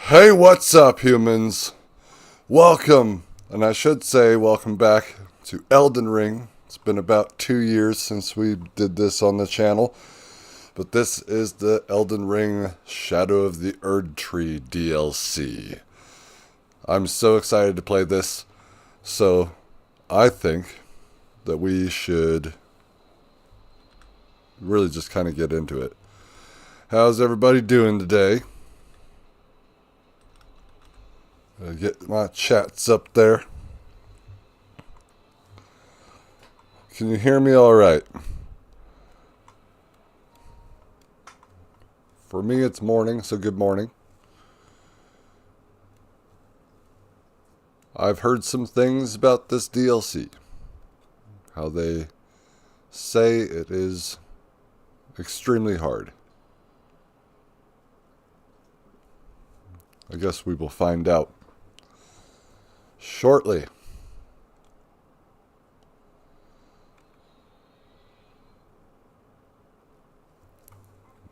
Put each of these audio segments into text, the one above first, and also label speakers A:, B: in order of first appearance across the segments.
A: Hey, what's up, humans? Welcome, and I should say welcome back to Elden Ring. It's been about 2 years since we did this on the channel, but this is the Elden Ring Shadow of the Erdtree DLC. I'm so excited to play this, so I think that we should really just kind of get into it. How's everybody doing today? Get my chats up there. Can you hear me all right? For me, it's morning, so good morning. I've heard some things about this DLC. How they say it is extremely hard. I guess we will find out shortly.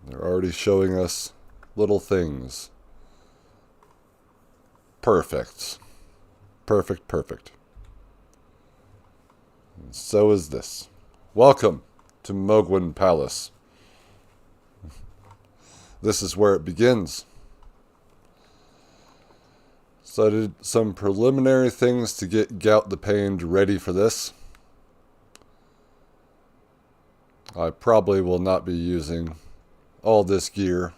A: They're already showing us little things. Perfect. Perfect. And so is this. Welcome to Mogwin Palace. This is where it begins. So I did some preliminary things to get Gout the Pained ready for this. I probably will not be using all this gear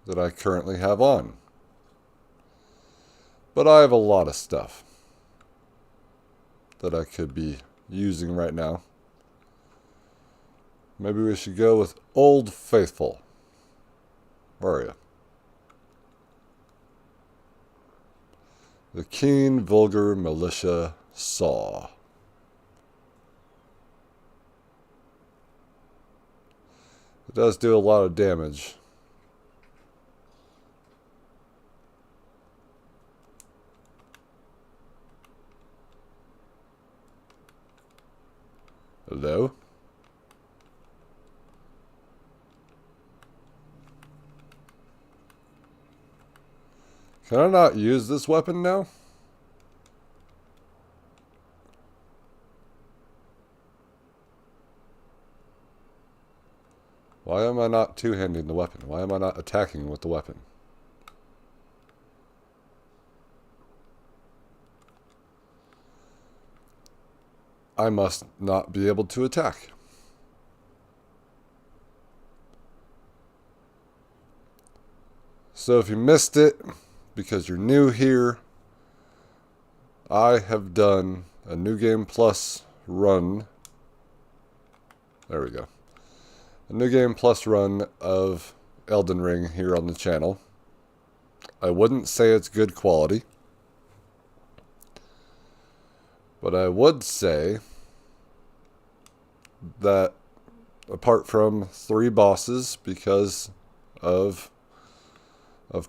A: that I currently have on. But I have a lot of stuff that I could be using right now. Maybe we should go with Old Faithful. Where are you? The Keen Vulgar Militia Saw. It does do a lot of damage. Hello? Can I not use this weapon now? Why am I not two-handing the weapon? Why am I not attacking with the weapon? I must not be able to attack. So if you missed it, because you're new here, I have done a New Game Plus run. There we go. A New Game Plus run of Elden Ring here on the channel. I wouldn't say it's good quality, but I would say that apart from 3 bosses because of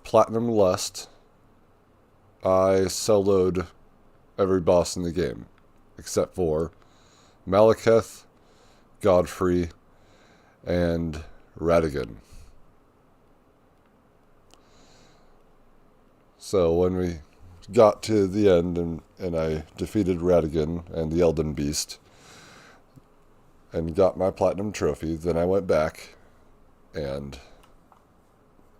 A: Platinum Lust, I soloed every boss in the game except for Malekith, Godfrey, and Radagon. So when we got to the end and I defeated Radagon and the Elden Beast and got my Platinum Trophy, then I went back and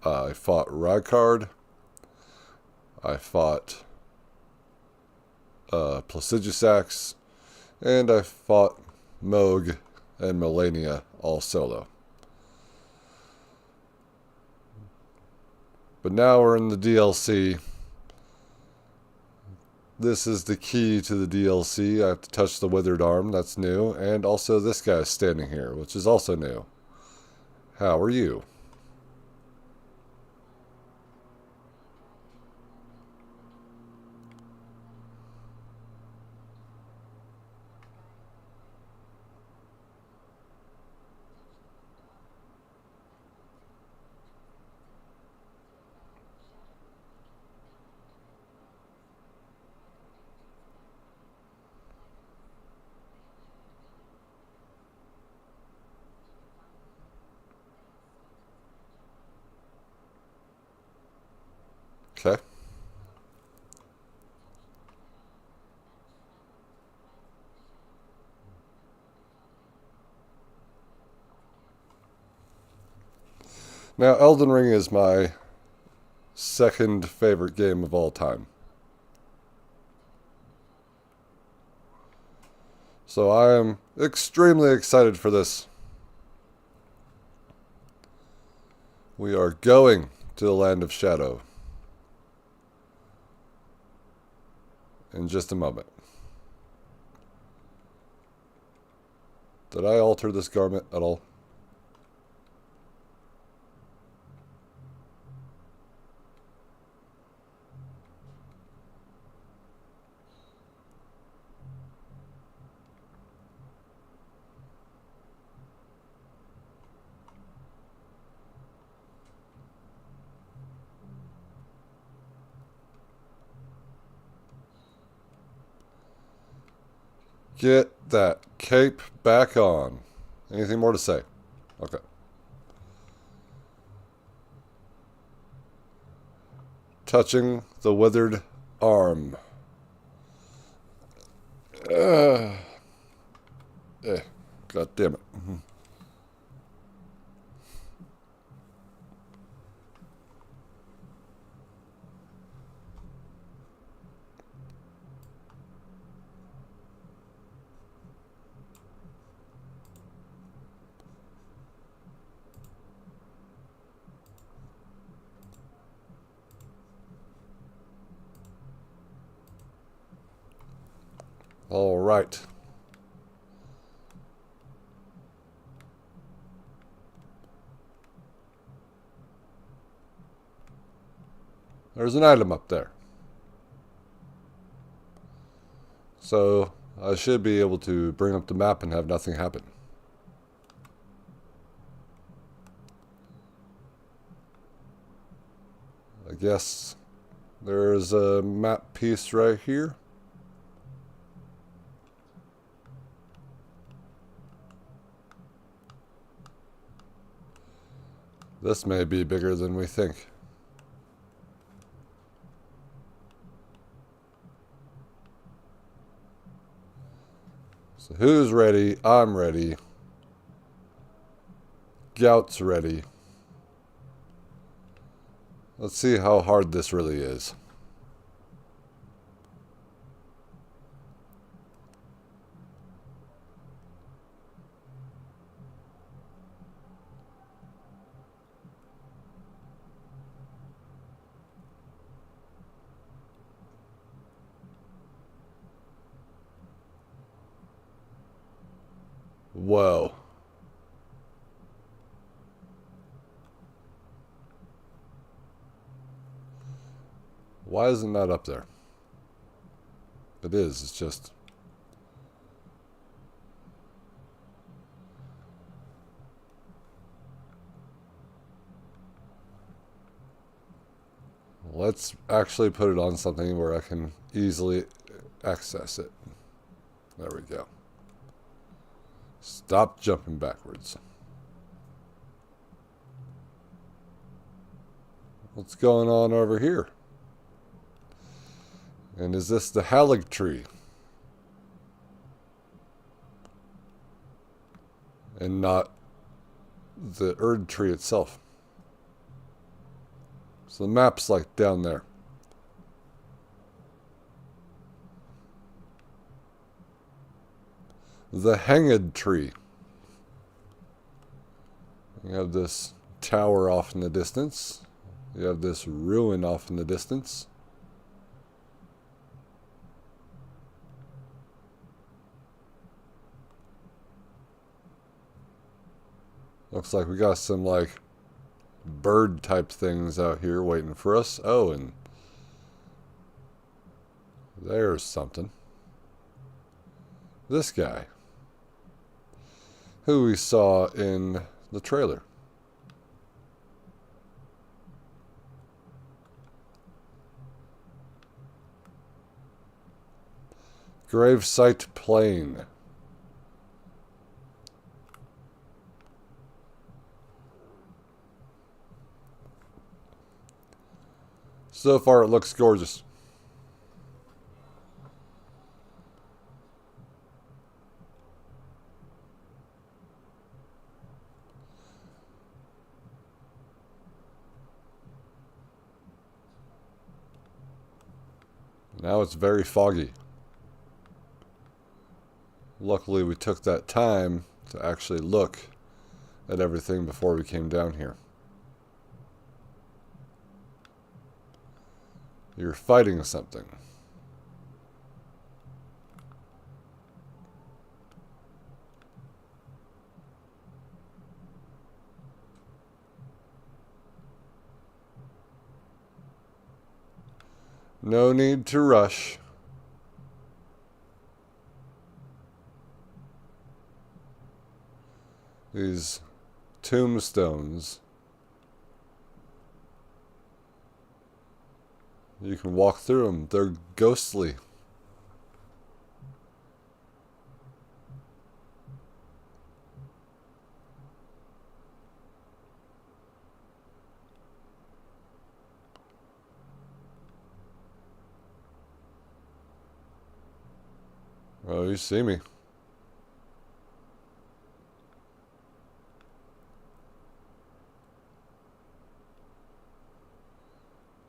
A: I fought Rykard, I fought Placidusax, and I fought Moog and Melania all solo. But now we're in the DLC. This is the key to the DLC. I have to touch the withered arm, that's new, and also this guy's standing here, which is also new. How are you? Okay. Now, Elden Ring is my second favorite game of all time. So I am extremely excited for this. We are going to the Land of Shadow in just a moment. Did I alter this garment at all? Get that cape back on. Anything more to say? Okay. Touching the withered arm. Uh, God damn it. All right. There's an item up there. So I should be able to bring up the map and have nothing happen. I guess there's a map piece right here. This may be bigger than we think. So who's ready? I'm ready. Gout's ready. Let's see how hard this really is. Whoa. Why isn't that up there? It is, it's just... Let's actually put it on something where I can easily access it. There we go. Stop jumping backwards. What's going on over here? And is this the Erdtree? And not the Erdtree itself. So the map's like down there. The Hanged Tree. You have this tower off in the distance. You have this ruin off in the distance. Looks like we got some like bird type things out here waiting for us. Oh, and there's something. This guy, who we saw in the trailer. Gravesite Plain. So far, it looks gorgeous. Now it's very foggy. Luckily, we took that time to actually look at everything before we came down here. You're fighting something. No need to rush. These tombstones. You can walk through them. They're ghostly. Oh, you see me.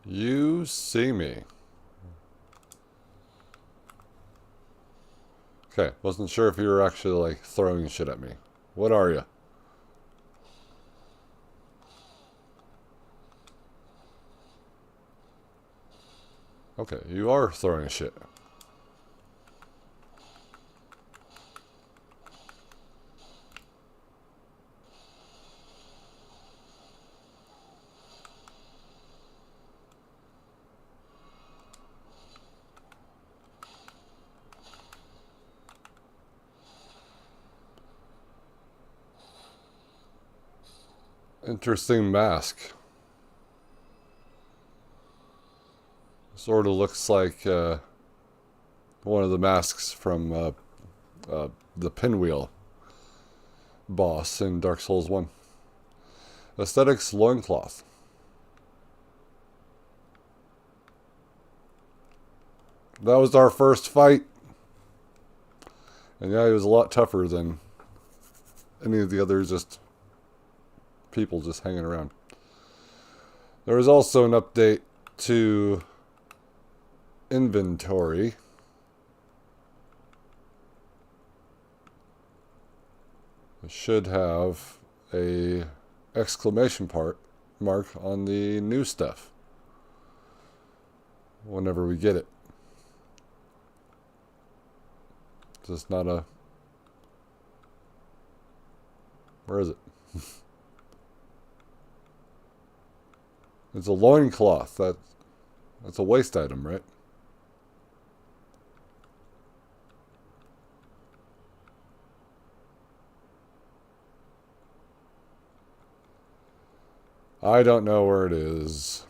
A: You see me. Okay, wasn't sure if you were actually like throwing shit at me. What are you? Okay, you are throwing shit. Interesting mask. Sort of looks like one of the masks from the Pinwheel boss in Dark Souls 1. Aesthetics loincloth. That was our first fight. And yeah, he was a lot tougher than any of the other just people just hanging around. There was also an update to inventory. It should have a exclamation mark on the new stuff whenever we get it. Just not a... Where is it? It's a loincloth. That's a waste item, right? I don't know where it is.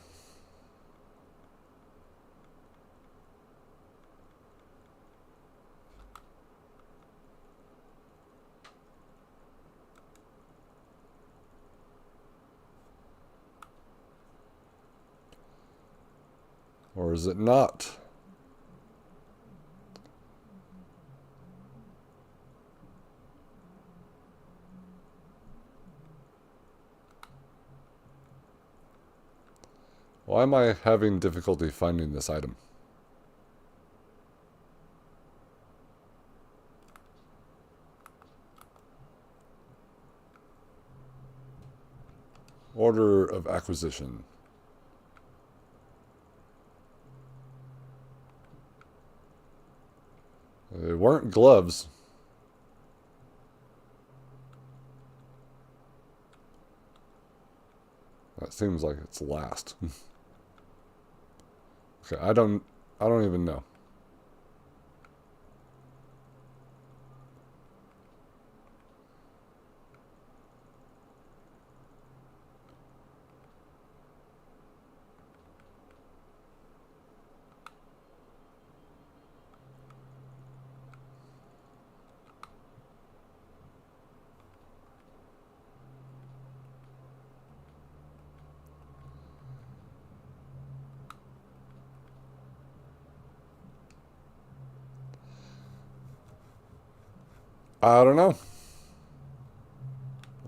A: Or is it not? Why am I having difficulty finding this item? Order of acquisition. They weren't gloves. That seems like it's last. Okay, I don't even know. I don't know.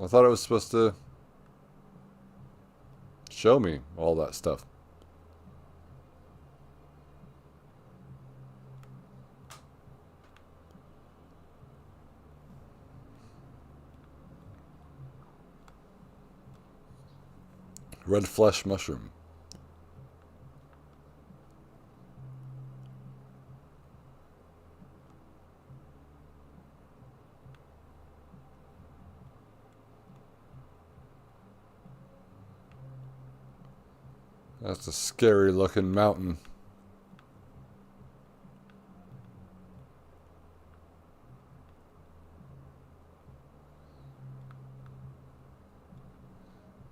A: I thought it was supposed to show me all that stuff. Red flesh mushroom. That's a scary looking mountain.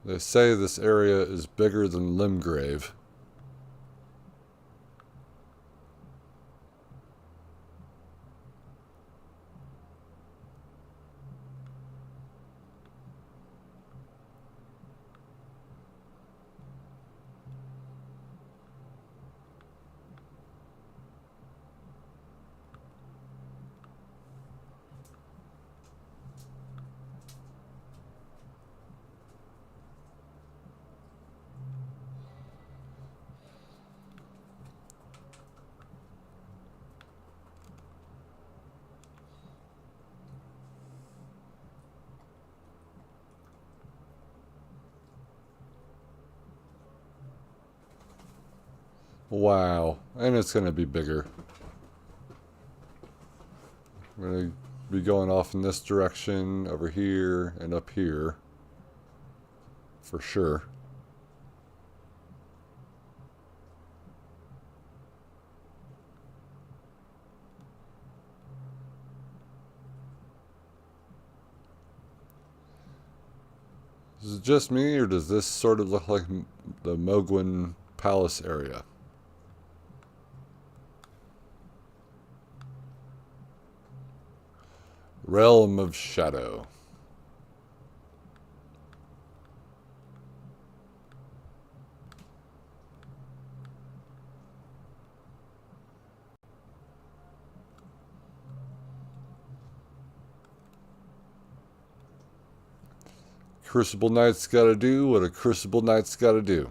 A: They say this area is bigger than Limgrave. Wow. And it's going to be bigger. We're going to be going off in this direction, over here, and up here. For sure. Is it just me, or does this sort of look like the Mogwin Palace area? Realm of Shadow. Crucible Knight's gotta do what a Crucible Knight's gotta do.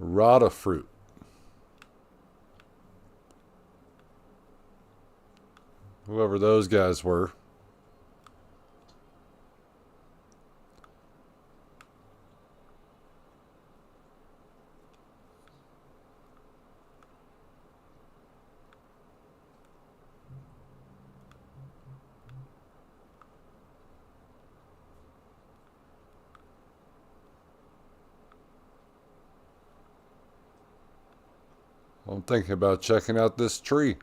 A: Rod of fruit. Whoever those guys were. I'm thinking about checking out this tree.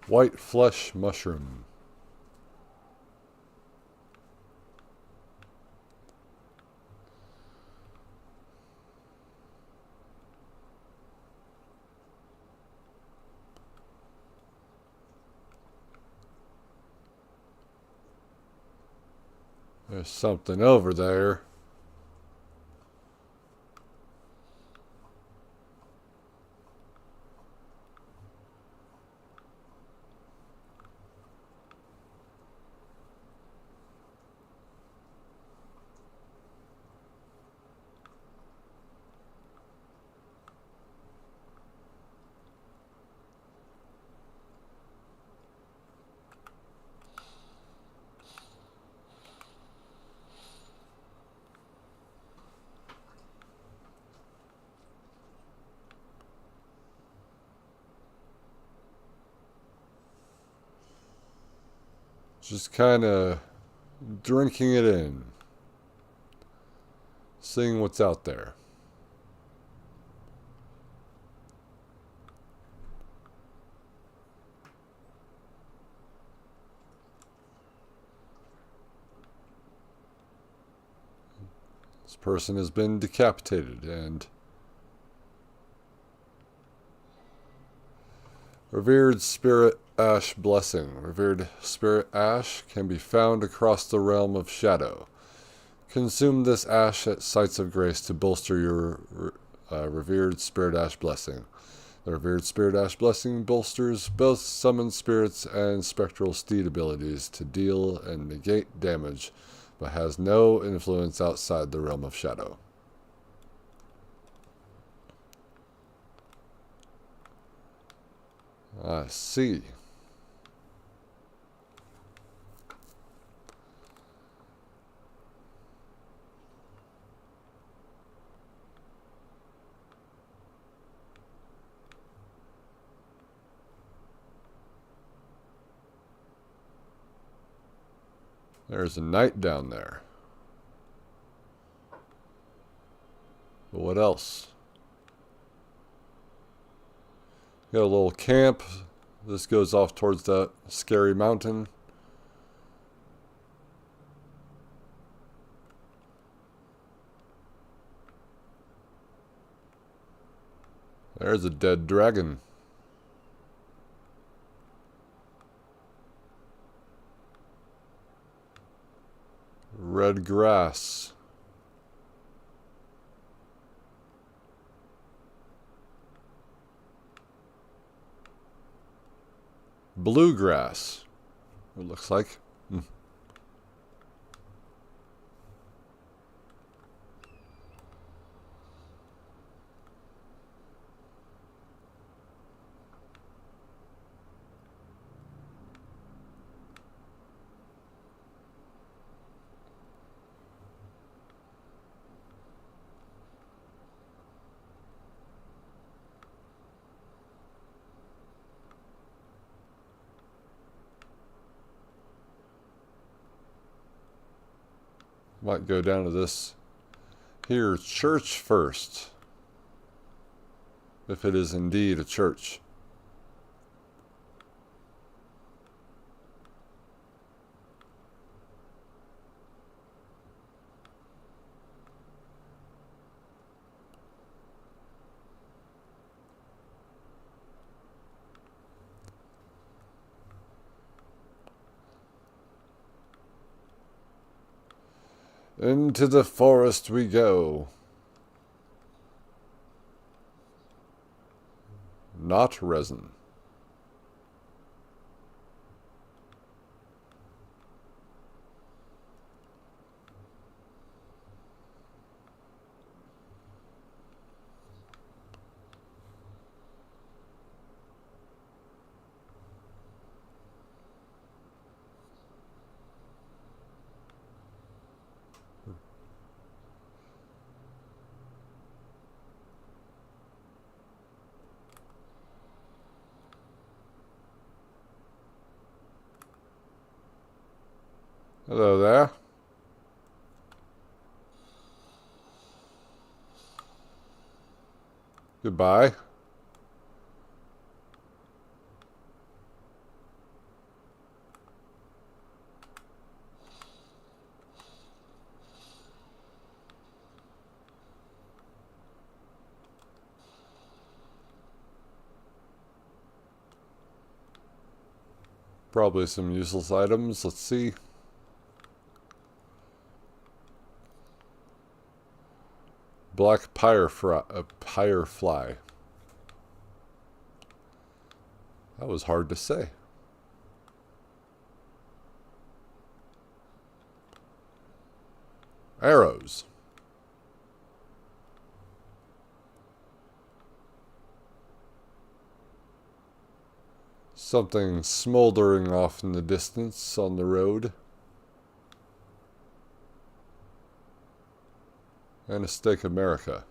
A: White flesh mushroom. There's something over there. Just kind of drinking it in, seeing what's out there. This person has been decapitated and revered spirit ash blessing. Revered spirit ash can be found across the realm of shadow. Consume this ash at sites of grace to bolster your revered spirit ash blessing. The revered spirit ash blessing bolsters both summoned spirits and spectral steed abilities to deal and negate damage, but has no influence outside the realm of shadow. I see. There's a knight down there. But what else? Got a little camp. This goes off towards that scary mountain. There's a dead dragon. Red grass. Bluegrass, it looks like. Might go down to this here church first, if it is indeed a church. Into the forest we go. Not resin. Hello there. Goodbye. Probably some useless items. Let's see. Black firefly. That was hard to say. Arrows. Something smoldering off in the distance on the road. And a Steak America.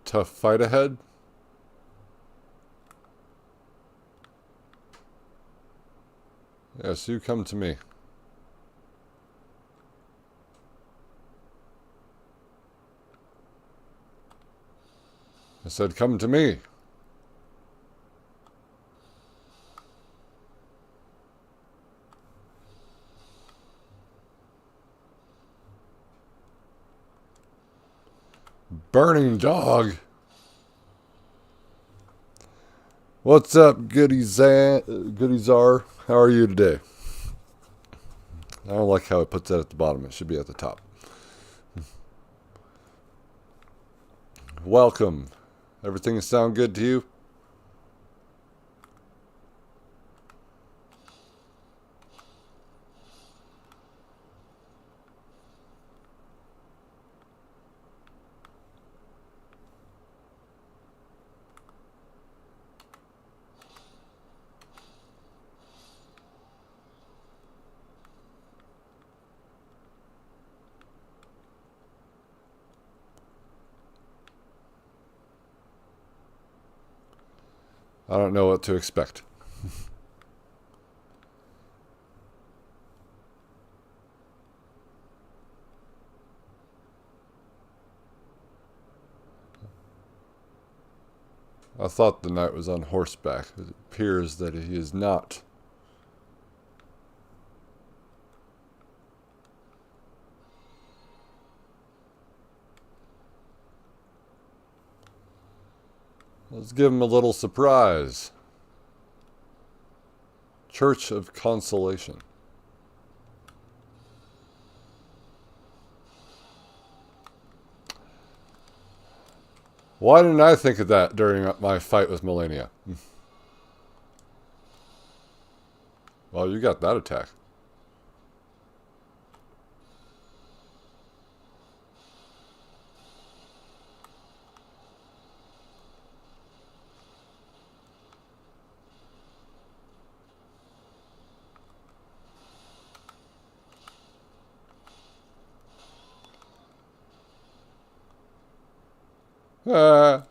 A: Tough fight ahead. Yes, you come to me. I said, come to me. Burning dog. What's up, Goodiezar? How are you today? I don't like how it puts that at the bottom. It should be at the top. Welcome. Everything sound good to you? I don't know what to expect. I thought the knight was on horseback. It appears that he is not. Let's give him a little surprise. Church of Consolation. Why didn't I think of that during my fight with Melania? Well, you got that attack. Ah.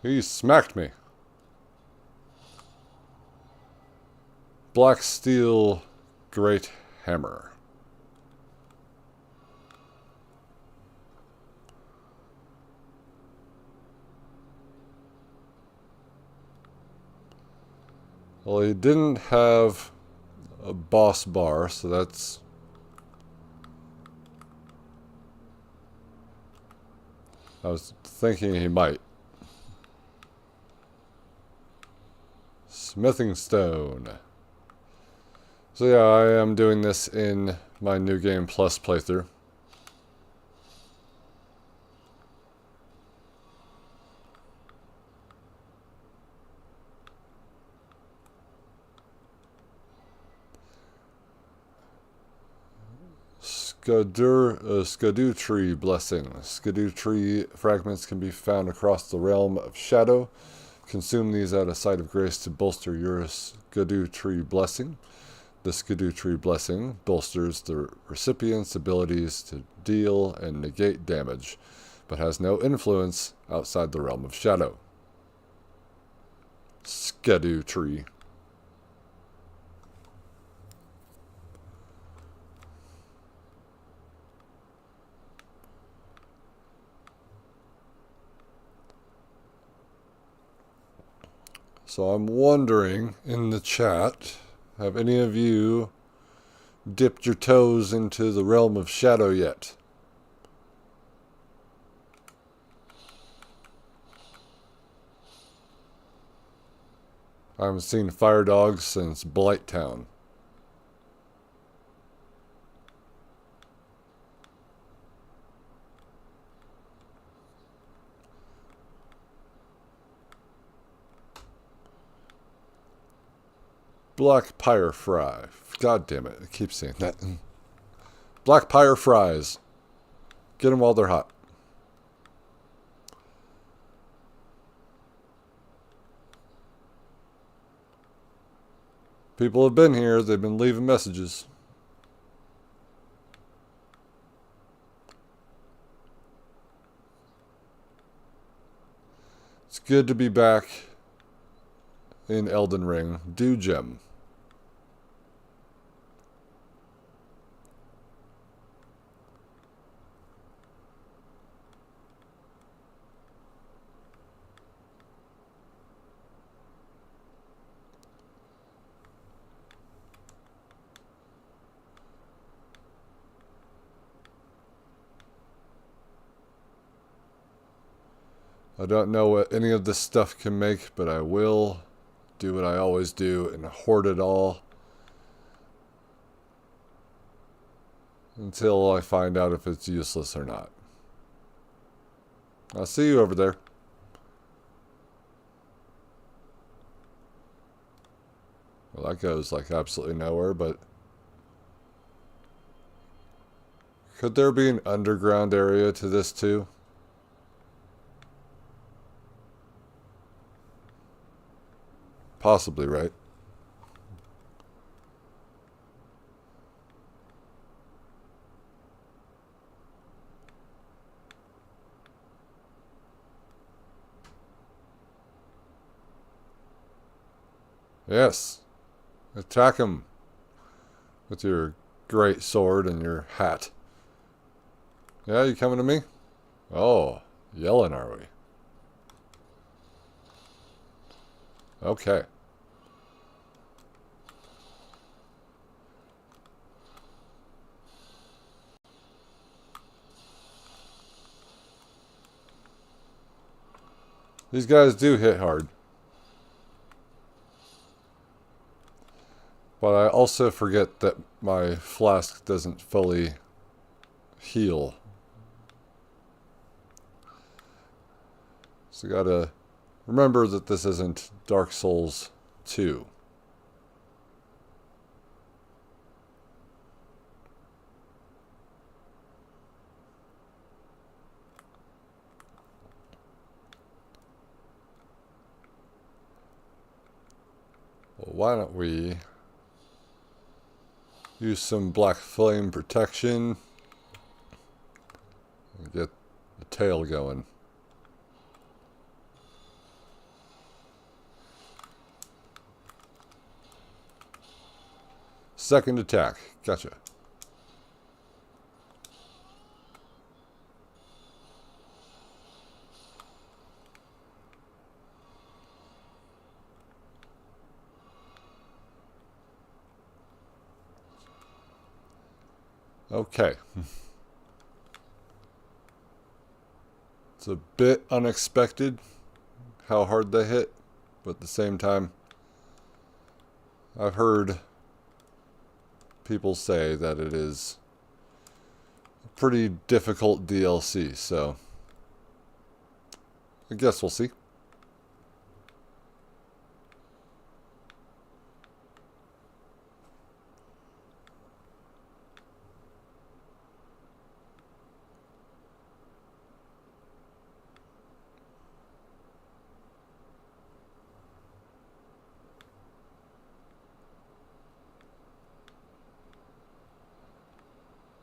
A: He smacked me. Black steel great hammer. Well, he didn't have a boss bar, so that's... I was thinking he might. Smithing stone. So yeah, I am doing this in my New Game Plus playthrough. Skadoo Tree Blessing. Skadoo Tree fragments can be found across the realm of Shadow. Consume these at a site of grace to bolster your Skadoo Tree Blessing. The Skadoo Tree Blessing bolsters the recipient's abilities to deal and negate damage, but has no influence outside the realm of Shadow. Skadoo Tree. So I'm wondering in the chat, have any of you dipped your toes into the realm of Shadow yet? I haven't seen Fire Dogs since Blighttown. Black Pyre Fry. God damn it, I keep saying that. Black Pyre Fries. Get them while they're hot. People have been here, they've been leaving messages. It's good to be back in Elden Ring. Do gem. I don't know what any of this stuff can make, but I will do what I always do and hoard it all until I find out if it's useless or not. I'll see you over there. Well, that goes like absolutely nowhere, but could there be an underground area to this too? Possibly, right? Yes. Attack him with your great sword and your hat. Yeah, you coming to me? Oh, yelling are we? Okay. These guys do hit hard. But I also forget that my flask doesn't fully heal. So gotta remember that this isn't Dark Souls 2. Well, why don't we use some black flame protection and get the tail going. Second attack. Gotcha. Okay. It's a bit unexpected how hard they hit, but at the same time, I've heard people say that it is a pretty difficult DLC, so I guess we'll see.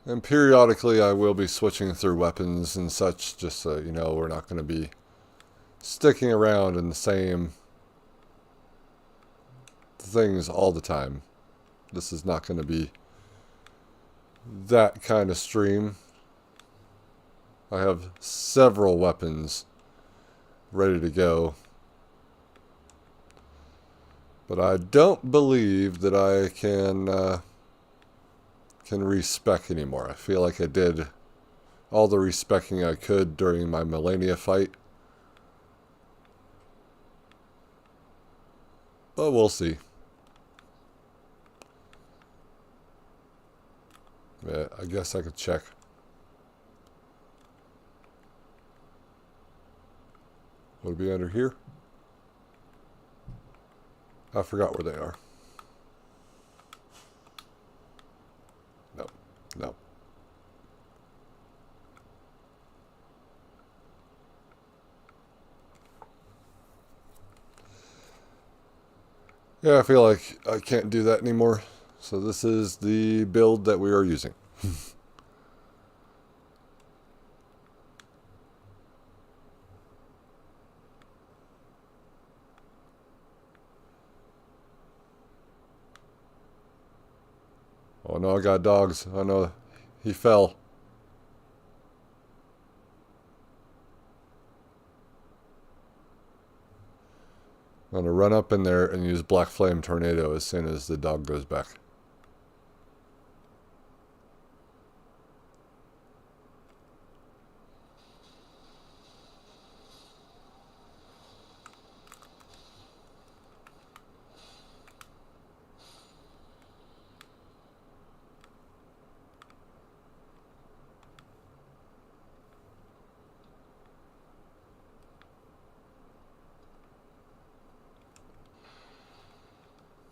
A: And periodically I will be switching through weapons and such, just so you know we're not going to be sticking around in the same things all the time. This is not going to be that kind of stream. I have several weapons ready to go, but I don't believe that I can respec anymore. I feel like I did all the respecking I could during my Melania fight, but we'll see. Yeah, I guess I could check. Would it be under here? I forgot where they are. No. Yeah, I feel like I can't do that anymore. So this is the build that we are using. Oh no, I got dogs. Oh no, he fell. I'm gonna run up in there and use Black Flame Tornado as soon as the dog goes back.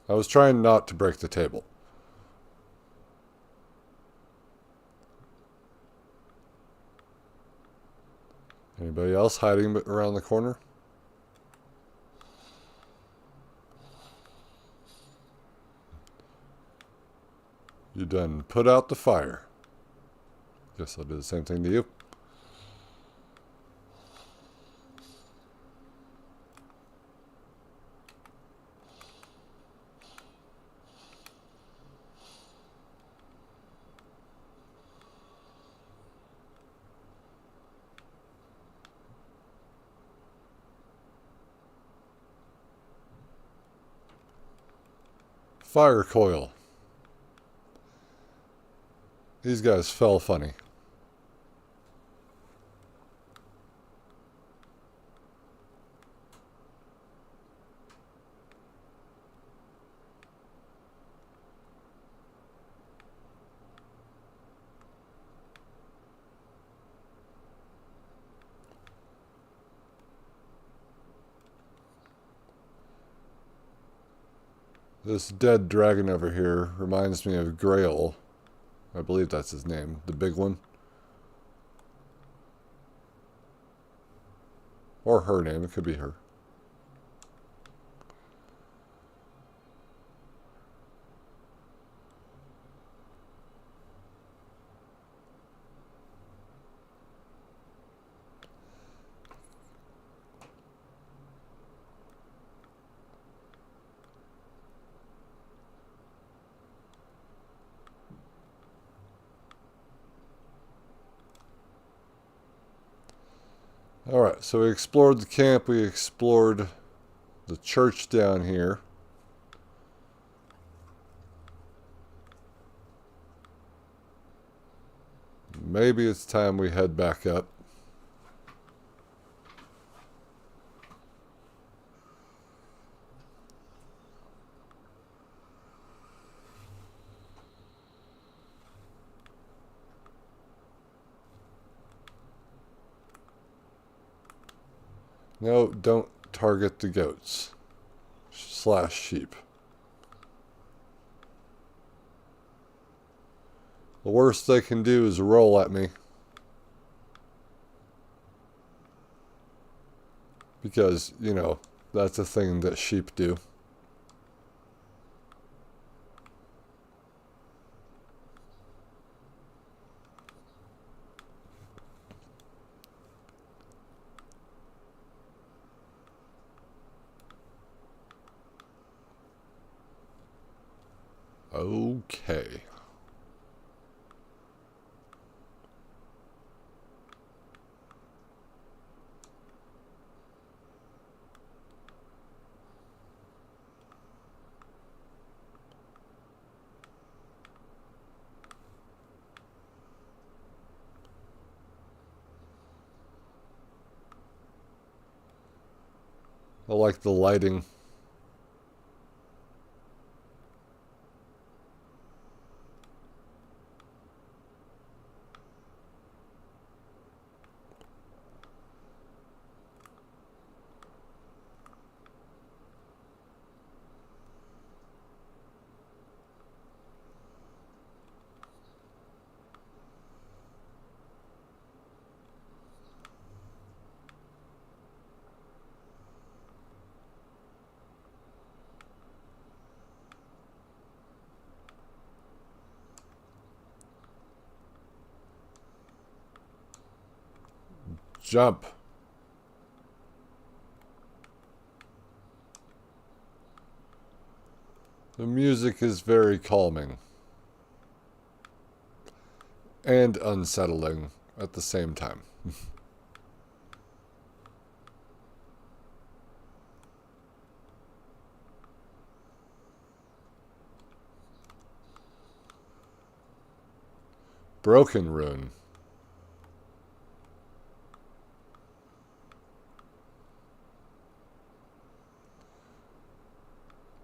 A: I was trying not to break the table. Anybody else hiding around the corner? You done put out the fire. Guess I'll do the same thing to you. Fire coil. These guys fell funny. This dead dragon over here reminds me of Grail. I believe that's his name. The big one. Or her name. It could be her. Alright, so we explored the camp. We explored the church down here. Maybe it's time we head back up. No, don't target the goats. / sheep. The worst they can do is roll at me. Because, you know, that's a thing that sheep do. Okay. I like the lighting. Jump. The music is very calming. and unsettling at the same time. Broken Rune.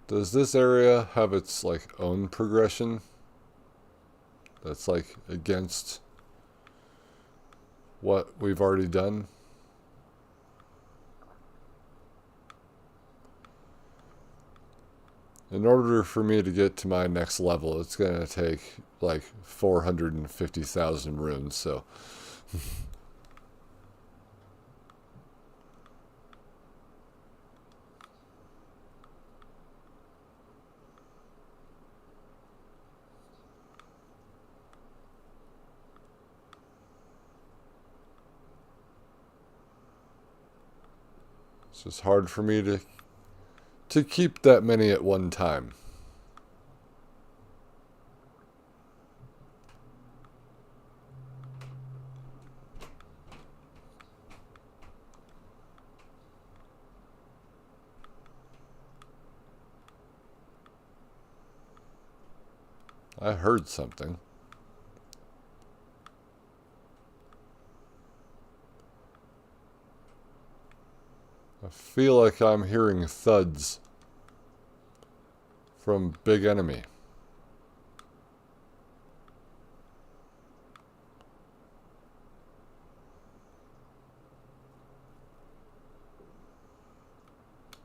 A: Does this area have its like own progression that's like against what we've already done? In order for me to get to my next level, it's going to take like 450,000 runes, so it's just hard for me to keep that many at one time. I heard something. I feel like I'm hearing thuds from big enemy.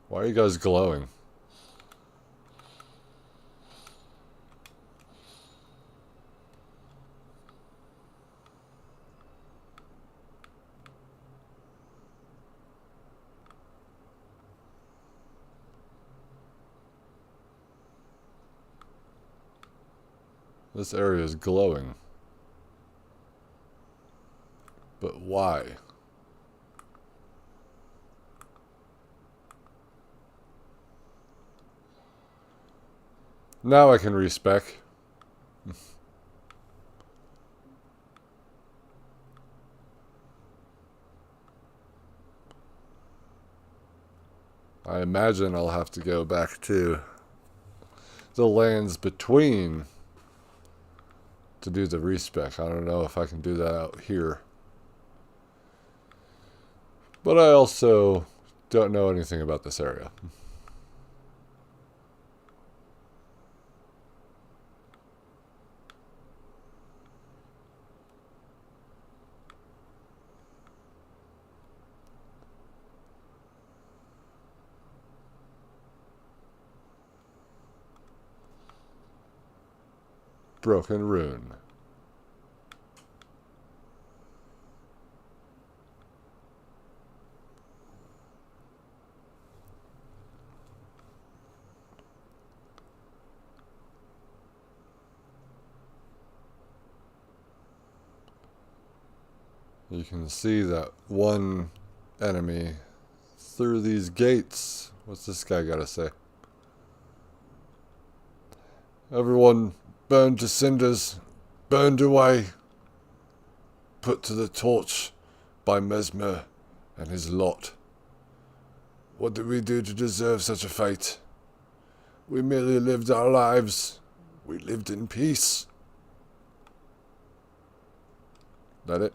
A: Why are you guys glowing? This area is glowing. But why? Now I can respec. I imagine I'll have to go back to the lands between to do the respec. I don't know if I can do that out here. But I also don't know anything about this area. Broken Rune. You can see that one enemy through these gates. What's this guy got to say? Everyone burned to cinders, burned away, put to the torch by Mesmer and his lot. What did we do to deserve such a fate? We merely lived our lives. We lived in peace. That it?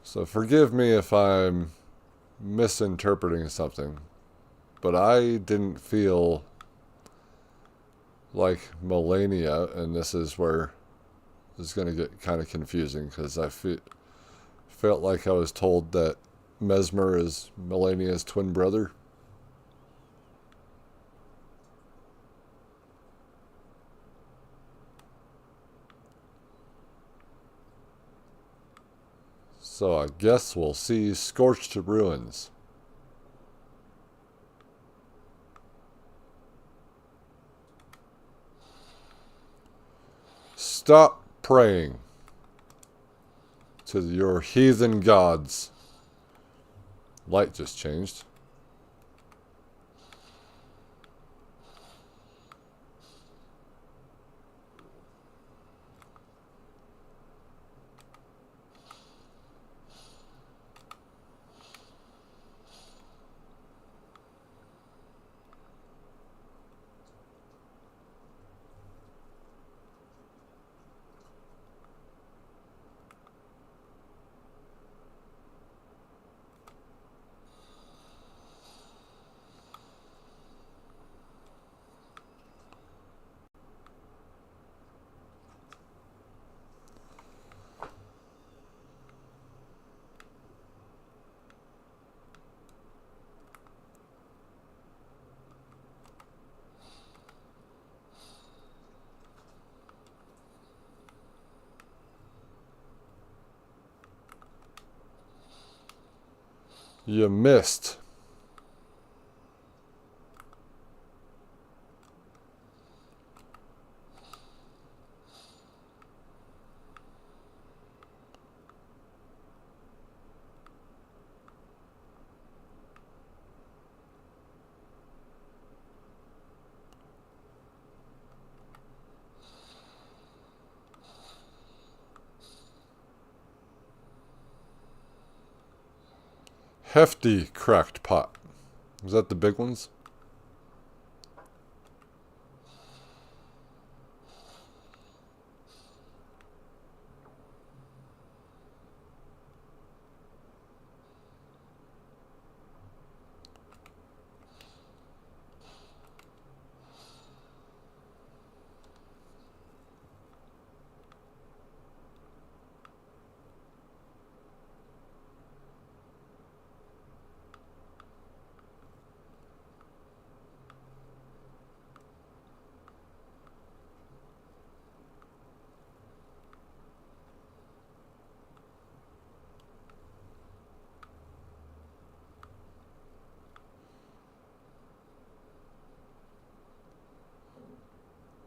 A: So forgive me if I'm misinterpreting something, but I didn't feel like Melania, and this is where it's going to get kind of confusing, because I felt like I was told that Mesmer is Melania's twin brother. So I guess we'll see Scorched Ruins. Stop praying to your heathen gods. Light just changed. You missed. Hefty cracked pot. Is that the big ones?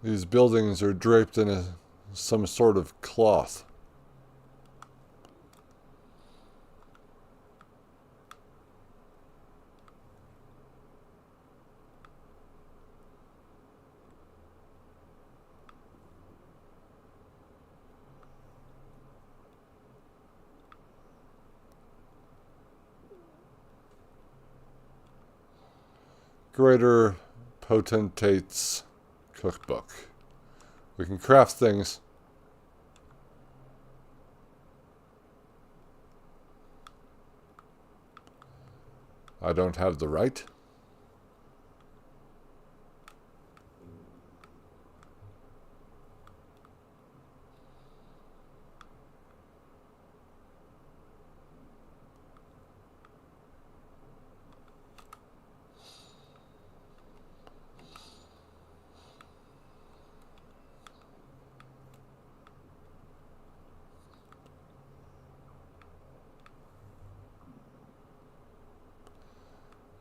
A: These buildings are draped in some sort of cloth. Greater Potentate's Cookbook. We can craft things. I don't have the right.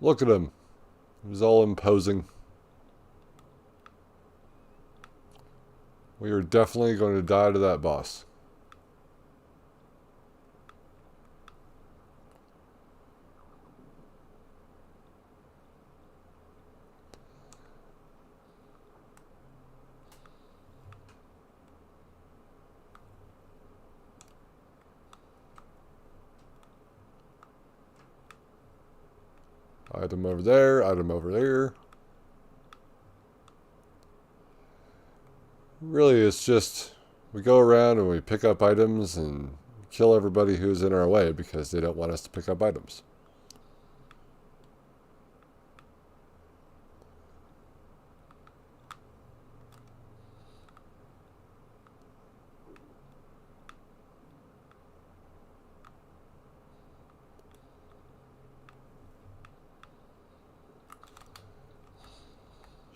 A: Look at him. He's all imposing. We are definitely going to die to that boss. Item over there, item over there. Really, it's just we go around and we pick up items and kill everybody who's in our way because they don't want us to pick up items.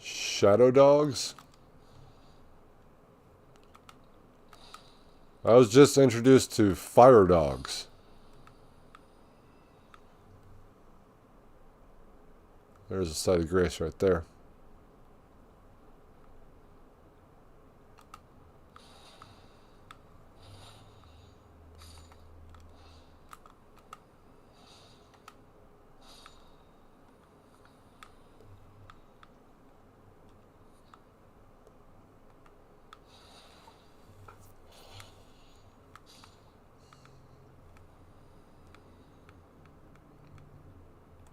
A: Shadow dogs? I was just introduced to fire dogs. There's a site of grace right there.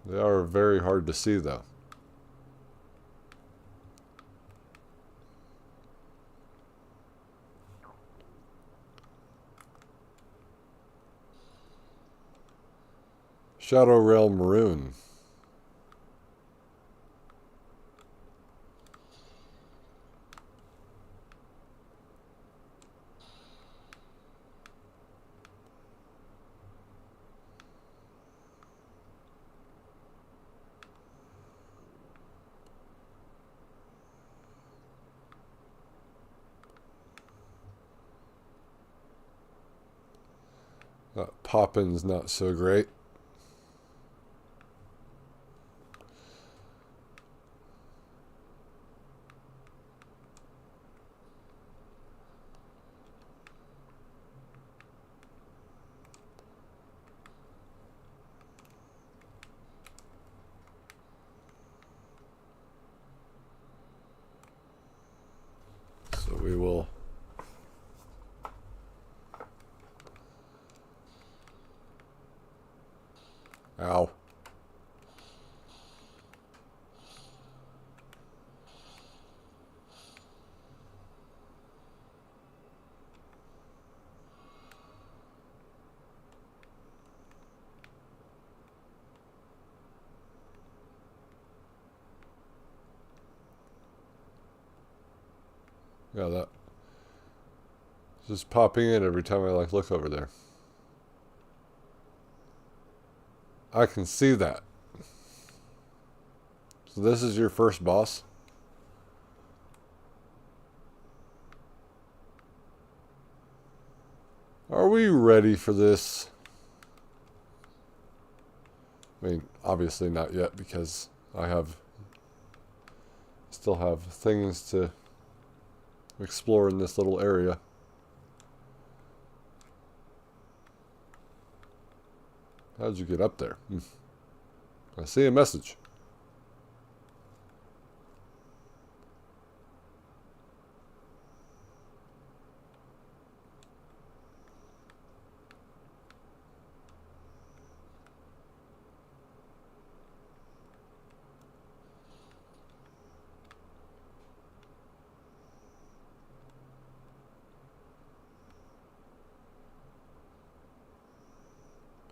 A: They are very hard to see, though. Shadow Realm Rune. That Poppin's not so great. Ow. Yeah, that just popping in every time I like look over there. I can see that. So this is your first boss? Are we ready for this? I mean, obviously not yet because I still have things to explore in this little area. How'd you get up there? I see a message.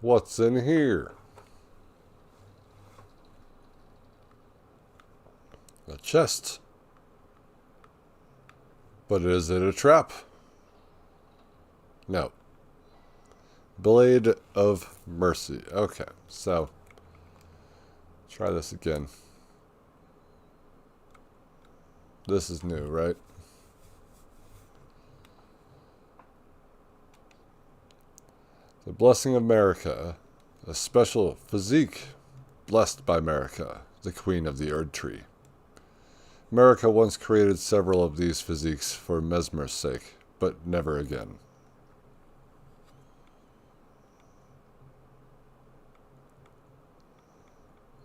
A: What's in here? A chest. But is it a trap? No. Blade of Mercy. Okay, so try this again. This is new, right? The Blessing of Marika, a special physique blessed by Marika, the queen of the Erdtree. Marika once created several of these physiques for Mesmer's sake, but never again.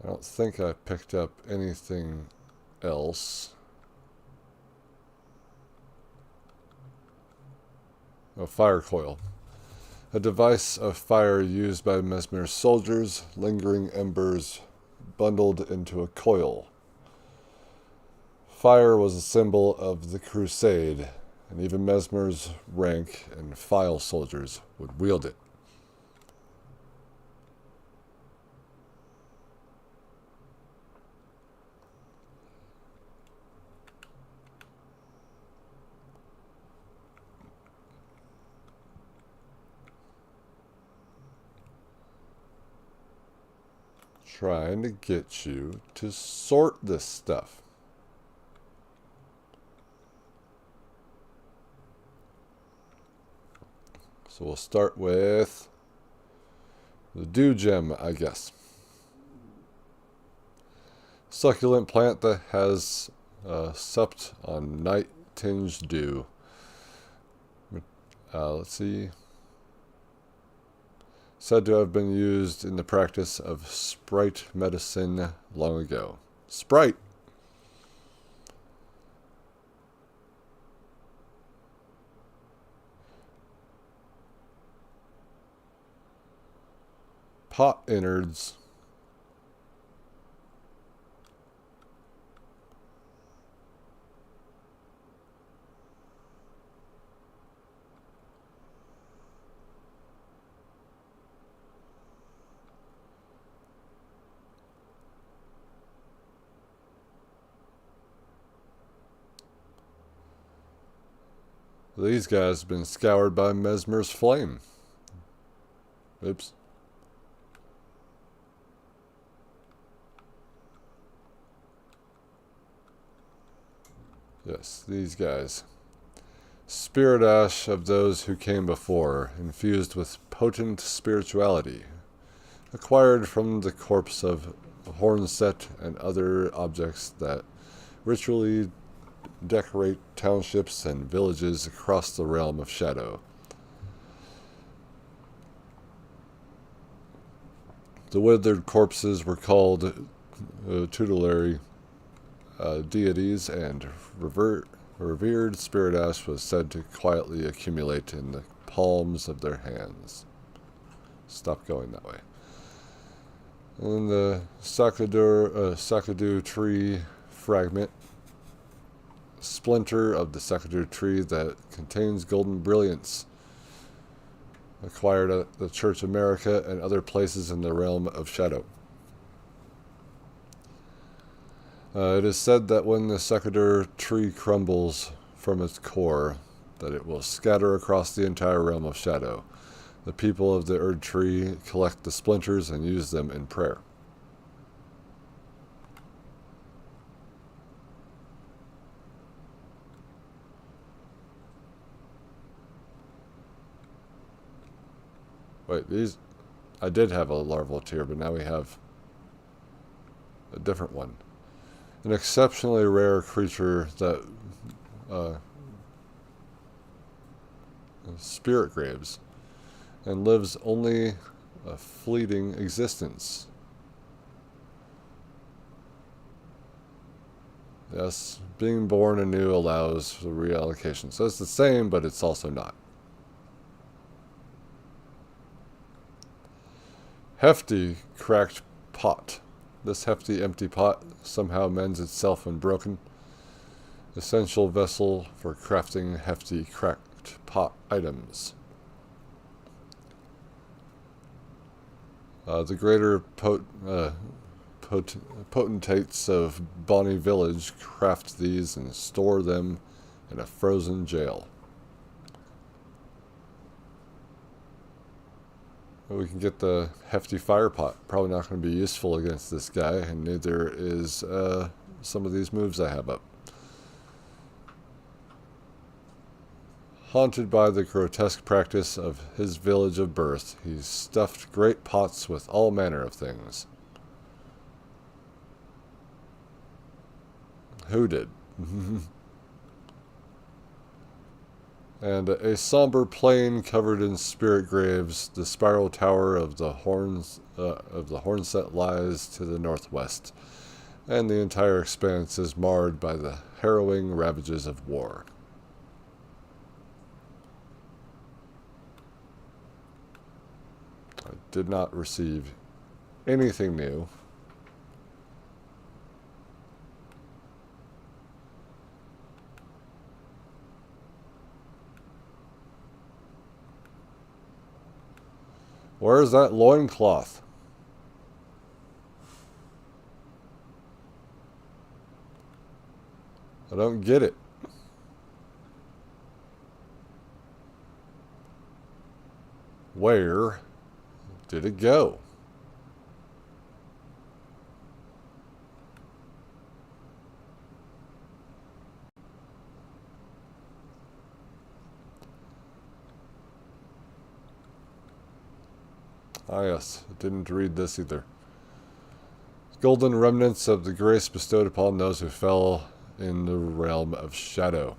A: I don't think I picked up anything else. A fire coil. A device of fire used by Mesmer's soldiers, lingering embers bundled into a coil. Fire was a symbol of the crusade, and even Mesmer's rank and file soldiers would wield it. Trying to get you to sort this stuff. So we'll start with the dew gem, I guess. Succulent plant that has supped on night-tinged dew. Let's see. Said to have been used in the practice of sprite medicine long ago. Sprite! Pot innards. These guys have been scoured by Mesmer's flame. Oops. Yes, these guys. Spirit ash of those who came before, infused with potent spirituality, acquired from the corpse of Hornset and other objects that ritually decorate townships and villages across the realm of Shadow. The withered corpses were called tutelary deities, and revered spirit ash was said to quietly accumulate in the palms of their hands. Stop going that way. And the Sakadu tree fragment, splinter of the Sakadu tree that contains golden brilliance, acquired at the Church America and other places in the realm of Shadow. It is said that when the Sakadu tree crumbles from its core, that it will scatter across the entire realm of Shadow. The people of the Erdtree collect the splinters and use them in prayer. Wait, these... I did have a larval tier, but now we have a different one. An exceptionally rare creature that... spirit graves, and lives only a fleeting existence. Yes, being born anew allows for reallocation. So it's the same, but it's also not. Hefty cracked pot. This hefty empty pot somehow mends itself when broken. Essential vessel for crafting hefty cracked pot items. The greater potentates of Bonnie Village craft these and store them in a frozen jail. We can get the hefty fire pot. Probably not going to be useful against this guy, and neither is some of these moves I have up. Haunted by the grotesque practice of his village of birth, he stuffed great pots with all manner of things. Who did? And a somber plain covered in spirit graves, the spiral tower of the Hornset lies to the northwest, and the entire expanse is marred by the harrowing ravages of war. I did not receive anything new. Where's that loincloth? I don't get it. Where did it go? Ah yes, I didn't read this either. Golden remnants of the grace bestowed upon those who fell in the realm of Shadow.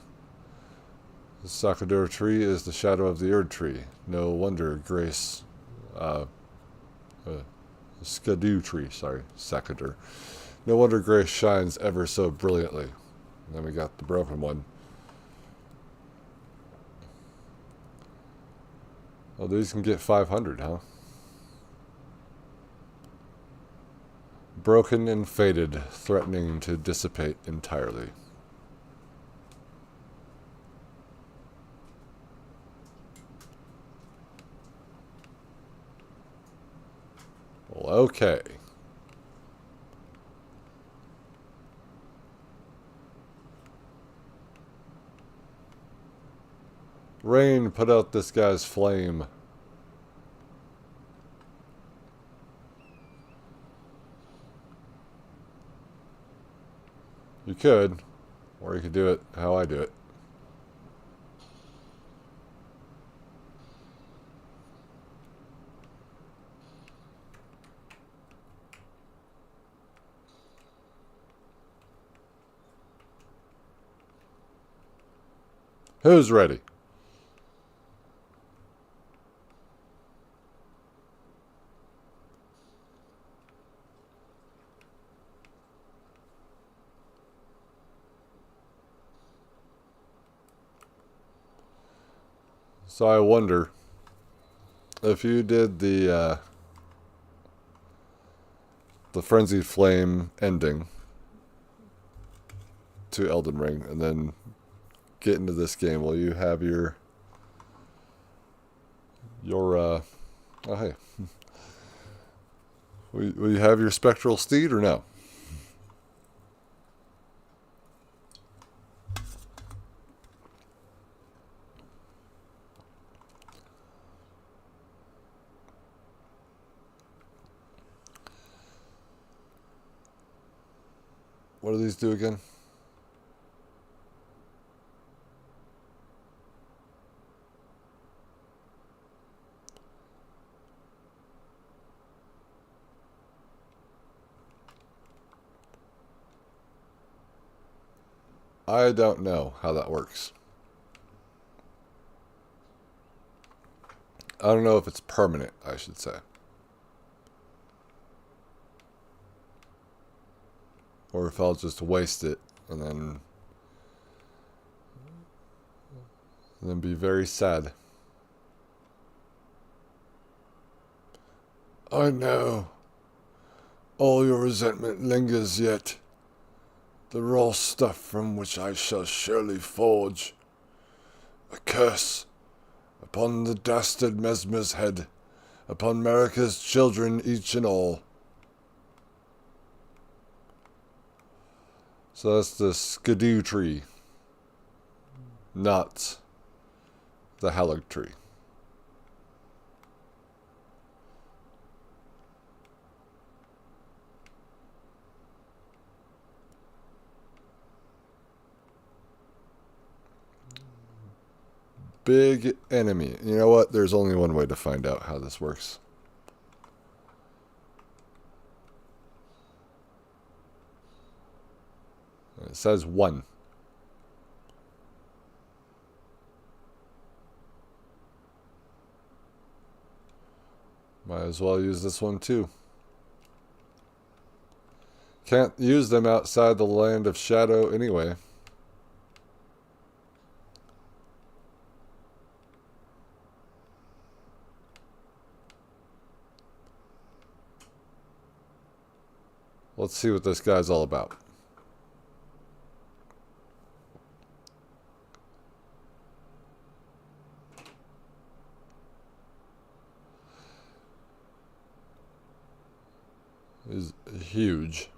A: The Sakador tree is the shadow of the Erdtree. No wonder grace... Skadoo tree, sorry, Sakador. No wonder grace shines ever so brilliantly. And then we got the broken one. Oh, these can get 500, huh? Broken and faded, threatening to dissipate entirely. Well, okay. Rain, put out this guy's flame. You could, or you could do it how I do it. Who's ready? So I wonder if you did the the Frenzied Flame ending to Elden Ring, and then get into this game. Will you have your oh hey, will you have your spectral steed or no? What do these do again? I don't know how that works. I don't know if it's permanent, I should say. Or if I'll just waste it and then be very sad. I know. All your resentment lingers yet. The raw stuff from which I shall surely forge a curse upon the dastard Mesmer's head, upon Marika's children each and all. So that's the skidoo tree, not the hallowed tree. Big enemy. You know what? There's only one way to find out how this works. It says 1. Might as well use this one too. Can't use them outside the land of shadow anyway. Let's see what this guy's all about. He's huge.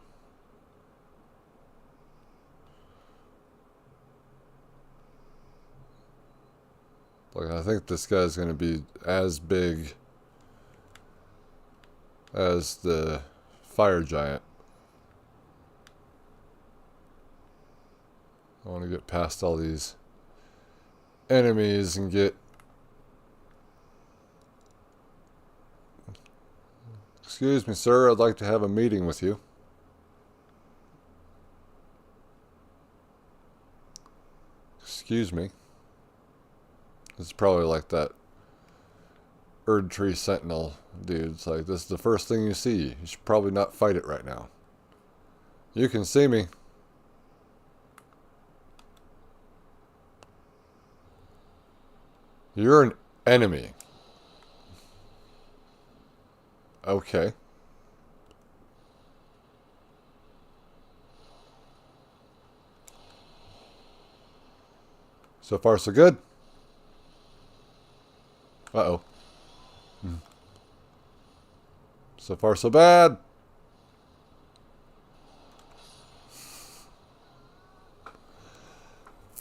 A: Like, I think this guy's going to be as big as the fire giant. I want to get past all these enemies and get... Excuse me, sir. I'd like to have a meeting with you. Excuse me. It's probably like that Erdtree Sentinel dude. It's like, this is the first thing you see. You should probably not fight it right now. You can see me. You're an enemy. Okay. So far, so good. Uh-oh. So far, so bad.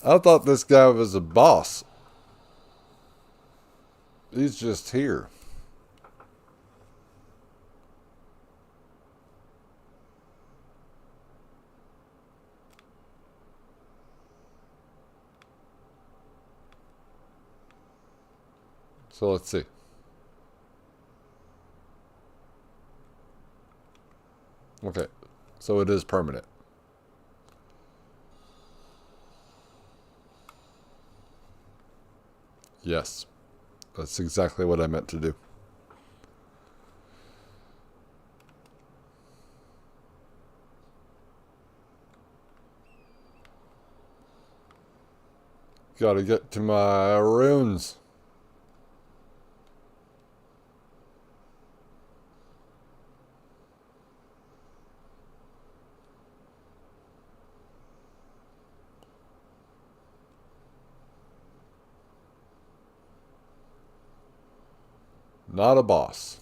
A: I thought this guy was a boss. He's just here. So let's see. Okay, so it is permanent. Yes, that's exactly what I meant to do. Gotta get to my runes. Not a boss.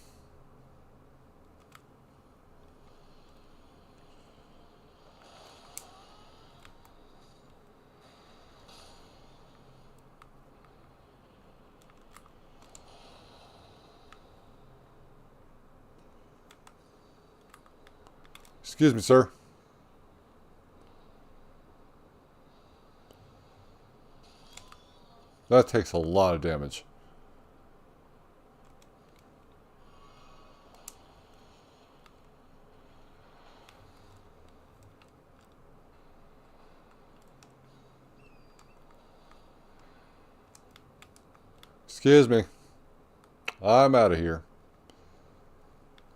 A: Excuse me, sir. That takes a lot of damage. Excuse me. I'm out of here.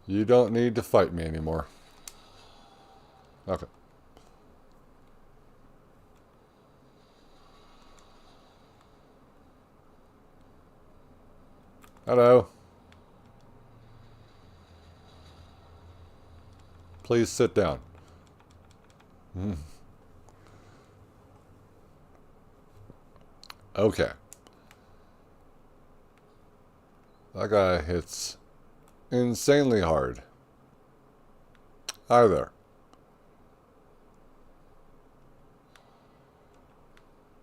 A: You don't need to fight me anymore. Okay. Hello. Please sit down. Okay. That guy hits insanely hard. Hi there.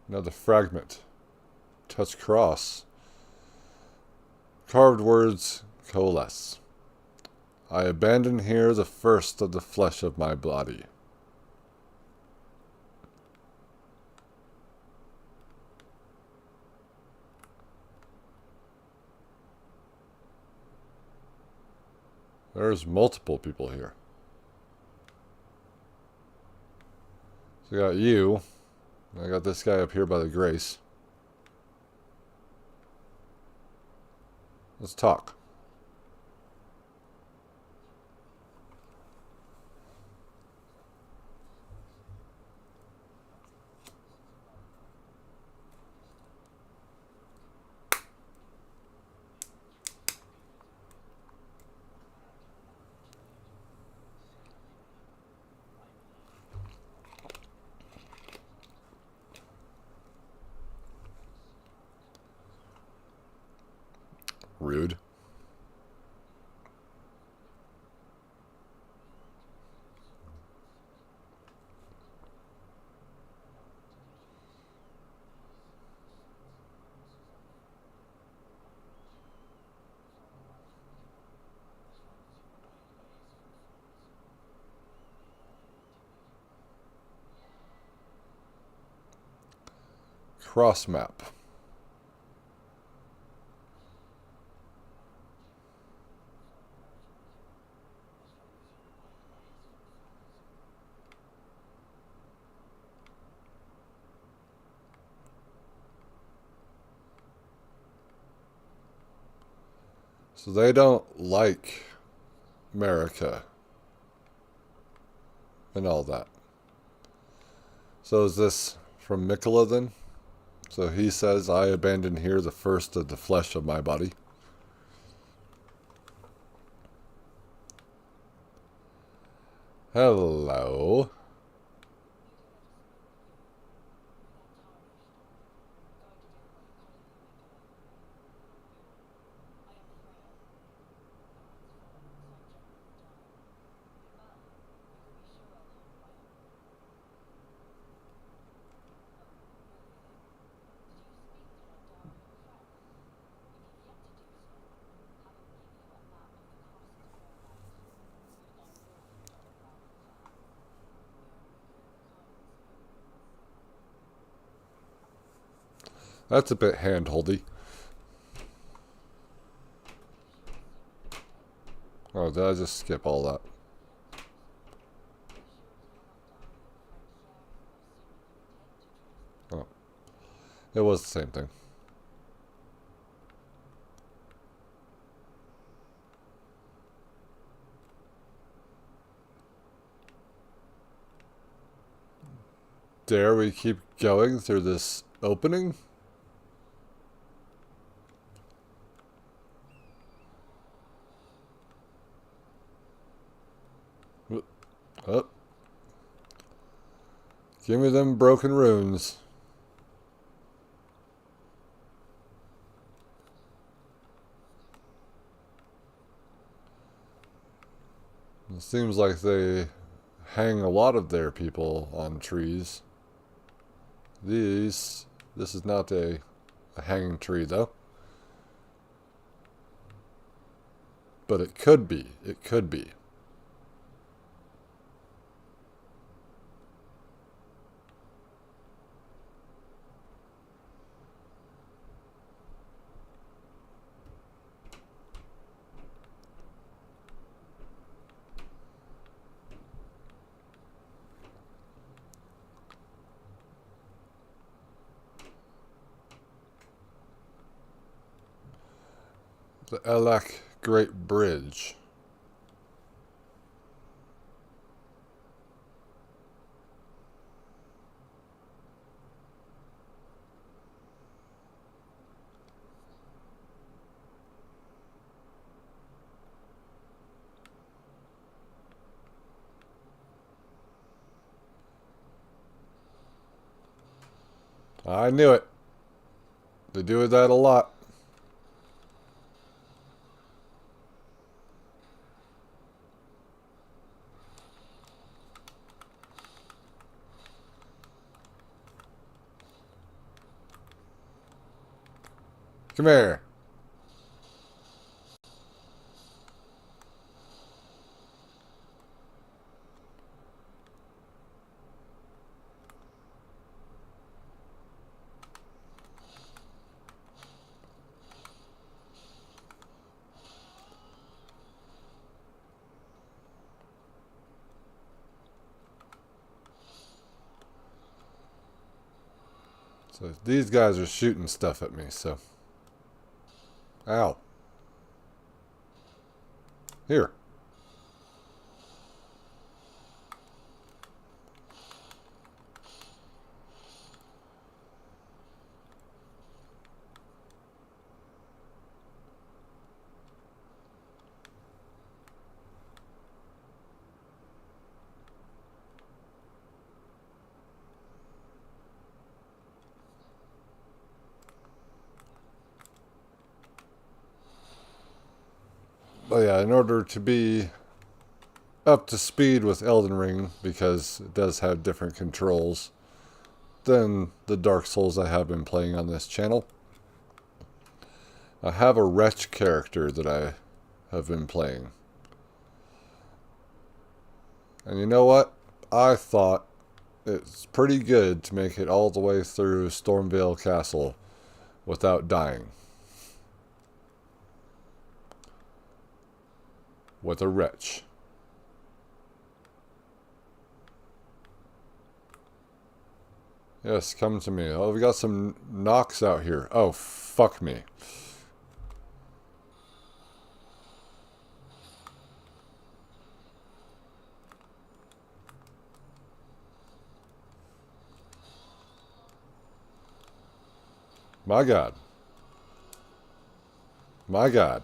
A: Another fragment. Touch cross. Carved words coalesce. I abandon here the first of the flesh of my body. There's multiple people here. So I got you. I got this guy up here by the grace. Let's talk. Rude. Cross map. So they don't like America and all that. So is this from Mikola then? So he says, I abandon here the first of the flesh of my body. Hello. That's a bit hand-holdy. Oh, did I just skip all that? Oh. It was the same thing. Dare we keep going through this opening? Oh. Give me them broken runes. It seems like they hang a lot of their people on trees. This is not a hanging tree though. But it could be. It could be. The Elak Great Bridge. I knew it. They do that a lot. Come here. So these guys are shooting stuff at me, so. Ow. Here. But yeah, in order to be up to speed with Elden Ring, because it does have different controls than the Dark Souls I have been playing on this channel, I have a wretch character that I have been playing. And you know what? I thought it's pretty good to make it all the way through Stormvale Castle without dying. With a wretch. Yes, come to me. Oh, we got some knocks out here. Oh, fuck me. My God. My God.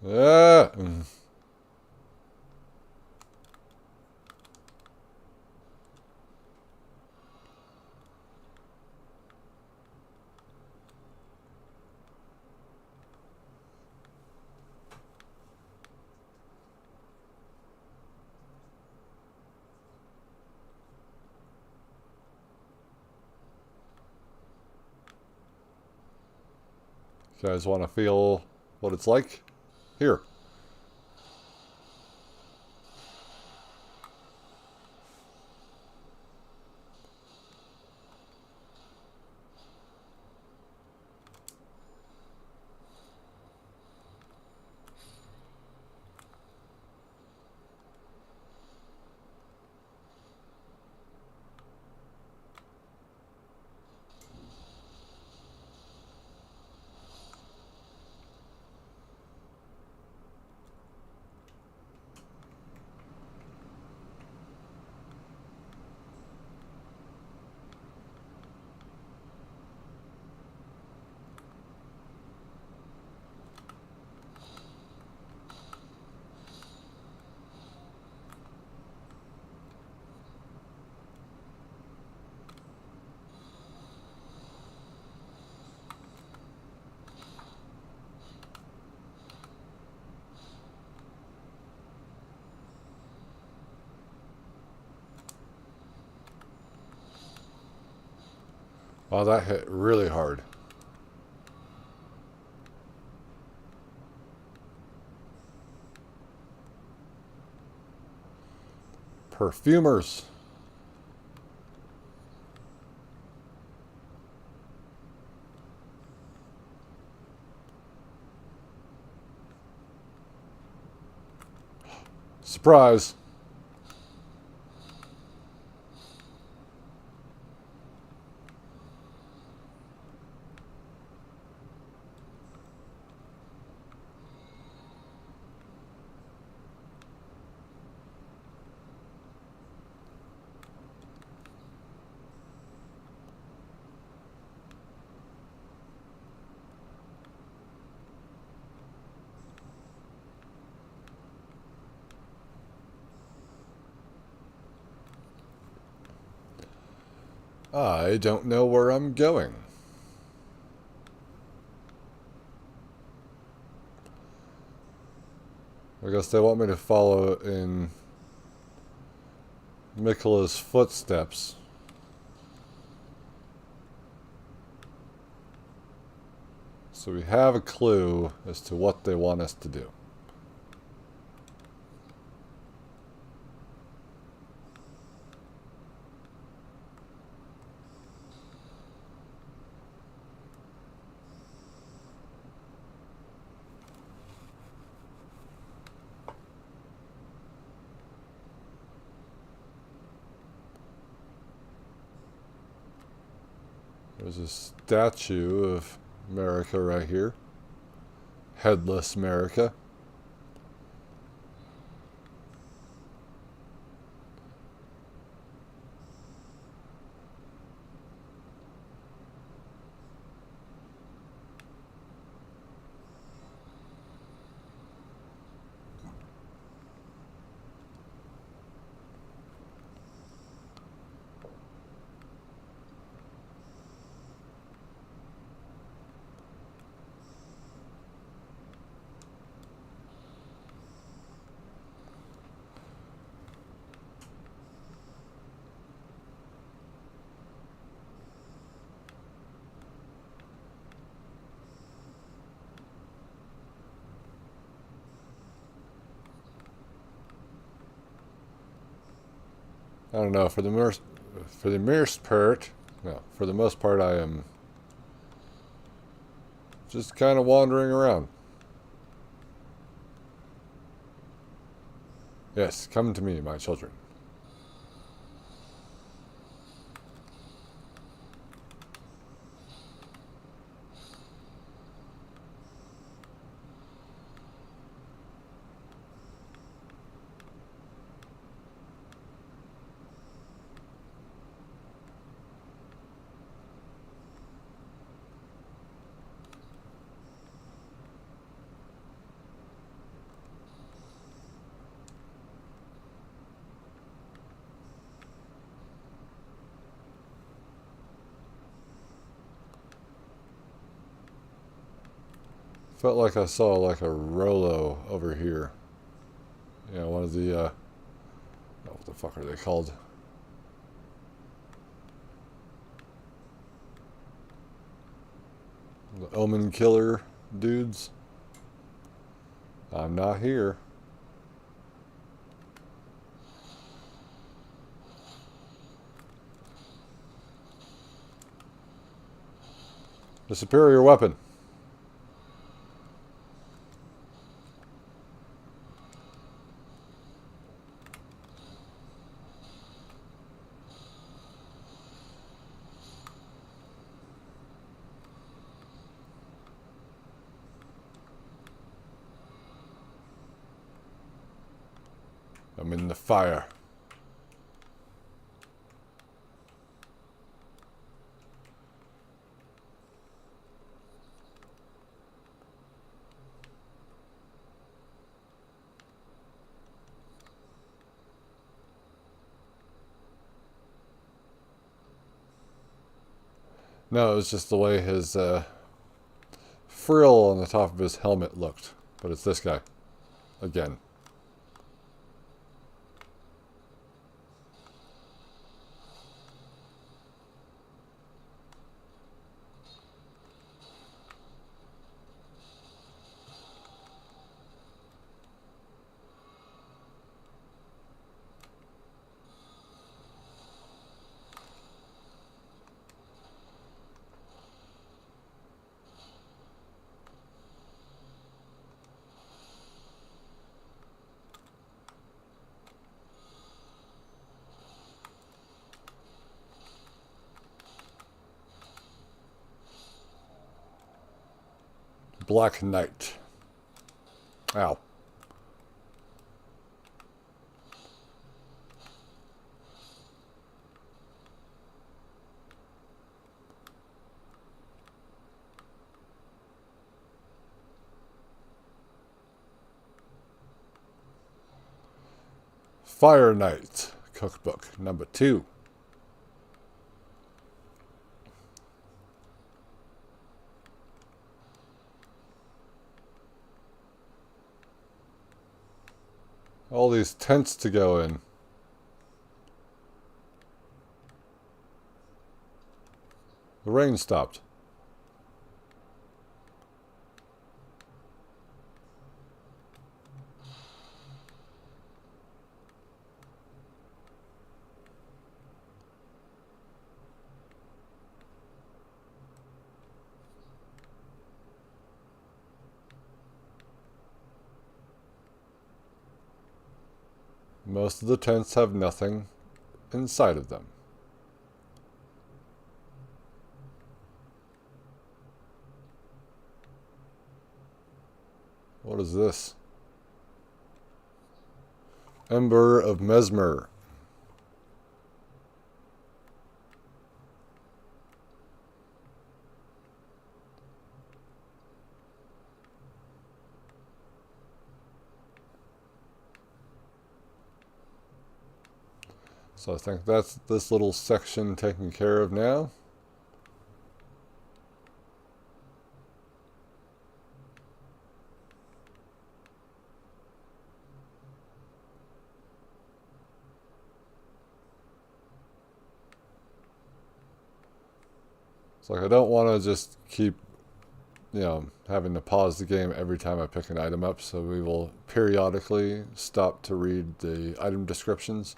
A: Ah. You guys want to feel what it's like? Here. Oh, that hit really hard. Perfumers. Surprise. I don't know where I'm going. I guess they want me to follow in Mikola's footsteps. So we have a clue as to what they want us to do. There's a statue of America right here. Headless America. I don't know, for the most part, no, for the most part I am just kind of wandering around. Yes, come to me, my children. Felt like I saw like a Rolo over here. Yeah, one of the, what the fuck are they called? The Omen Killer dudes. I'm not here. The superior weapon. I'm in the fire. No, it was just the way his frill on the top of his helmet looked. But it's this guy. Again. Black Knight. Ow. Fire Knight Cookbook number 2. All these tents to go in. The rain stopped. Most of the tents have nothing inside of them. What is this? Ember of Mesmer. So I think that's this little section taken care of now. It's like I don't want to just keep, having to pause the game every time I pick an item up, so we will periodically stop to read the item descriptions.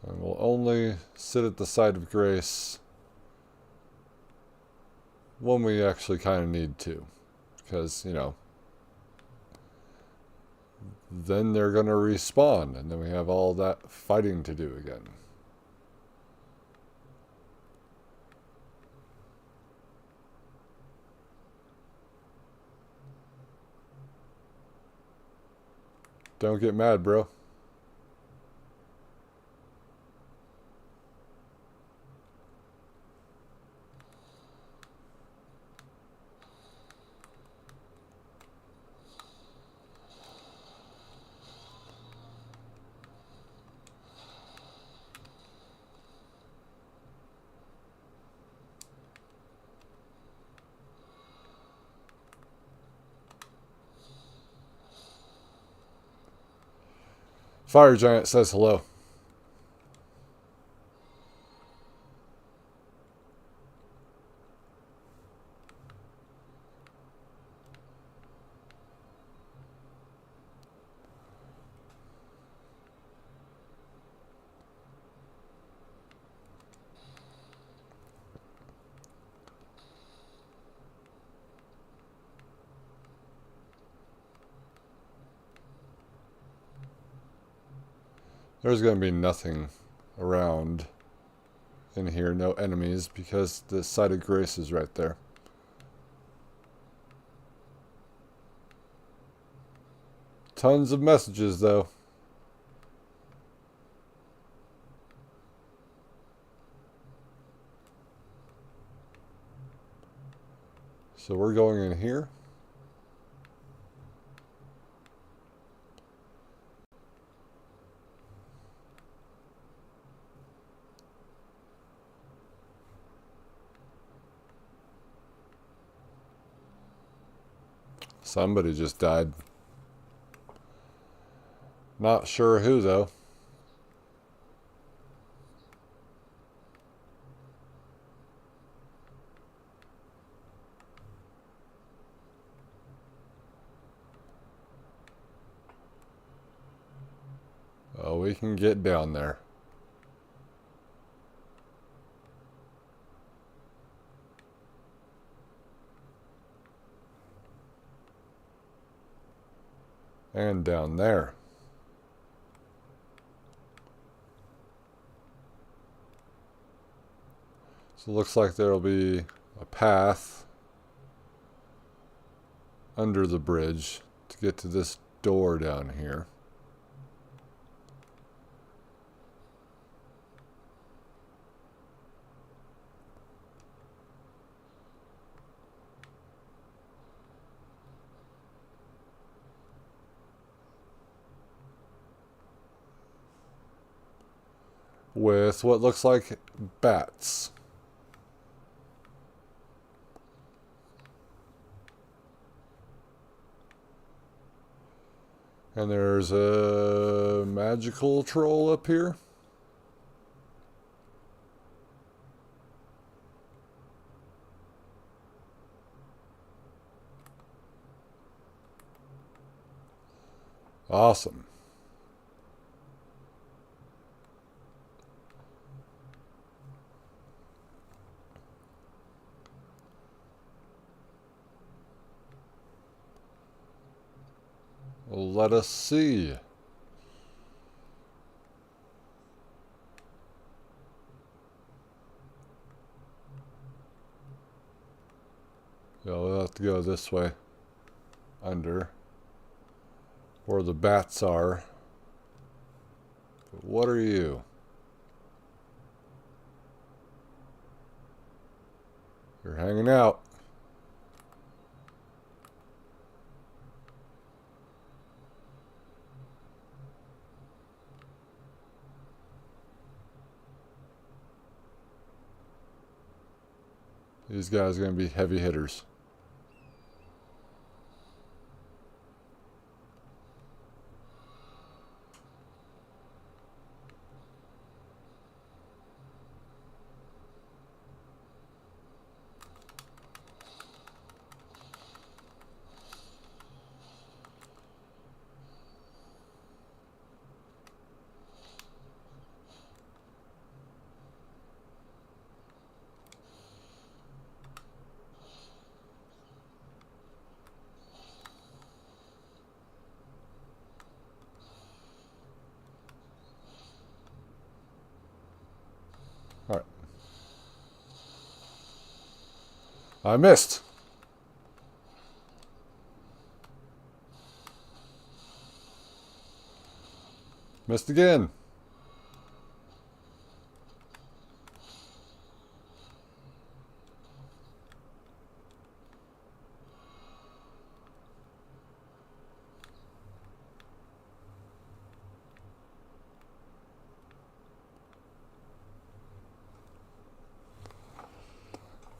A: And we'll only sit at the side of grace when we actually kind of need to. Because, then they're going to respawn, and then we have all that fighting to do again. Don't get mad, bro. Fire Giant says hello. There's going to be nothing around in here, no enemies, because the site of grace is right there. Tons of messages, though. So we're going in here. Somebody just died. Not sure who, though. Oh, we can get down there. And down there. So it looks like there'll be a path under the bridge to get to this door down here. With what looks like bats. And there's a magical troll up here. Awesome. Let us see. Yeah, we'll have to go this way. Under. Where the bats are. But what are you? You're hanging out. These guys are going to be heavy hitters. Alright. I missed. Missed again.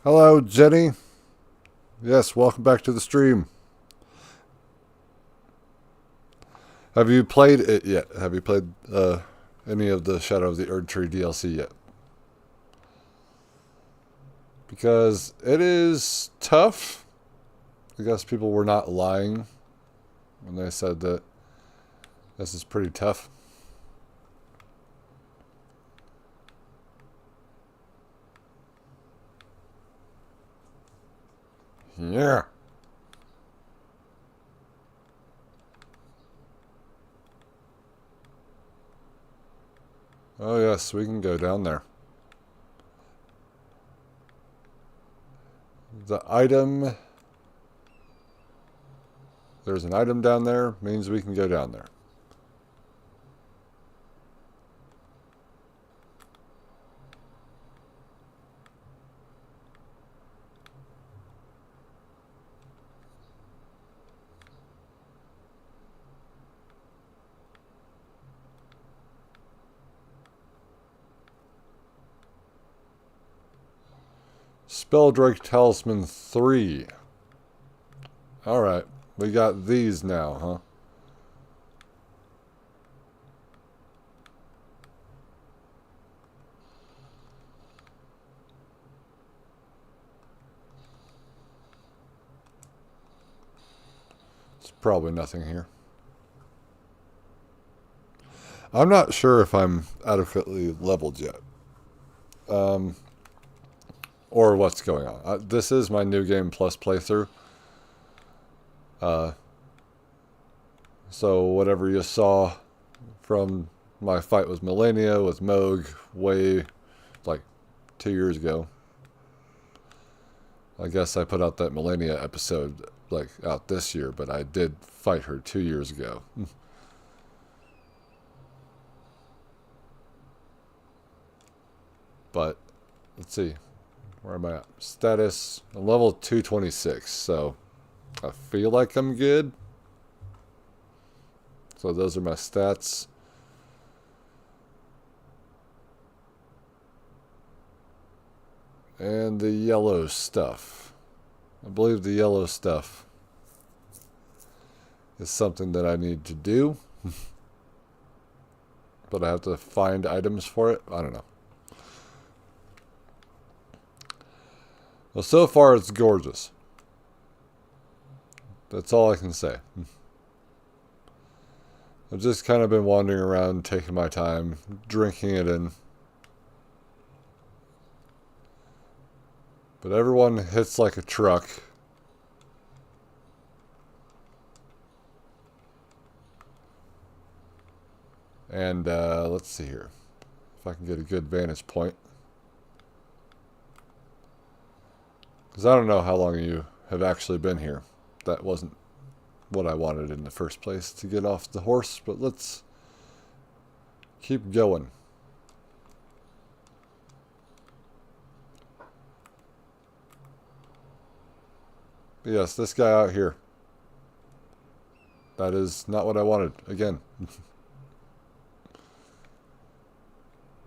A: Hello, Jenny. Yes, welcome back to the stream. Have you played it yet? Have you played any of the Shadow of the Erdtree DLC yet? Because it is tough. I guess people were not lying when they said that this is pretty tough. Yeah. Oh yes, we can go down there. The item... There's an item down there, means we can go down there. Spelldrake Talisman 3. Alright, we got these now, huh? It's probably nothing here. I'm not sure if I'm adequately leveled yet. Or what's going on. This is my New Game Plus playthrough. So whatever you saw from my fight with Melania, with Moog, way like 2 years ago. I guess I put out that Melania episode like out this year, but I did fight her 2 years ago. But let's see, where am I at? Status, I'm level 226, so I feel like I'm good. So those are my stats. And the yellow stuff. I believe the yellow stuff is something that I need to do. But I have to find items for it. I don't know. Well, so far it's gorgeous. That's all I can say. I've just kind of been wandering around, taking my time, drinking it in. But everyone hits like a truck. And let's see here. If I can get a good vantage point. Because I don't know how long you have actually been here. That wasn't what I wanted in the first place, to get off the horse. But let's keep going. But yes, this guy out here. That is not what I wanted. Again.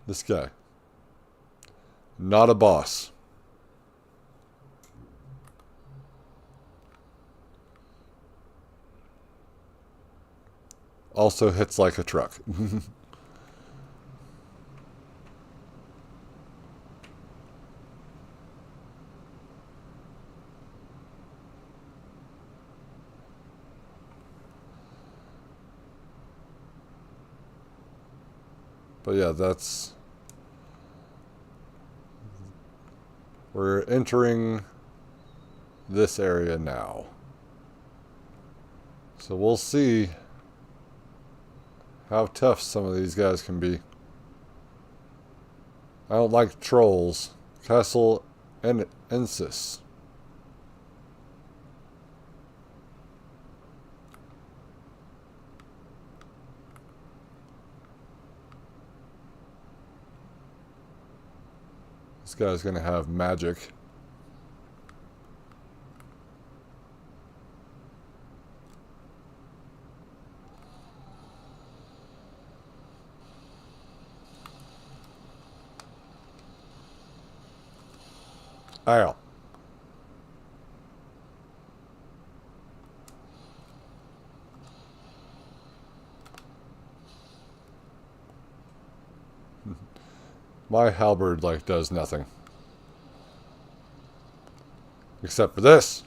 A: This guy. Not a boss. Also hits like a truck. But yeah, we're entering this area now. So we'll see how tough some of these guys can be. I don't like trolls. Castle Ensis. This guy's gonna have magic. Ow. My halberd, like, does nothing. Except for this.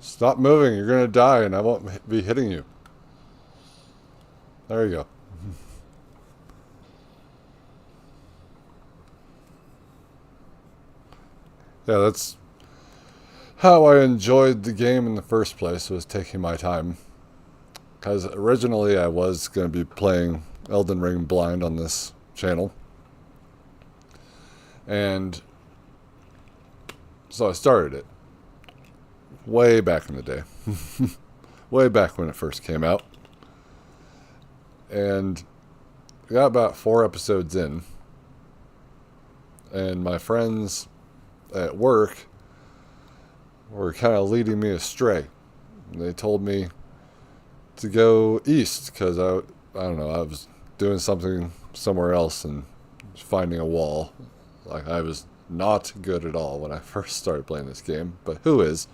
A: Stop moving, you're gonna die and I won't be hitting you. There you go. Yeah, that's how I enjoyed the game in the first place, was taking my time. Because originally I was going to be playing Elden Ring blind on this channel. And so I started it. Way back in the day. Way back when it first came out. And I got about 4 episodes in. And my friends at work were kind of leading me astray. They told me to go east because I don't know, I was doing something somewhere else and finding a wall. Like, I was not good at all when I first started playing this game, but who is?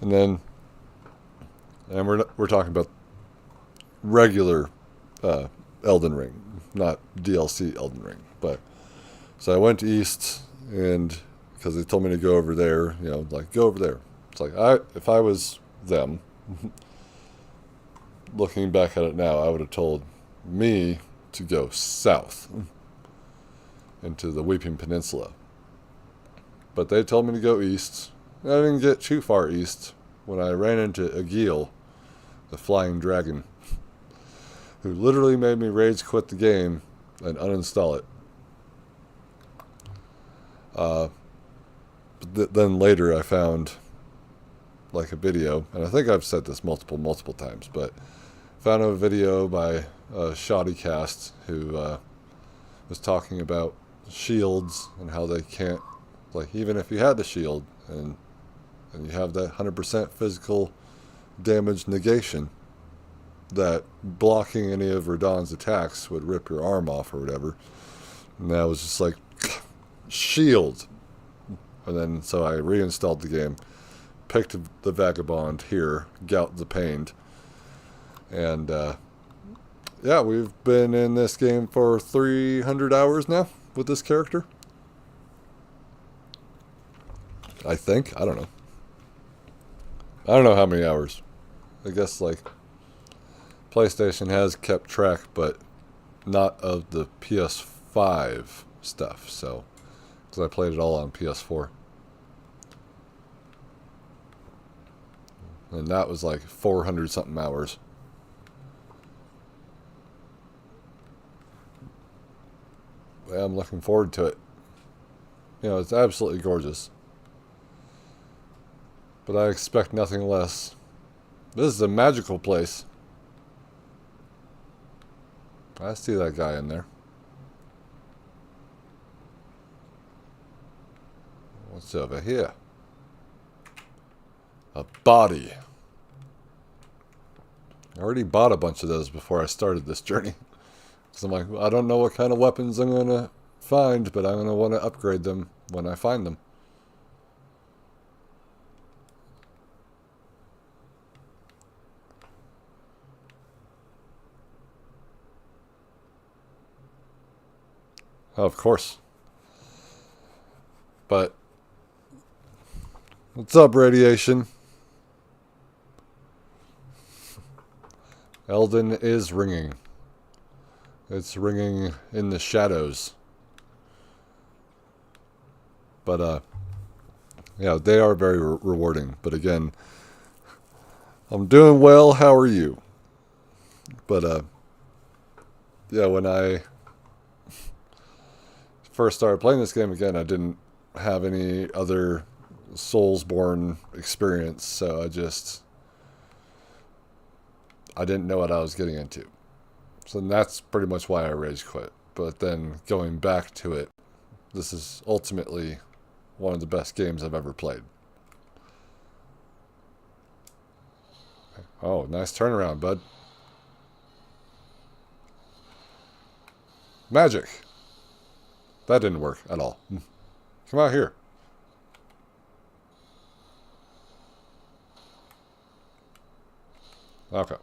A: And then, and we're talking about regular Elden Ring, not DLC Elden Ring. But so I went east, and because they told me to go over there, you know, like, go over there. It's like, if I was them, looking back at it now, I would have told me to go south into the Weeping Peninsula. But they told me to go east. I didn't get too far east when I ran into Agil, the flying dragon, who literally made me rage quit the game and uninstall it. Then later I found like a video, and I think I've said this multiple times, but found a video by Shoddycast who was talking about shields and how they can't, like, even if you had the shield and you have that 100% physical damage negation, that blocking any of Radahn's attacks would rip your arm off or whatever. And that was just like, shield. And then so I reinstalled the game, picked the Vagabond here, Gout the Pained, and yeah, we've been in this game for 300 hours now with this character. I think. I don't know. I don't know how many hours. I guess, like, PlayStation has kept track, but not of the PS5 stuff, so, because I played it all on PS4. And that was like 400 something hours. Yeah, I'm looking forward to it. You know, it's absolutely gorgeous. But I expect nothing less. This is a magical place. I see that guy in there. What's over here? A body. I already bought a bunch of those before I started this journey. So I'm like, I don't know what kind of weapons I'm going to find, but I'm going to want to upgrade them when I find them. Oh, of course. But, what's up, Radiation? Elden is ringing. It's ringing in the shadows. But, yeah, they are very rewarding. But again, I'm doing well. How are you? But, yeah, when I first started playing this game again, I didn't have any other Soulsborne experience, so I didn't know what I was getting into. So that's pretty much why I rage quit. But then going back to it, this is ultimately one of the best games I've ever played. Oh, nice turnaround, bud. Magic. That didn't work at all. Come out here. Okay.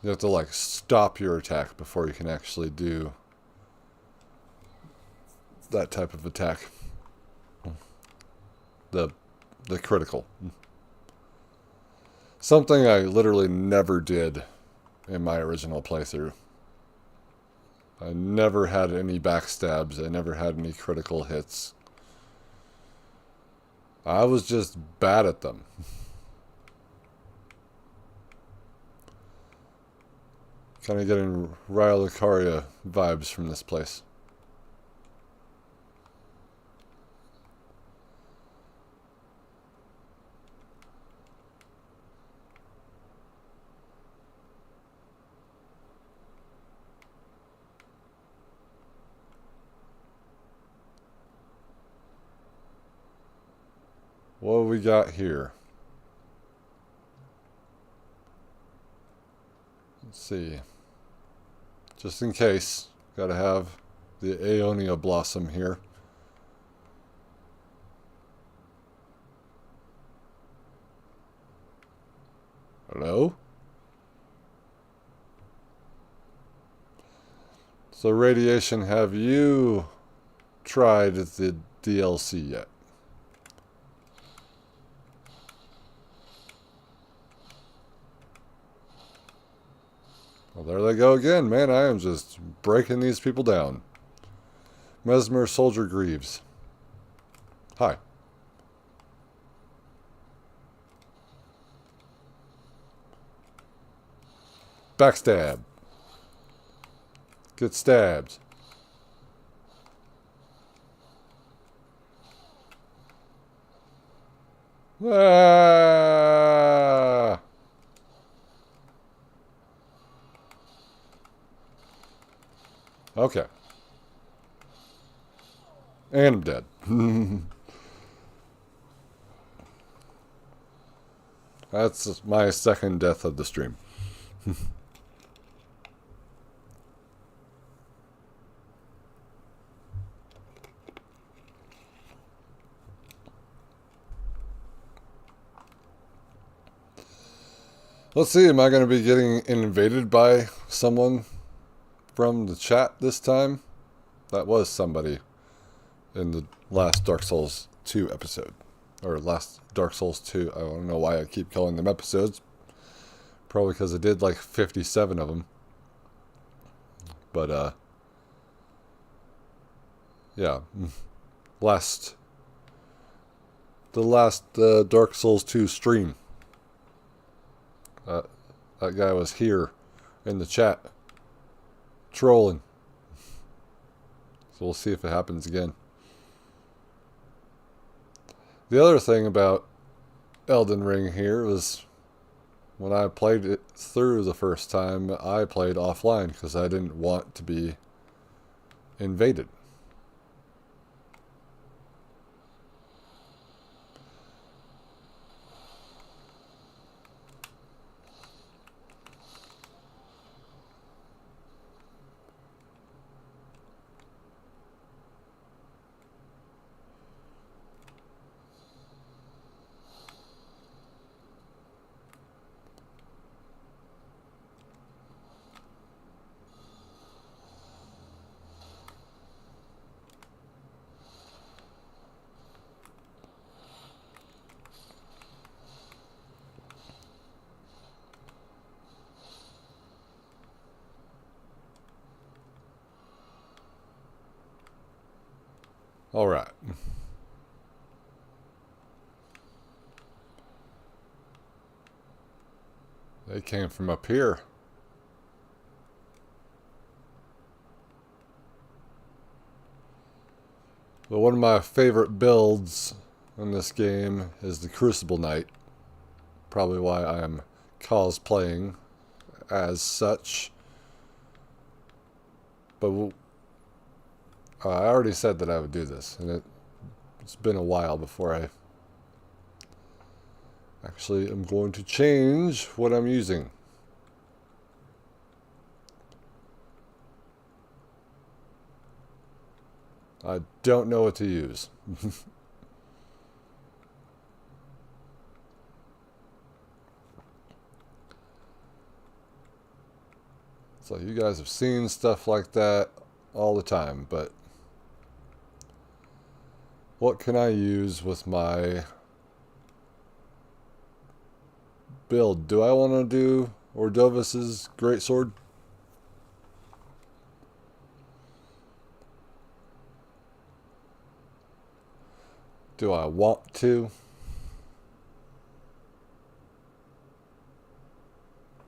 A: You have to, like, stop your attack before you can actually do that type of attack. The critical. Something I literally never did in my original playthrough. I never had any backstabs. I never had any critical hits. I was just bad at them. Kind of getting Raya Lucaria vibes from this place. What do we got here? Let's see. Just in case, gotta have the Aeonia Blossom here. Hello? So Radiation, have you tried the DLC yet? Well, there they go again, man. I am just breaking these people down. Mesmer Soldier Greaves. Hi. Backstab. Get stabbed. Ah! Okay. And I'm dead. That's my second death of the stream. Let's see, am I going to be getting invaded by someone from the chat this time? That was somebody in the last Dark Souls 2 episode. Or last Dark Souls 2. I don't know why I keep calling them episodes. Probably because I did like 57 of them. But, yeah. The last Dark Souls 2 stream. That guy was here in the chat trolling. So we'll see if it happens again. The other thing about Elden Ring here was when I played it through the first time, I played offline because I didn't want to be invaded. All right. They came from up here. But one of my favorite builds in this game is the Crucible Knight. Probably why I am cosplaying as such. But I already said that I would do this, and it's been a while before I actually am going to change what I'm using. I don't know what to use. So you guys have seen stuff like that all the time, but what can I use with my build? Do I want to do Ordovis's Greatsword? Do I want to?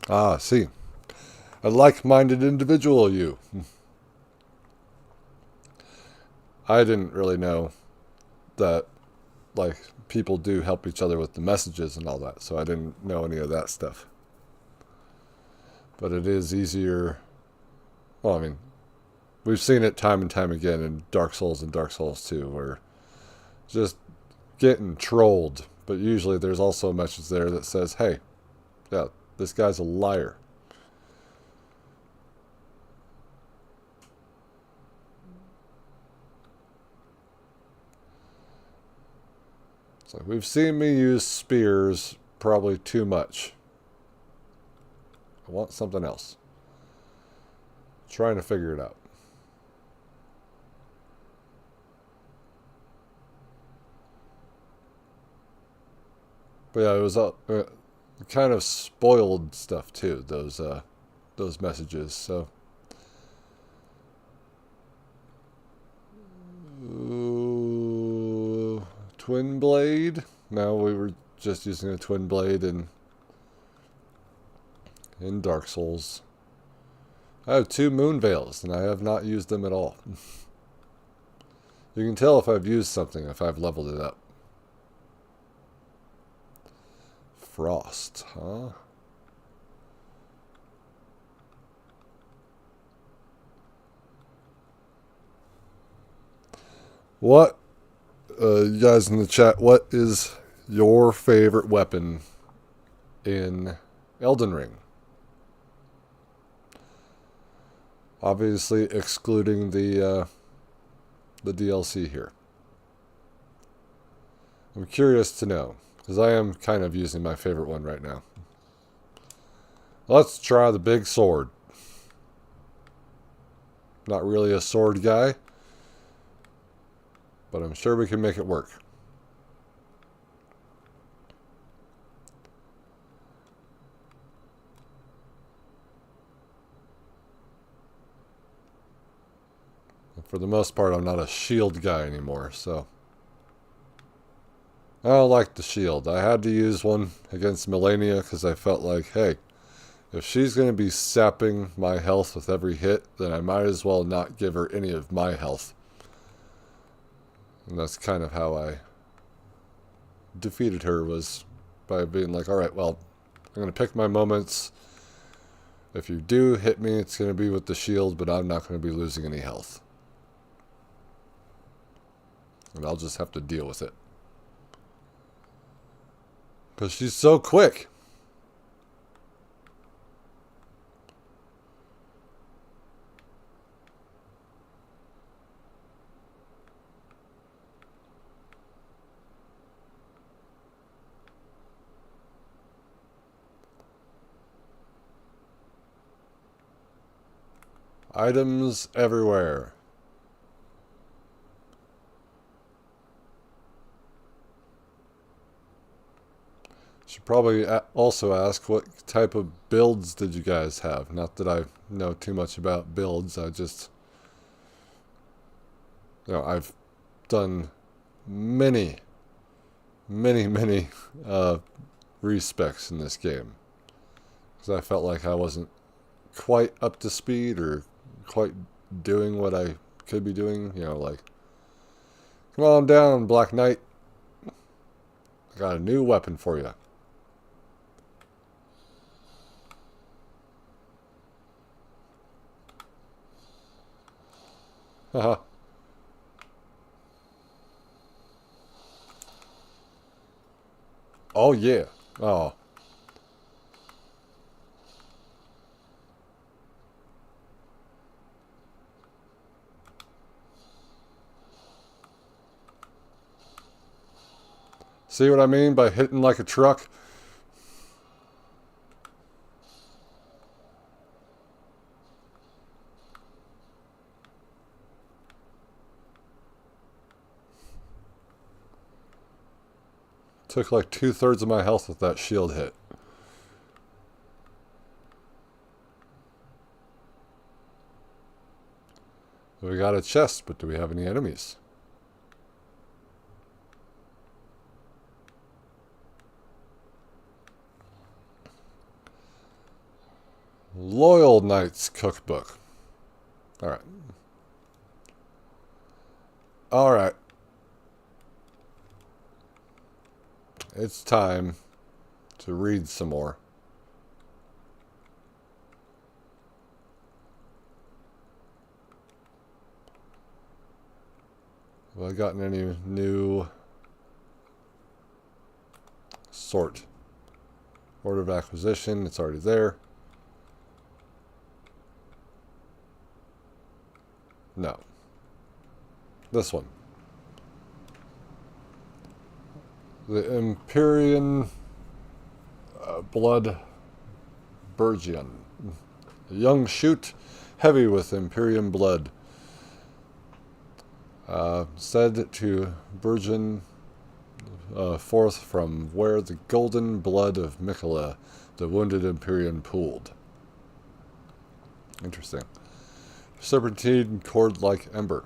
A: Ah, see. A like-minded individual, you. I didn't really know that, like, people do help each other with the messages and all that, so I didn't know any of that stuff. But it is easier. Well, I mean, we've seen it time and time again in Dark Souls and Dark Souls 2, where just getting trolled. But usually there's also a message there that says, hey, yeah, this guy's a liar. So we've seen me use spears probably too much. I want something else. Trying to figure it out. But yeah, it was kind of spoiled stuff too. Those messages. So, ooh, twin blade. No, we were just using a twin blade in Dark Souls. I have 2 moon veils, and I have not used them at all. You can tell if I've used something if I've leveled it up. Frost, huh? What, you guys in the chat, what is your favorite weapon in Elden Ring? Obviously excluding the DLC here. I'm curious to know, because I am kind of using my favorite one right now. Let's try the big sword. Not really a sword guy, but I'm sure we can make it work. For the most part, I'm not a shield guy anymore, so I don't like the shield. I had to use one against Melania because I felt like, hey, if she's going to be sapping my health with every hit, then I might as well not give her any of my health. And that's kind of how I defeated her, was by being like, alright, well, I'm going to pick my moments. If you do hit me, it's going to be with the shield, but I'm not going to be losing any health. And I'll just have to deal with it. Because she's so quick. Items everywhere. Should probably also ask, what type of builds did you guys have? Not that I know too much about builds. I just, I've done many respecs in this game, because I felt like I wasn't quite up to speed or quite doing what I could be doing. Like, come on down, Black Knight. I got a new weapon for you. Haha. Oh, yeah. Oh. See what I mean by hitting like a truck? Took like 2/3 of my health with that shield hit. We got a chest, but do we have any enemies? Loyal Knight's Cookbook. Alright. Alright. It's time to read some more. Have I gotten any new Sort. Order of acquisition, it's already there. No. This one. The Empyrean Blood Burgeon. A young shoot, heavy with Empyrean blood. Said to burgeon forth from where the golden blood of Mikola, the wounded Empyrean, pooled. Interesting. Serpentine cord-like ember.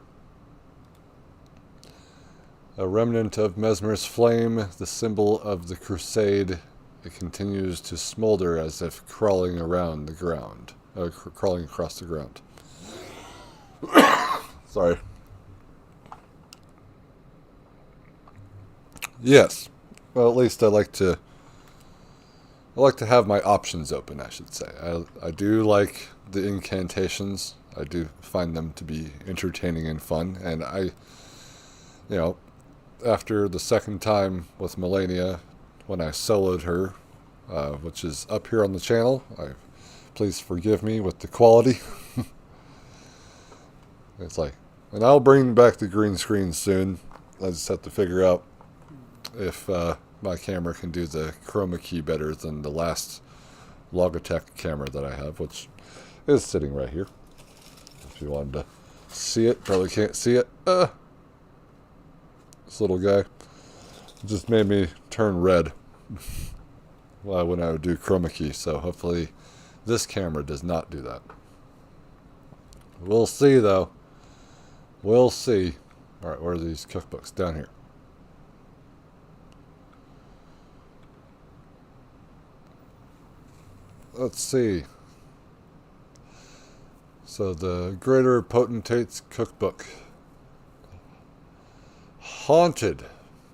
A: A remnant of Mesmer's flame, the symbol of the crusade. It continues to smolder as if crawling around the ground. Crawling across the ground. Sorry. Yes. Well, at least I like to have my options open, I should say. I do like the incantations. I do find them to be entertaining and fun. And after the second time with Melania, when I soloed her, which is up here on the channel, please forgive me with the quality. It's like, and I'll bring back the green screen soon. I just have to figure out if my camera can do the chroma key better than the last Logitech camera that I have, which is sitting right here. If you wanted to see it, probably can't see it. This little guy just made me turn red when I would do chroma key, so hopefully this camera does not do that. We'll see, though. We'll see. Alright, where are these cookbooks? Down here. Let's see. So the Greater Potentate's Cookbook. Haunted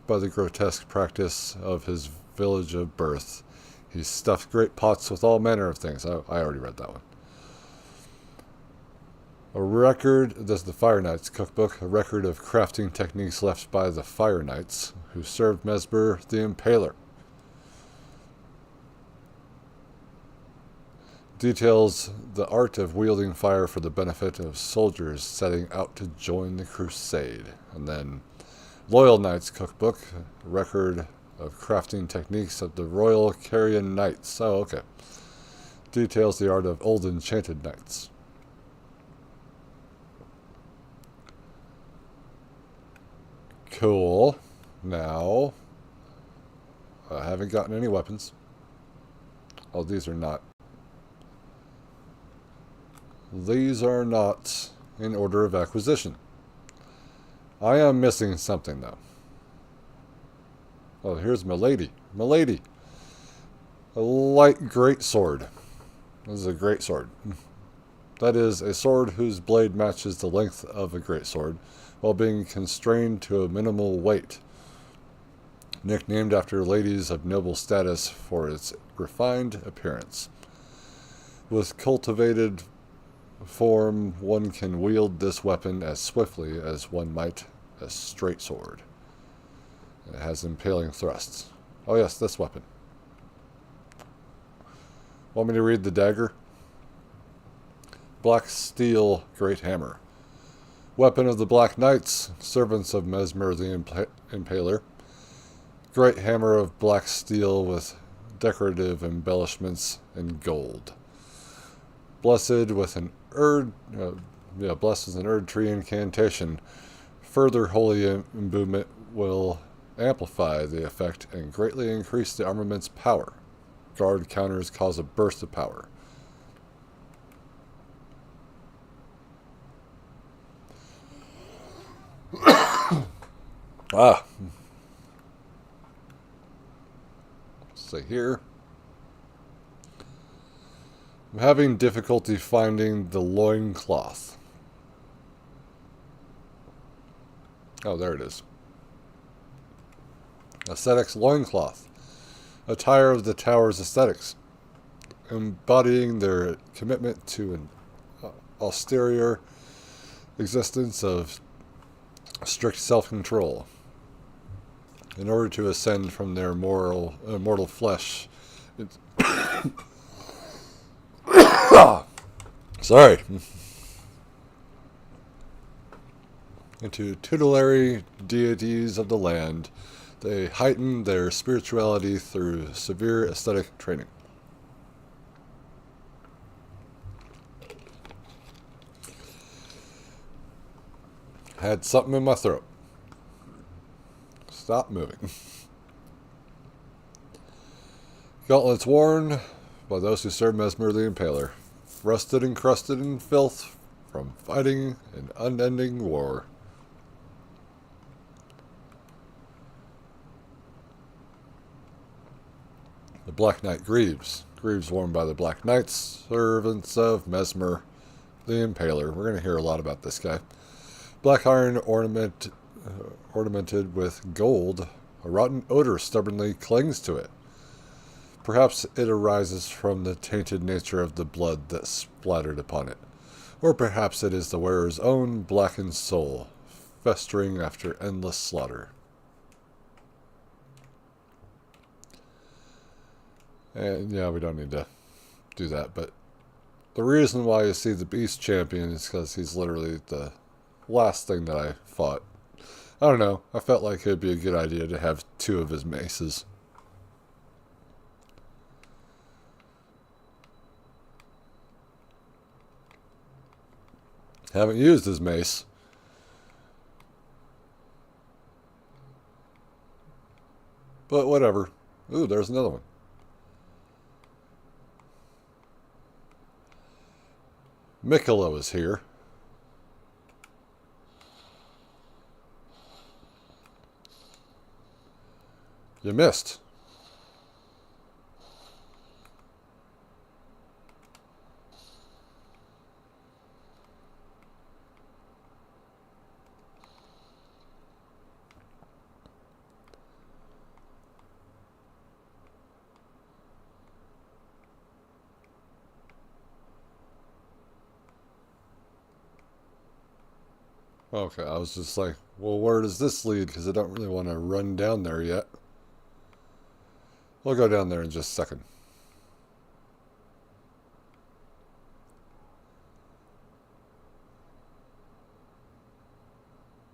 A: by the grotesque practice of his village of birth, he stuffed great pots with all manner of things. I already read that one. A record, this is the Fire Knights Cookbook, a record of crafting techniques left by the Fire Knights, who served Mesmer the Impaler. Details the art of wielding fire for the benefit of soldiers setting out to join the crusade. And then Loyal Knights Cookbook, a record of crafting techniques of the Royal Carrion Knights. Oh, okay. Details the art of old enchanted knights. Cool. Now, I haven't gotten any weapons. Oh, these are not. These are not in order of acquisition. I am missing something, though. Oh, here's Milady. Milady. A light greatsword. This is a greatsword. That is, a sword whose blade matches the length of a greatsword, while being constrained to a minimal weight. Nicknamed after ladies of noble status for its refined appearance. With cultivated form, one can wield this weapon as swiftly as one might a straight sword. It has impaling thrusts. Oh yes, this weapon. Want me to read the dagger? Black steel great hammer. Weapon of the Black Knights, servants of Mesmer the Impaler. Great hammer of black steel with decorative embellishments in gold. Blessed with an Erdtree incantation. Further holy imbuement will amplify the effect and greatly increase the armament's power. Guard counters cause a burst of power. Let's see here. I'm having difficulty finding the loincloth. Oh, there it is. Aesthetics loincloth. Attire of the Tower's aesthetics. Embodying their commitment to an austere existence of strict self-control. in order to ascend from their mortal flesh. Sorry. Into tutelary deities of the land. They heighten their spirituality through severe aesthetic training. Had something in my throat. Stop moving. Gauntlets worn by those who serve Mesmer the Impaler. Rusted and crusted in filth from fighting an unending war. The Black Knight Greaves. Greaves worn by the Black Knights, servants of Mesmer the Impaler. We're going to hear a lot about this guy. Black iron ornamented with gold. A rotten odor stubbornly clings to it. Perhaps it arises from the tainted nature of the blood that splattered upon it. Or perhaps it is the wearer's own blackened soul, festering after endless slaughter. And yeah, we don't need to do that, but the reason why you see the Beast Champion is because he's literally the last thing that I fought. I don't know, I felt like it'd be a good idea to have 2 of his maces. Haven't used his mace. But whatever. Ooh, there's another one. Mikola is here. You missed. Okay, I was just like, well, where does this lead? Because I don't really want to run down there yet. We'll go down there in just a second.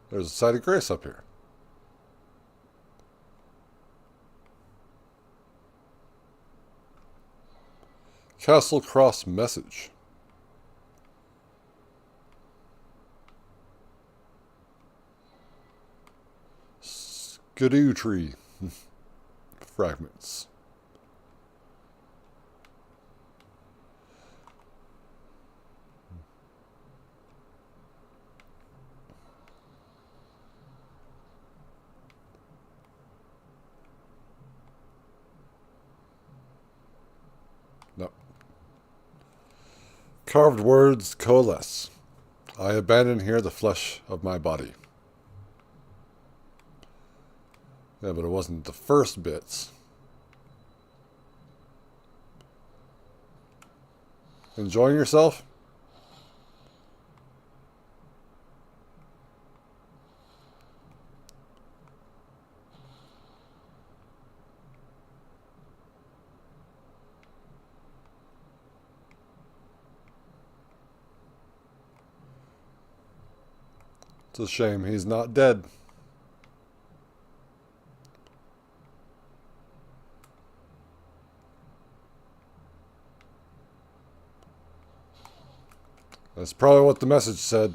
A: There's a site of grace up here. Castle Cross message. Erdtree fragments. No. Carved words coalesce. I abandon here the flesh of my body. Yeah, but it wasn't the first bits. Enjoying yourself? It's a shame he's not dead. That's probably what the message said.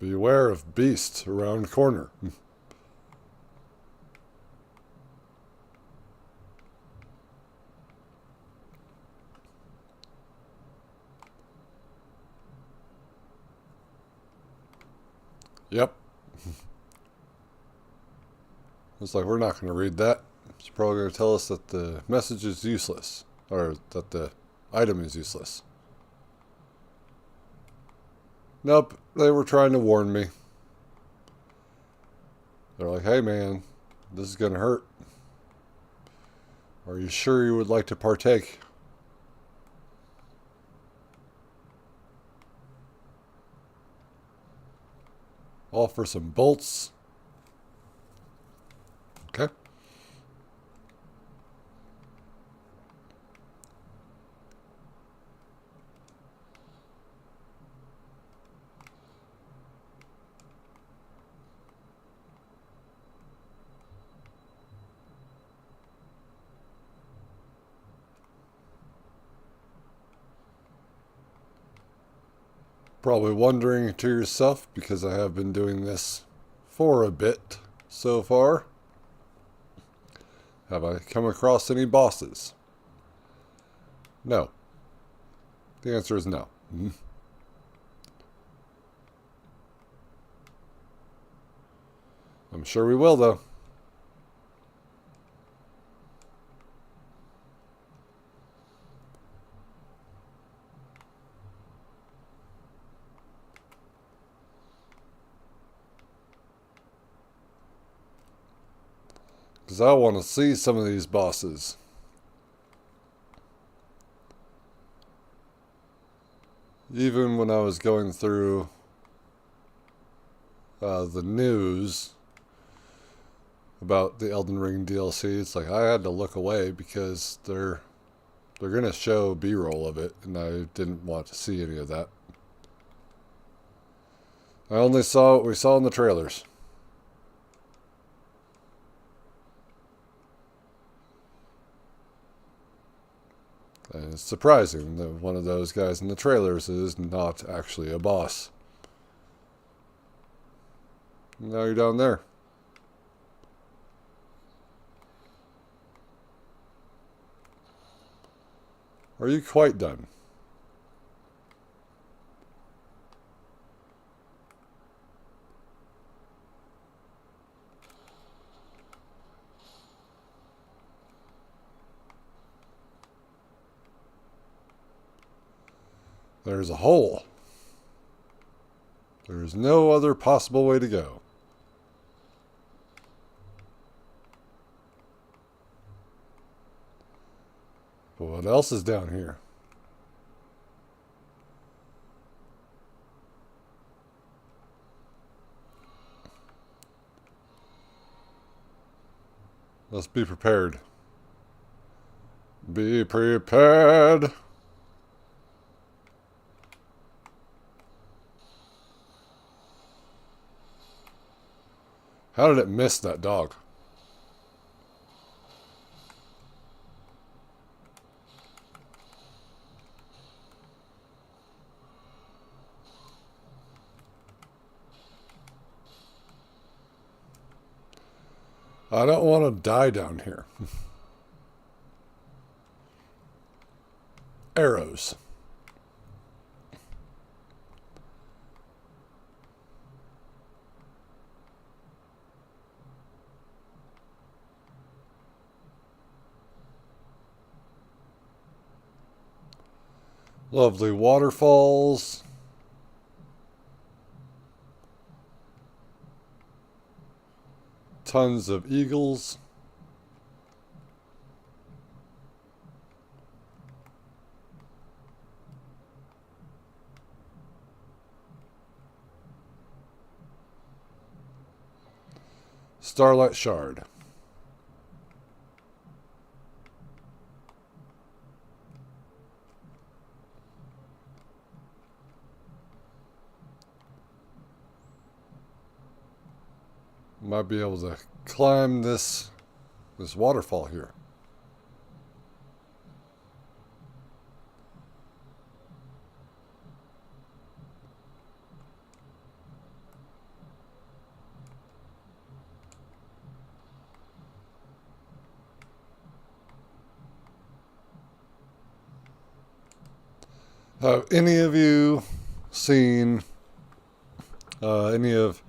A: Beware of beast around corner. Yep. It's like, we're not going to read that. It's probably going to tell us that the message is useless. Or that the item is useless. Nope. They were trying to warn me. They're like, hey man, This is going to hurt. Are you sure you would like to partake? All for some bolts. Okay. Probably wondering to yourself, because I have been doing this for a bit so far. Have I come across any bosses? No. The answer is no. I'm sure we will, though. Because I want to see some of these bosses. Even when I was going through the news about the Elden Ring DLC, it's like I had to look away because they're going to show B-roll of it, and I didn't want to see any of that. I only saw what we saw in the trailers. And it's surprising that one of those guys in the trailers is not actually a boss. Now you're down there. Are you quite done? There's a hole. There is no other possible way to go. But what else is down here? Let's be prepared. Be prepared. How did it miss that dog? I don't want to die down here. Arrows. Lovely waterfalls. Tons of eagles. Starlight Shard. Might be able to climb this waterfall here. Have any of you seen any of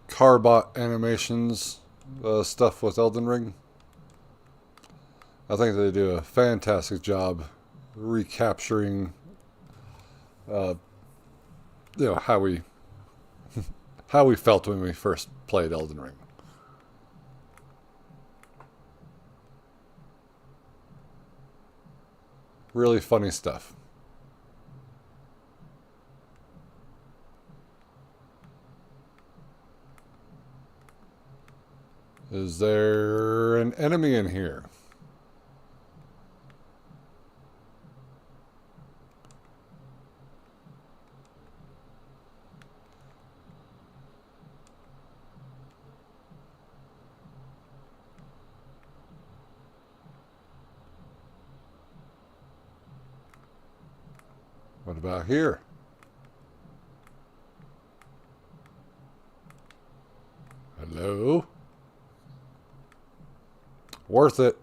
A: Carbot Animations stuff with Elden Ring? I think they do a fantastic job recapturing, how we how we felt when we first played Elden Ring. really funny stuff. Is there an enemy in here? What about here? Hello? Worth it.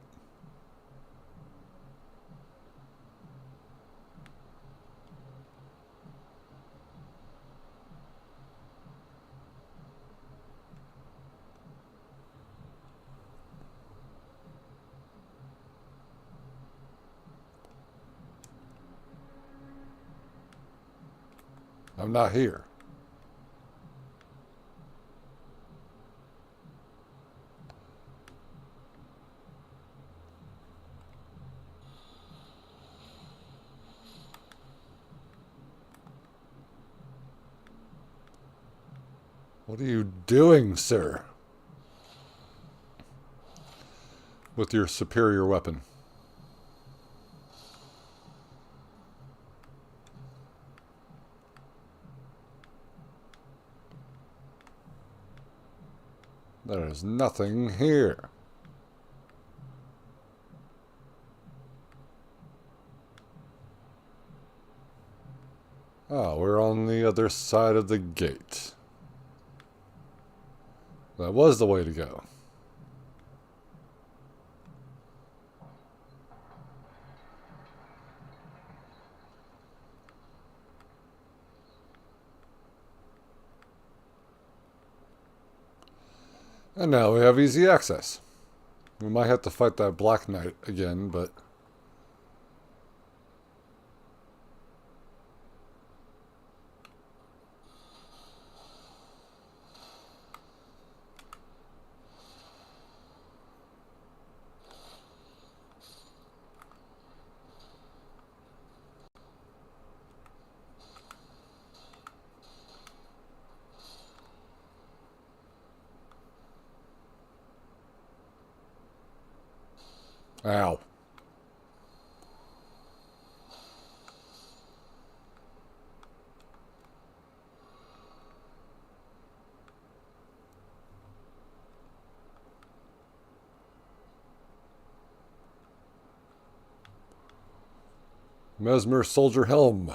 A: I'm not here. What are you doing, sir? With your superior weapon. There is nothing here. Oh, we're on the other side of the gate. That was the way to go. And now we have easy access. We might have to fight that Black Knight again, but... Ow. Mesmer Soldier Helm.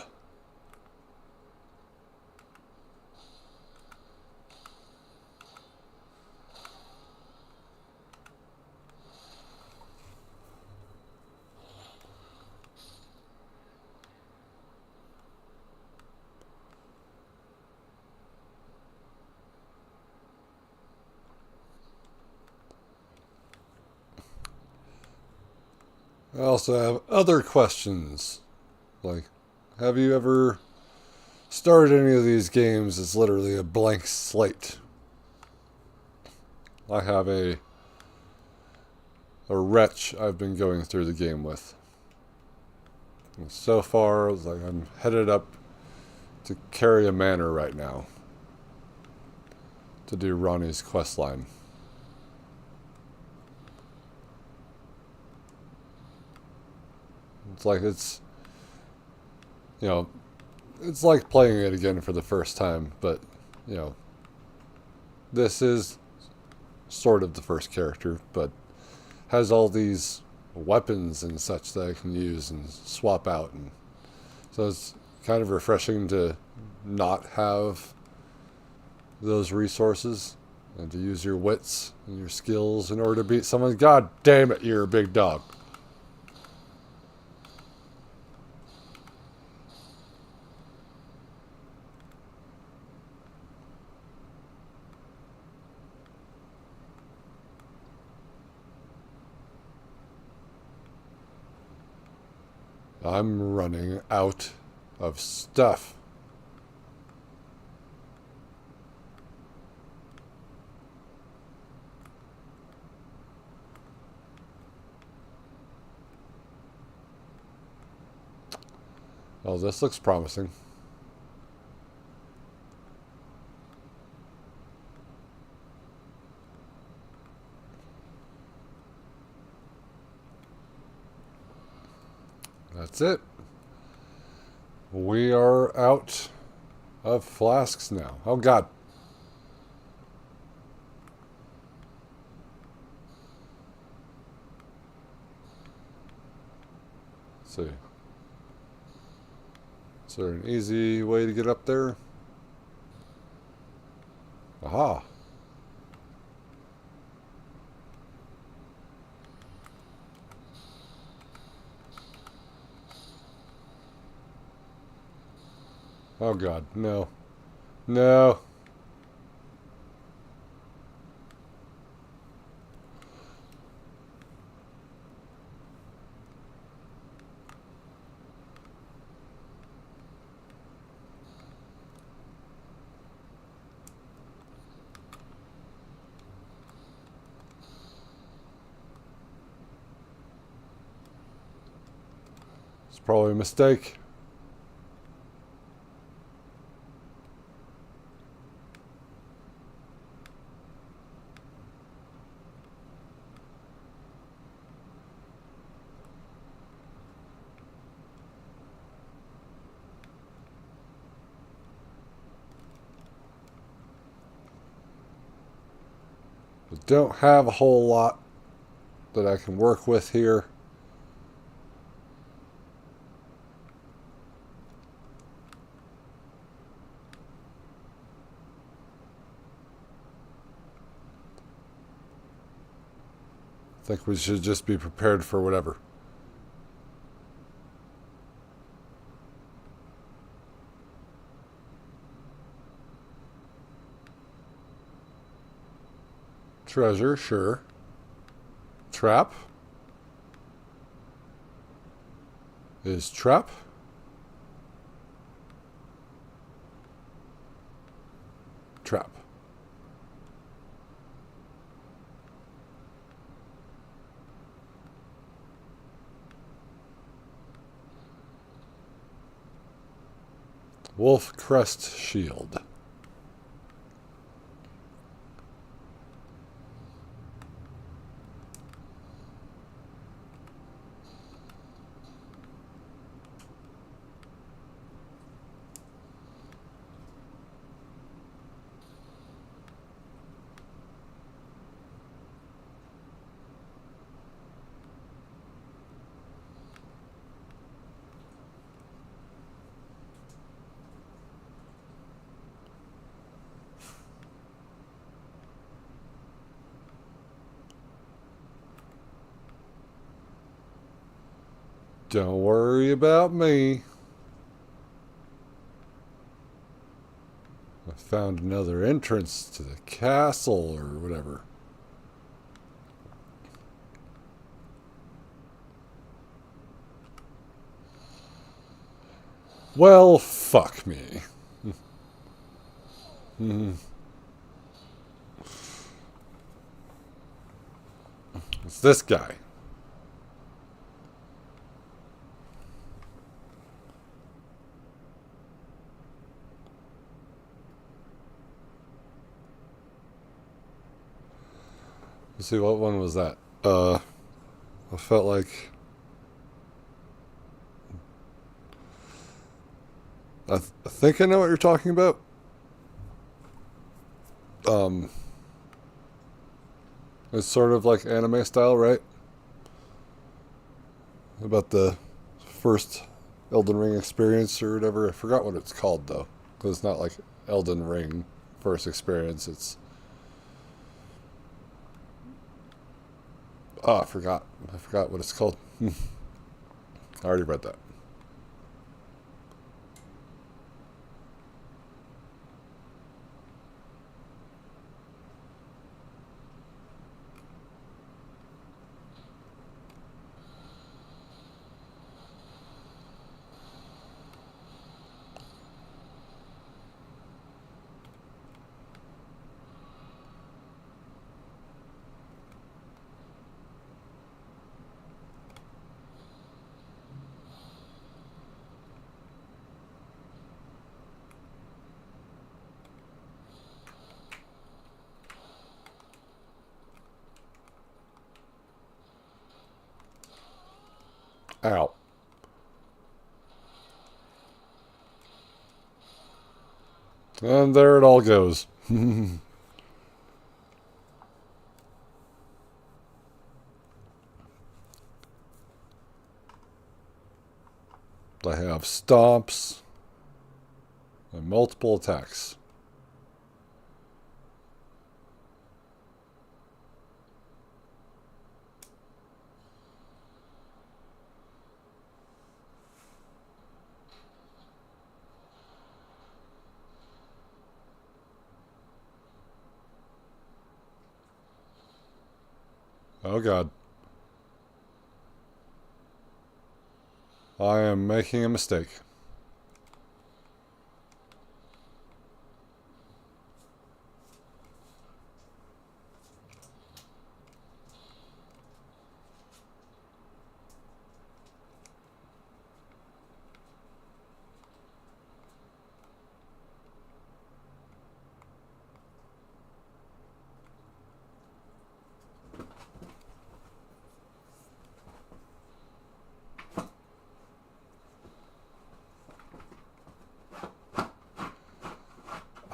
A: I also have other questions. Like, have you ever started any of these games as literally a blank slate? I have a wretch I've been going through the game with. And so far, like, I'm headed up to Carry Manor right now to do Ronnie's quest line. It's it's like playing it again for the first time, but, this is sort of the first character, but has all these weapons and such that I can use and swap out, and so it's kind of refreshing to not have those resources and to use your wits and your skills in order to beat someone. God damn it, you're a big dog. I'm running out of stuff. Oh, this looks promising. That's it. We are out of flasks now. Oh, God. Let's see. Is there an easy way to get up there? Aha. Oh, God. No. No. It's probably a mistake. I don't have a whole lot that I can work with here. I think we should just be prepared for whatever. Treasure, sure. Trap. Is trap? Trap. Wolf Crest Shield. Don't worry about me. I found another entrance to the castle or whatever. Well, fuck me. It's this guy. Let's see, what one was that? I felt like I think I know what you're talking about. It's sort of like anime style, right? About the first Elden Ring experience or whatever. I forgot what it's called though, because it's not like Elden Ring first experience. It's I forgot. I forgot what it's called. I already read that. Ow. And there it all goes. I have stomps and multiple attacks. Oh God. I am making a mistake.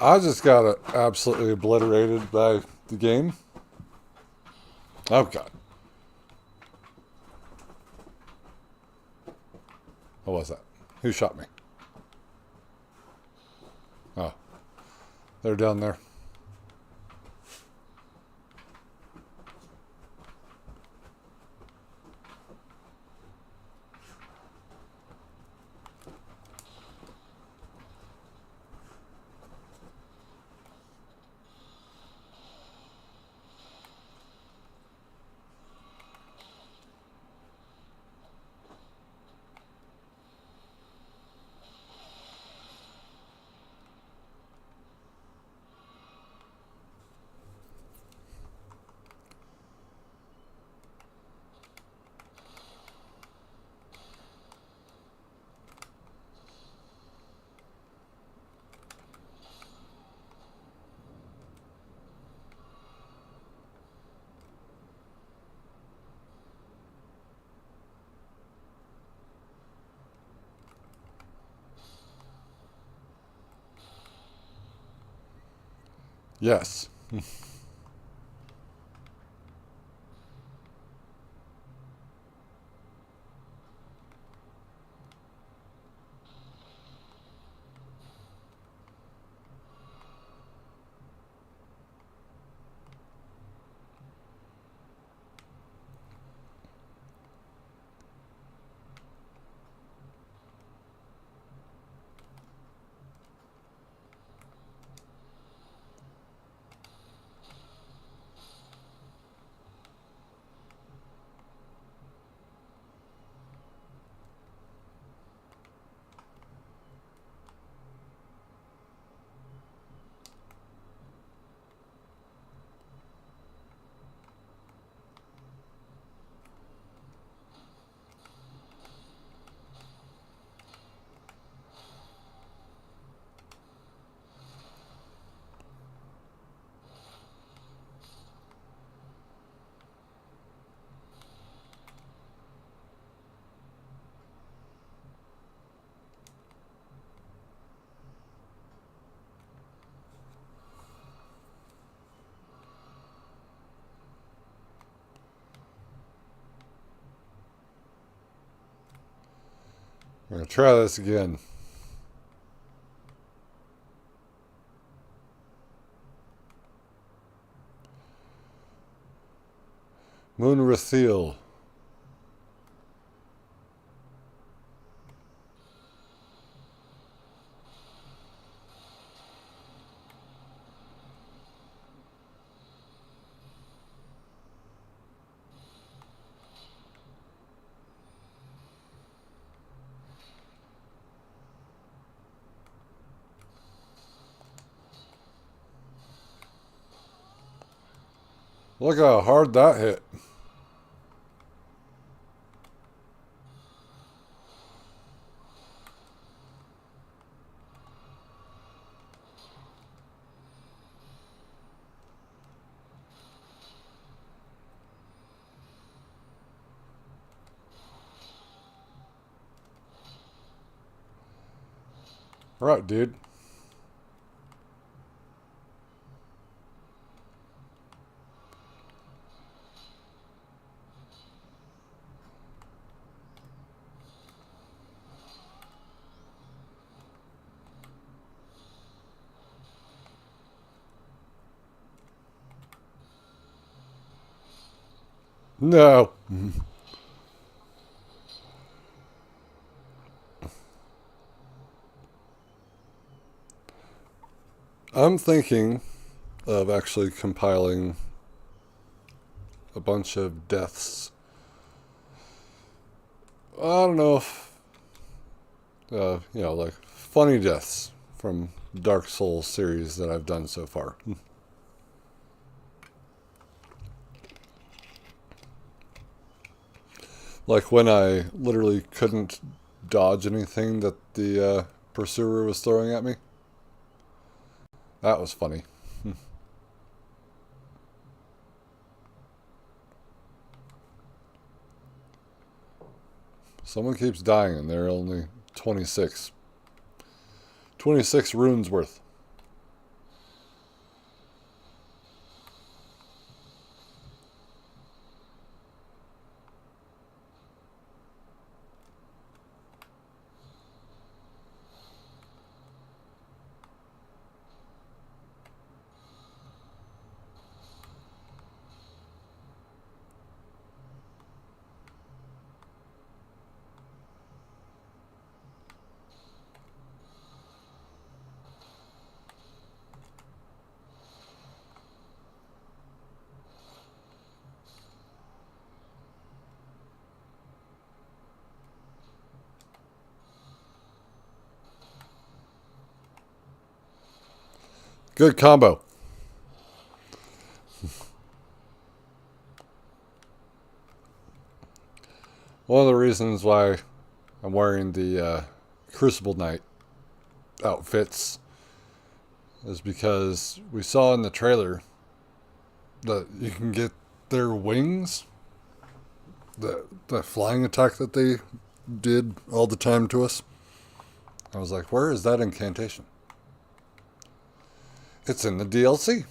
A: I just got absolutely obliterated by the game. Oh God. What was that? Who shot me? Oh, they're down there. Yes. We're going to try this again. Moonrathiel. Look how hard that hit. Right, dude. No. I'm thinking of actually compiling a bunch of deaths. I don't know if, like funny deaths from Dark Souls series that I've done so far. Like when I literally couldn't dodge anything that the pursuer was throwing at me. That was funny. Someone keeps dying and they're only 26. 26 runes worth. Good combo. One of the reasons why I'm wearing the Crucible Knight outfits is because we saw in the trailer that you can get their wings, the flying attack that they did all the time to us. I was like, where is that incantation? It's in the DLC.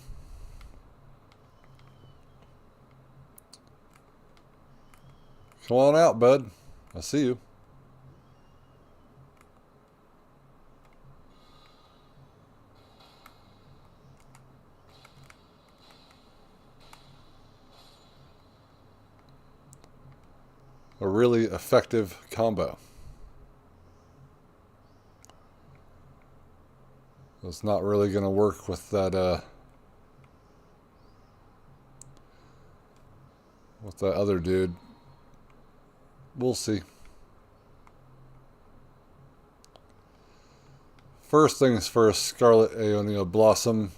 A: Come on out, bud. I see you. A really effective combo. It's not really going to work with that other dude. We'll see. First things first, Scarlet Aeonia Blossom.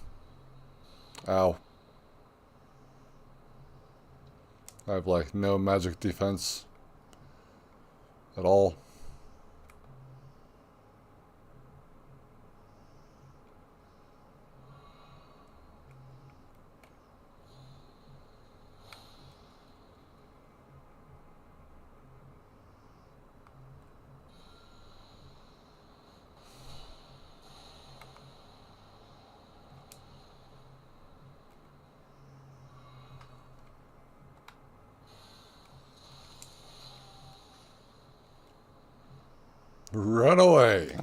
A: Ow. I have like no magic defense at all. Run away.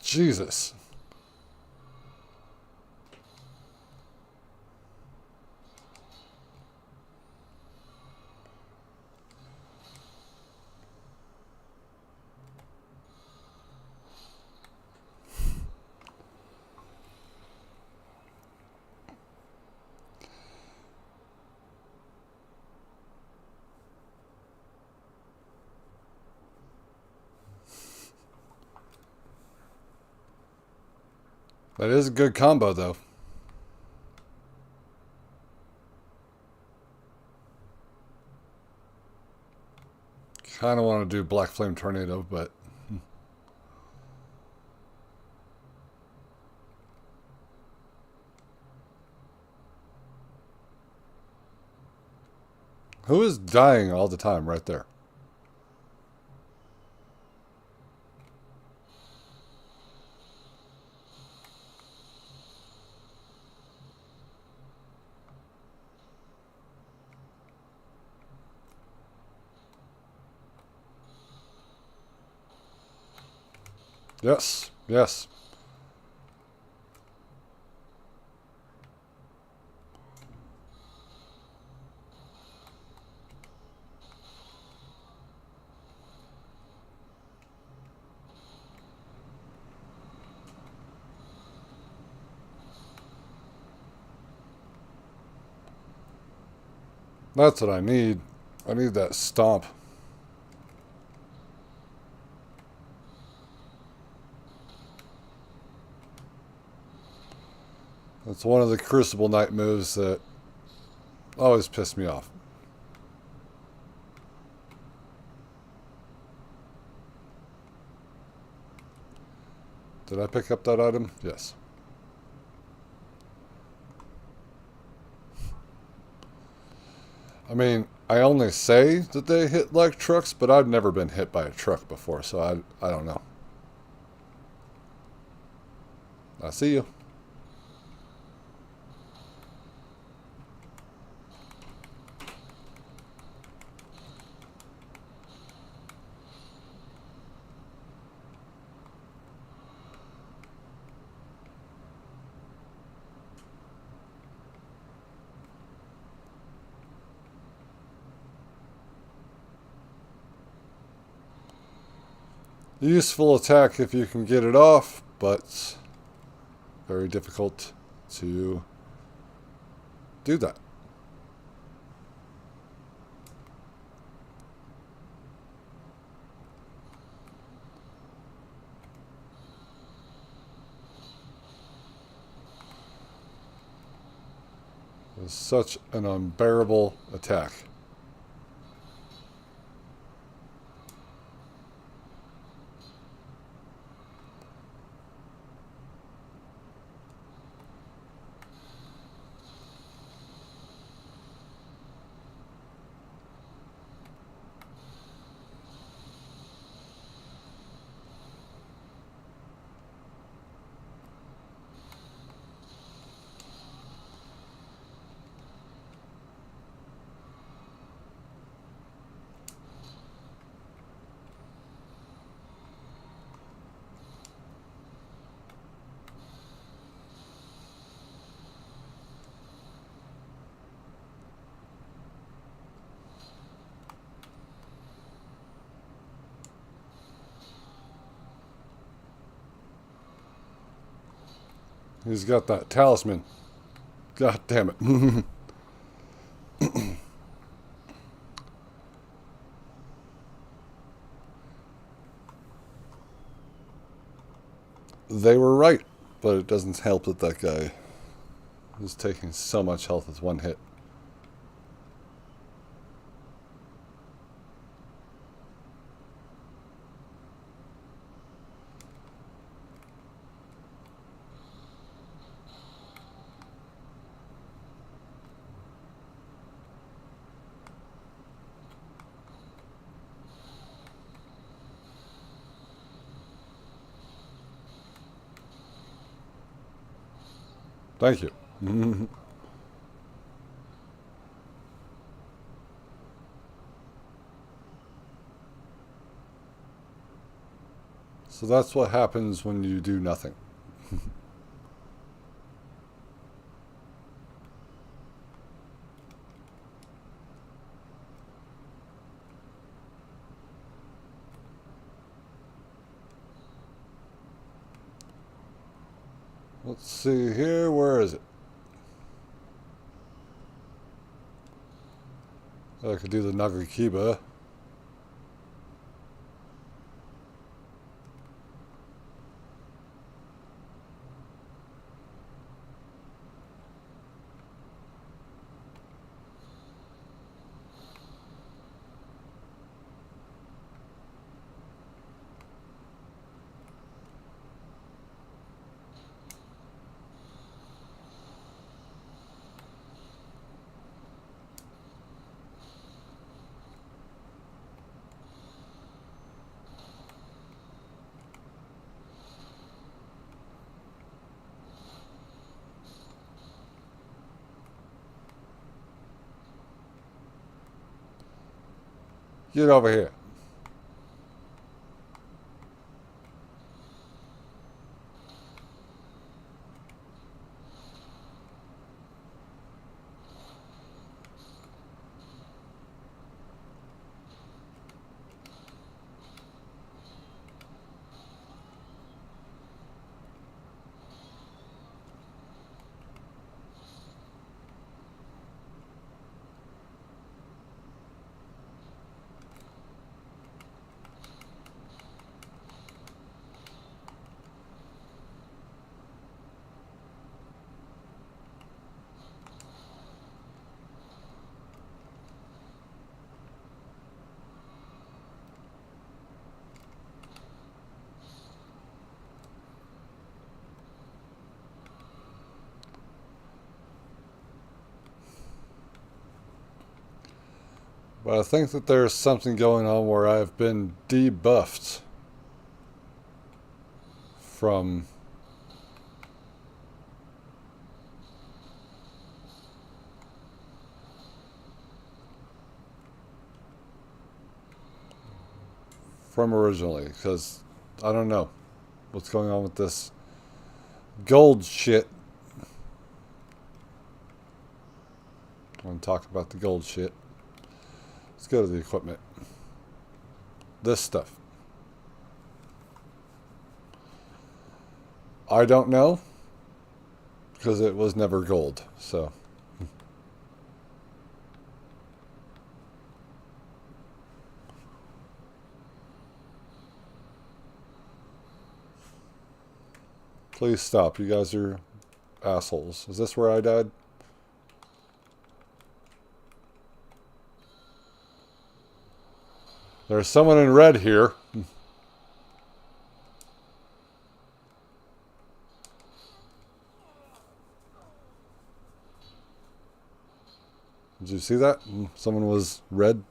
A: Jesus. That is a good combo, though. Kind of want to do Black Flame Tornado, but... Who is dying all the time right there? Yes, yes. That's what I need. I need that stomp. That's one of the Crucible Knight moves that always piss me off. Did I pick up that item? Yes. I mean, I only say that they hit like trucks, but I've never been hit by a truck before, so I don't know. I see you. Useful attack if you can get it off, but very difficult to do that. It's such an unbearable attack. He's got that talisman. God damn it. They were right, but it doesn't help that that guy is taking so much health with one hit. Thank you. So that's what happens when you do nothing. Let's see here. Where is it? I could do the Nagakiba. Get over here. But I think that there's something going on where I've been debuffed from originally, because I don't know what's going on with this gold shit. I want to talk about the gold shit. Let's go to the equipment. This stuff. I don't know, because it was never gold, so. Please stop. You guys are assholes. Is this where I died? There's someone in red here. Did you see that? Someone was red.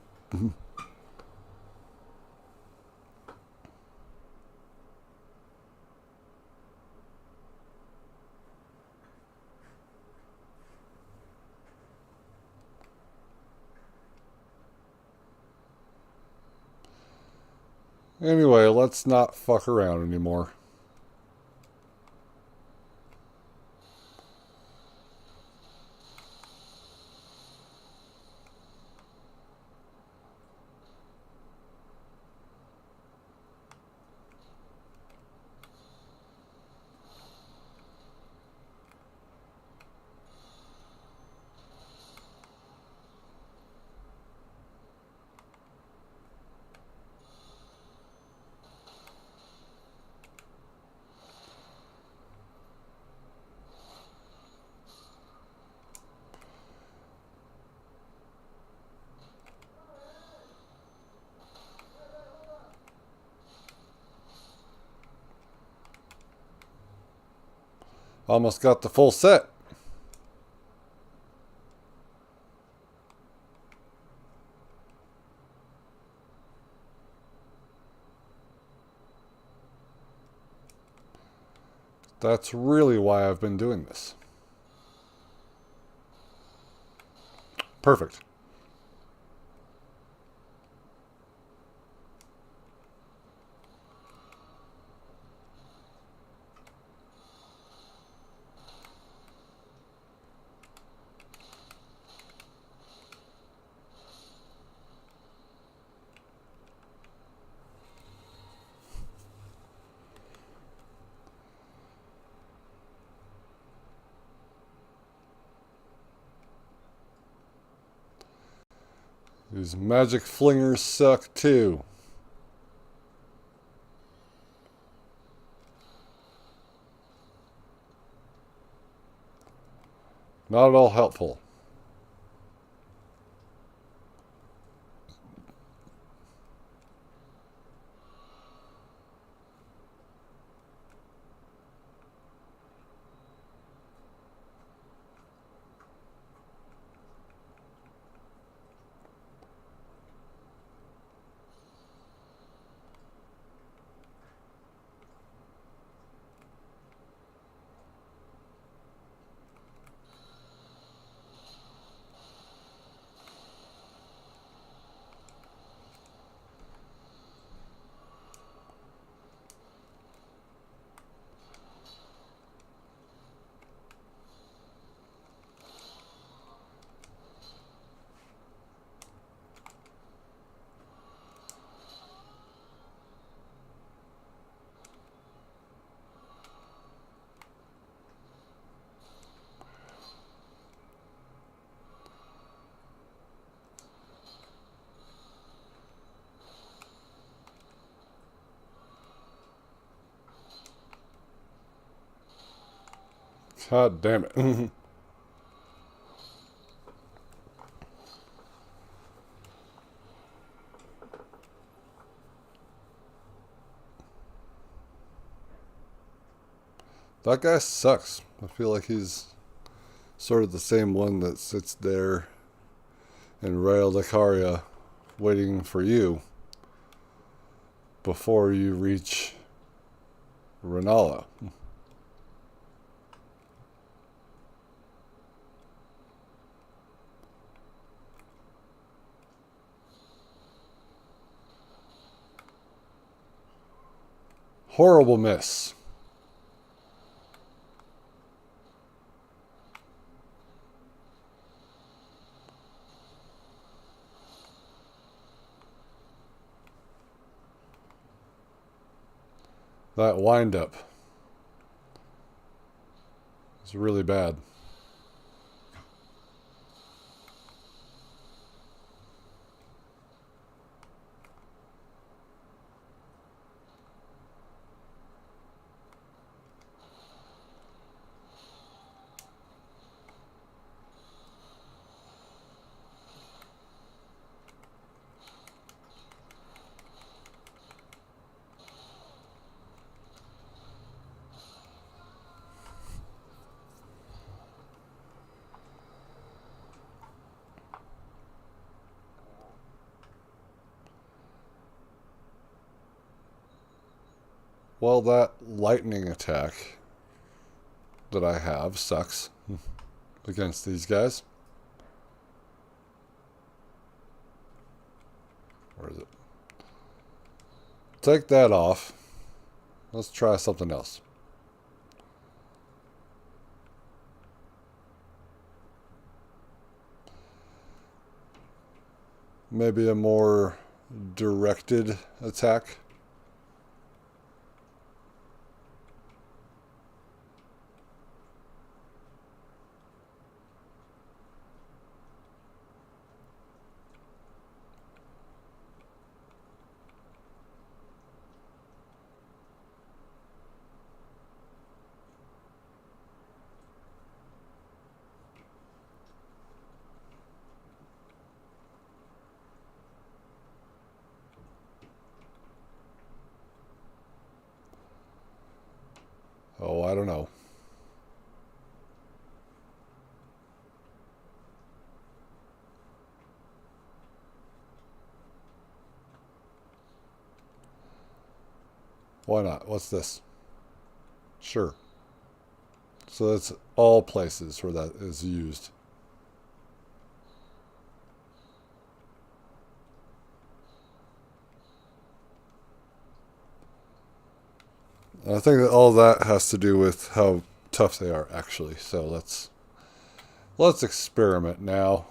A: Anyway, let's not fuck around anymore. Almost got the full set. That's really why I've been doing this. Perfect. These magic flingers suck too. Not at all helpful. God damn it. That guy sucks. I feel like he's sort of the same one that sits there in Rail Dacaria waiting for you before you reach Renala. Horrible miss. That wind-up is really bad. Well, that lightning attack that I have sucks against these guys. Where is it? Take that off. Let's try something else. Maybe a more directed attack. Oh, I don't know. Why not? What's this? Sure. So that's all places where that is used. And I think that all that has to do with how tough they are, actually. So let's experiment now.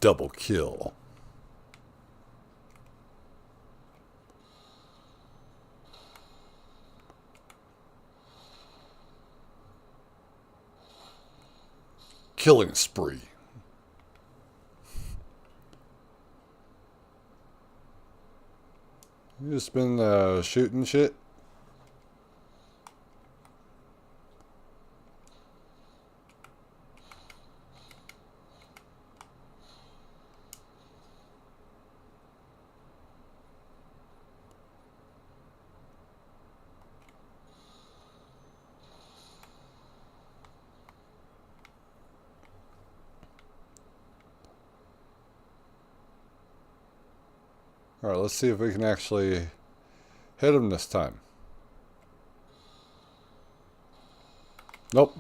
A: Double kill. Killing spree. You just been shooting shit? Alright, let's see if we can actually hit him this time. Nope.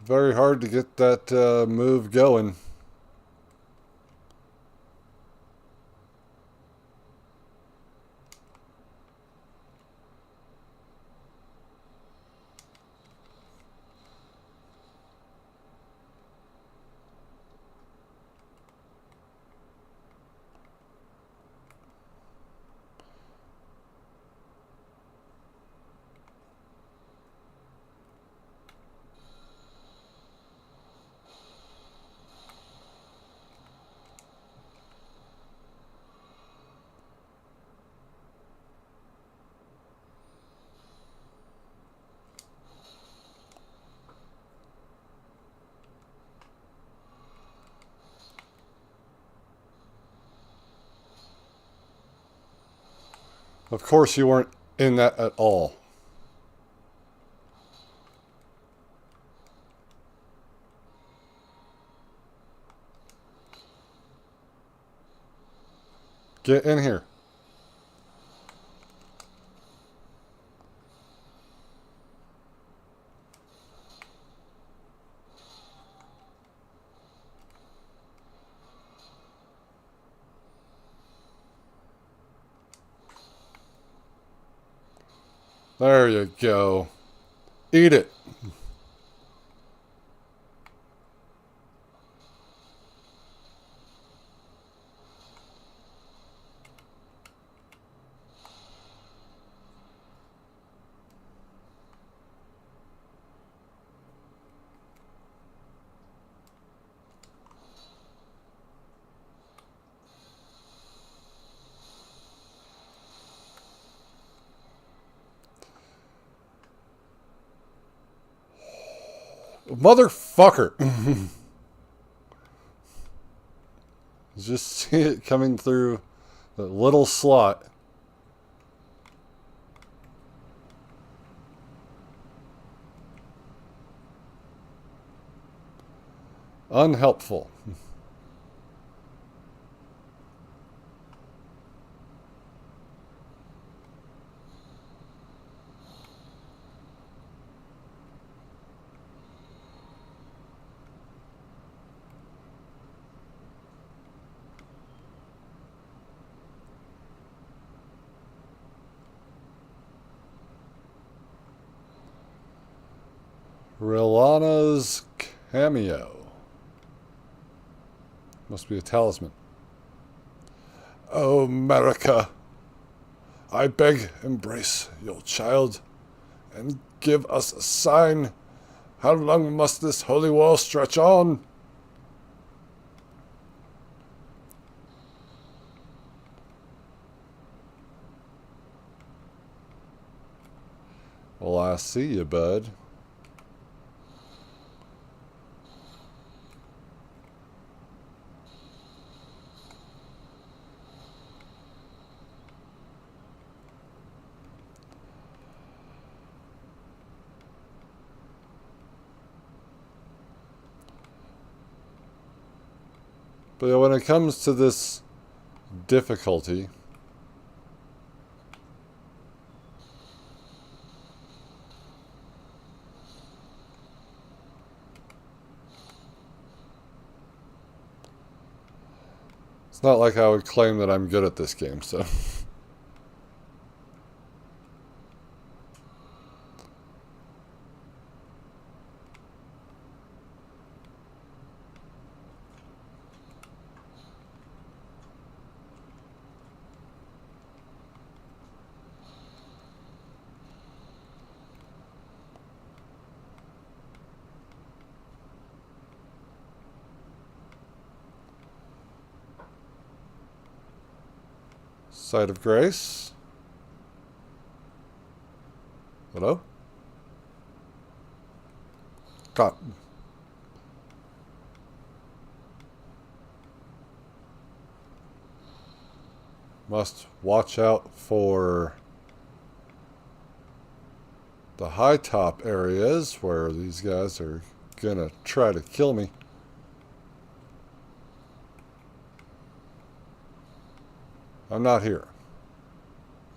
A: Very hard to get that move going. Of course, you weren't in that at all. Get in here. There you go. Eat it. Motherfucker. Just see it coming through the little slot. Unhelpful. Rilana's cameo. Must be a talisman. Oh, America, I beg, embrace your child and give us a sign. How long must this holy war stretch on? Well, I see you, bud. But when it comes to this difficulty, it's not like I would claim that I'm good at this game, so. Site of Grace. Hello? God. Must watch out for the high top areas where these guys are gonna try to kill me. I'm not here.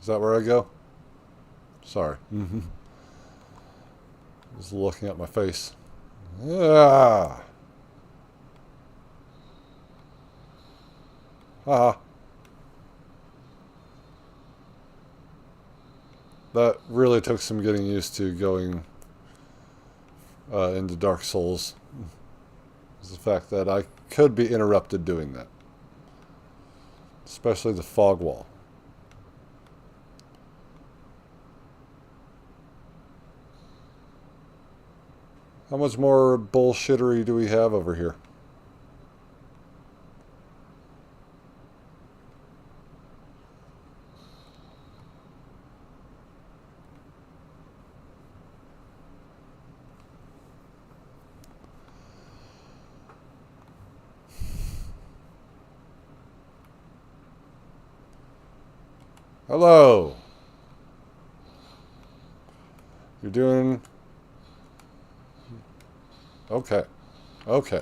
A: Is that where I go? Sorry. Just looking at my face. Ah. Haha. That really took some getting used to going into Dark Souls. Is the fact that I could be interrupted doing that. Especially the fog wall. How much more bullshittery do we have over here? Hello. You're doing... Okay. Okay.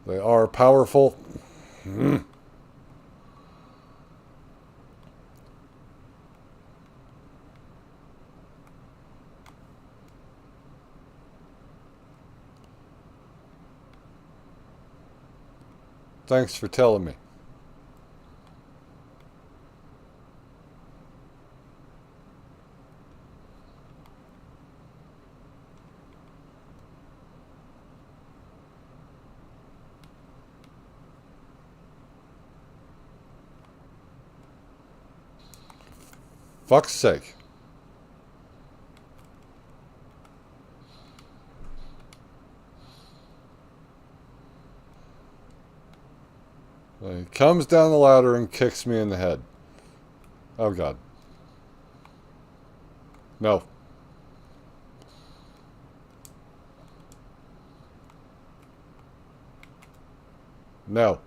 A: They are powerful. Thanks for telling me. Fuck's sake. He comes down the ladder and kicks me in the head. Oh god. No. No.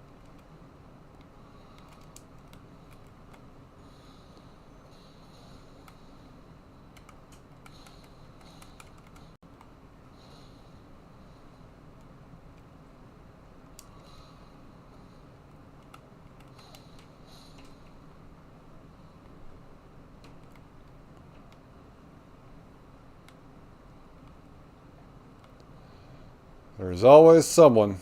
A: There's always someone.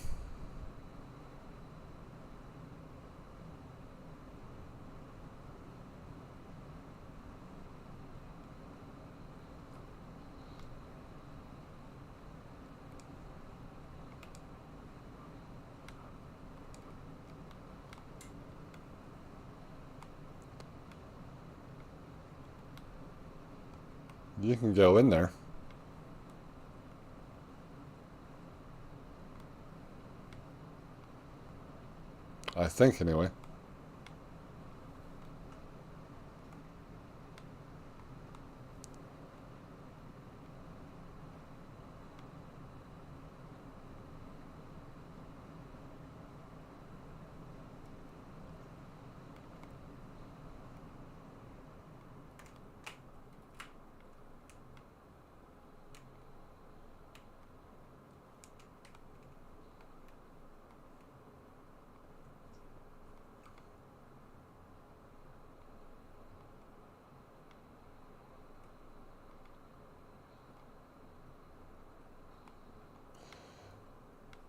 A: You can go in there. I think, anyway.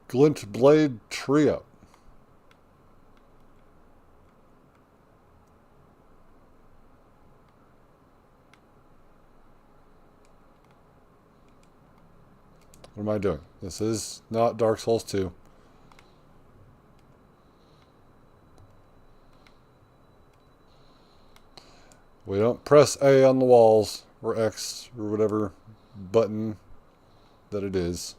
A: Glint Blade Trio. What am I doing? This is not Dark Souls 2. We don't press A on the walls, or X, or whatever button that it is.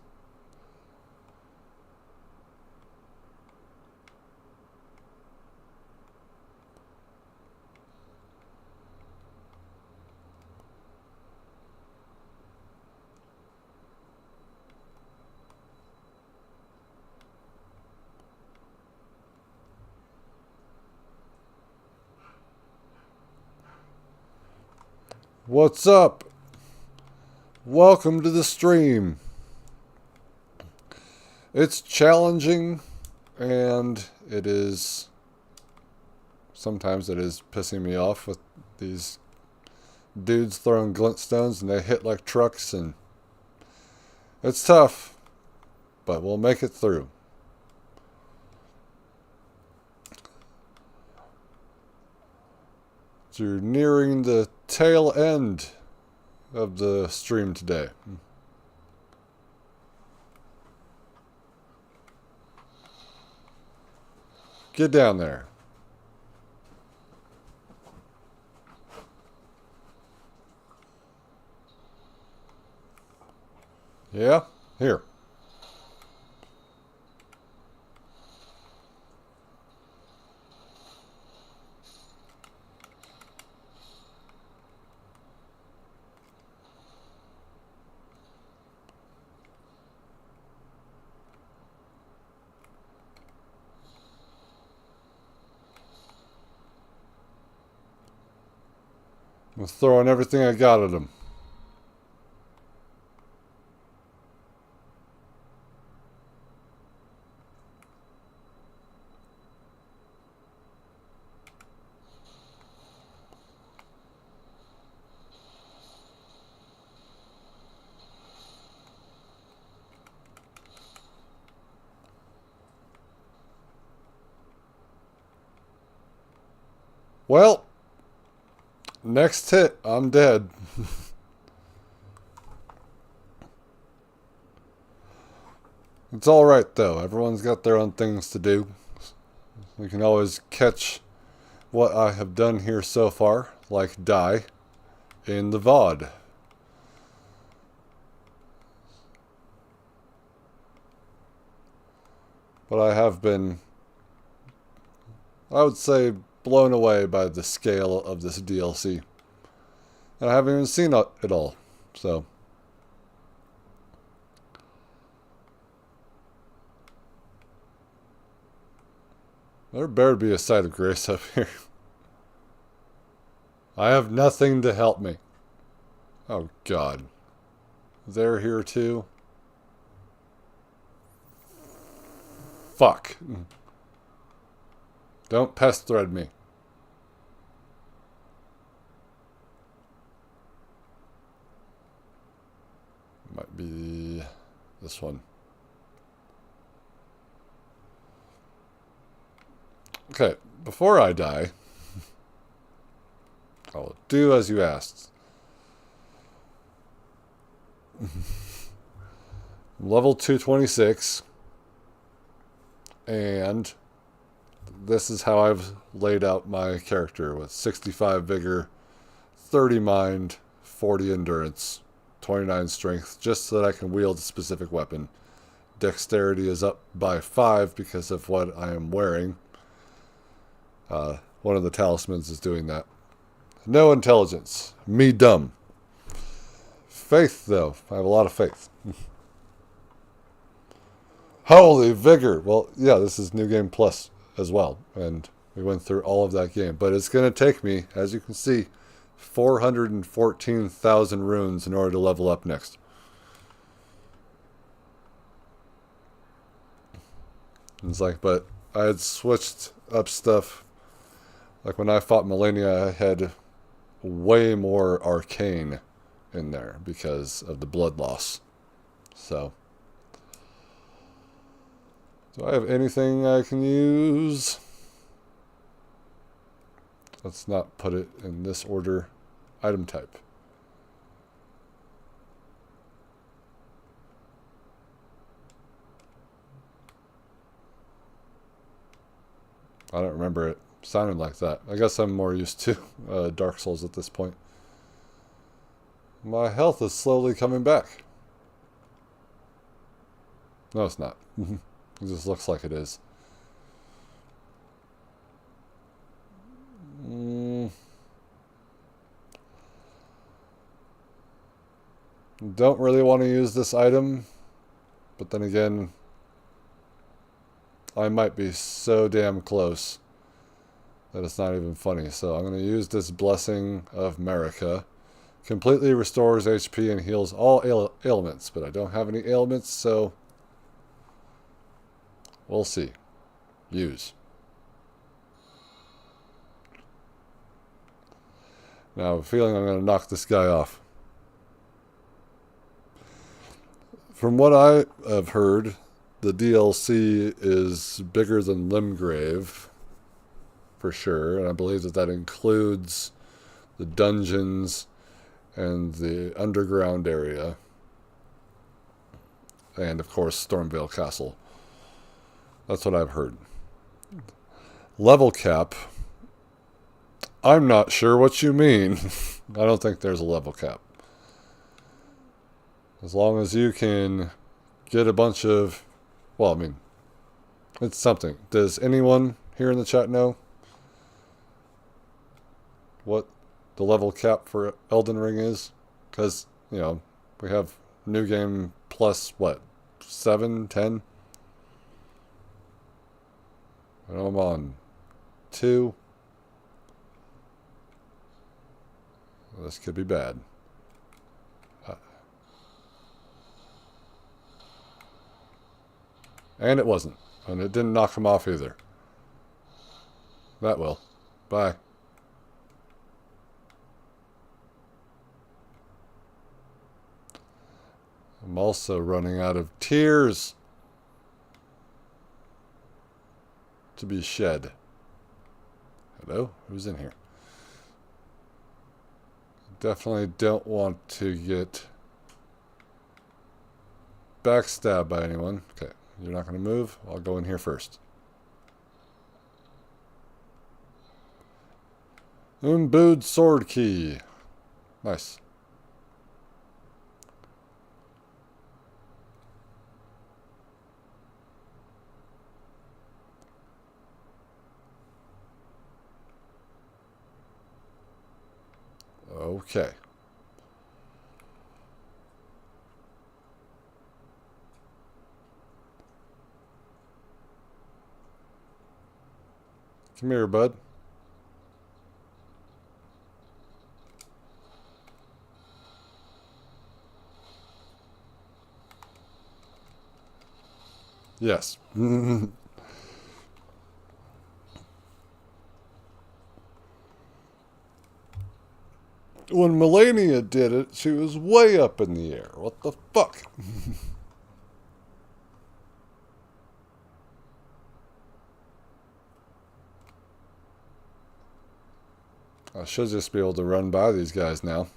A: What's up? Welcome to the stream. It's challenging, and sometimes it is pissing me off with these dudes throwing glintstones and they hit like trucks, and it's tough, but we'll make it through. So you're nearing the tail end of the stream today. Get down there. Yeah? Here. I'm throwing everything I got at him. Well, next hit, I'm dead. It's alright though, everyone's got their own things to do. We can always catch what I have done here so far, like die, in the VOD. But I have been, I would say, blown away by the scale of this DLC. And I haven't even seen it all, so. There better be a site of grace up here. I have nothing to help me. Oh God. They're here too? Fuck. Don't pest thread me. Might be this one. Okay, before I die, I'll do as you asked. Level 226. And this is how I've laid out my character with 65 vigor, 30 mind, 40 endurance, 29 strength, just so that I can wield a specific weapon. Dexterity is up by 5 because of what I am wearing. One of the talismans is doing that. No intelligence. Me dumb. Faith, though. I have a lot of faith. Holy vigor. Well, yeah, this is New Game Plus as well. And we went through all of that game. But it's going to take me, as you can see, 414,000 runes in order to level up next. It's like, but I had switched up stuff. Like when I fought Millennia, I had way more arcane in there because of the blood loss. So, do I have anything I can use? Let's not put it in this order. Item type. I don't remember it sounding like that. I guess I'm more used to Dark Souls at this point. My health is slowly coming back. No, it's not. It just looks like it is. Don't really want to use this item, but then again, I might be so damn close that it's not even funny. So I'm going to use this Blessing of Marika, Completely restores HP and heals all ailments, but I don't have any ailments, so we'll see. Use. Now I have a feeling I'm going to knock this guy off. From what I have heard, the DLC is bigger than Limgrave, for sure, and I believe that that includes the dungeons and the underground area, and of course Stormvale Castle. That's what I've heard. Level cap. I'm not sure what you mean. I don't think there's a level cap. As long as you can get a bunch of... Well, I mean, it's something. Does anyone here in the chat know what the level cap for Elden Ring is? Because, you know, we have new game plus, what, 7, 10? And I'm on 2. This could be bad. And it wasn't. And it didn't knock him off either. That will. Bye. I'm also running out of tears to be shed. Hello? Who's in here? Definitely don't want to get backstabbed by anyone. Okay. You're not going to move? I'll go in here first. Imbued sword key. Nice. Okay. Come here, bud. Yes. When Melania did it, she was way up in the air. What the fuck? I should just be able to run by these guys now.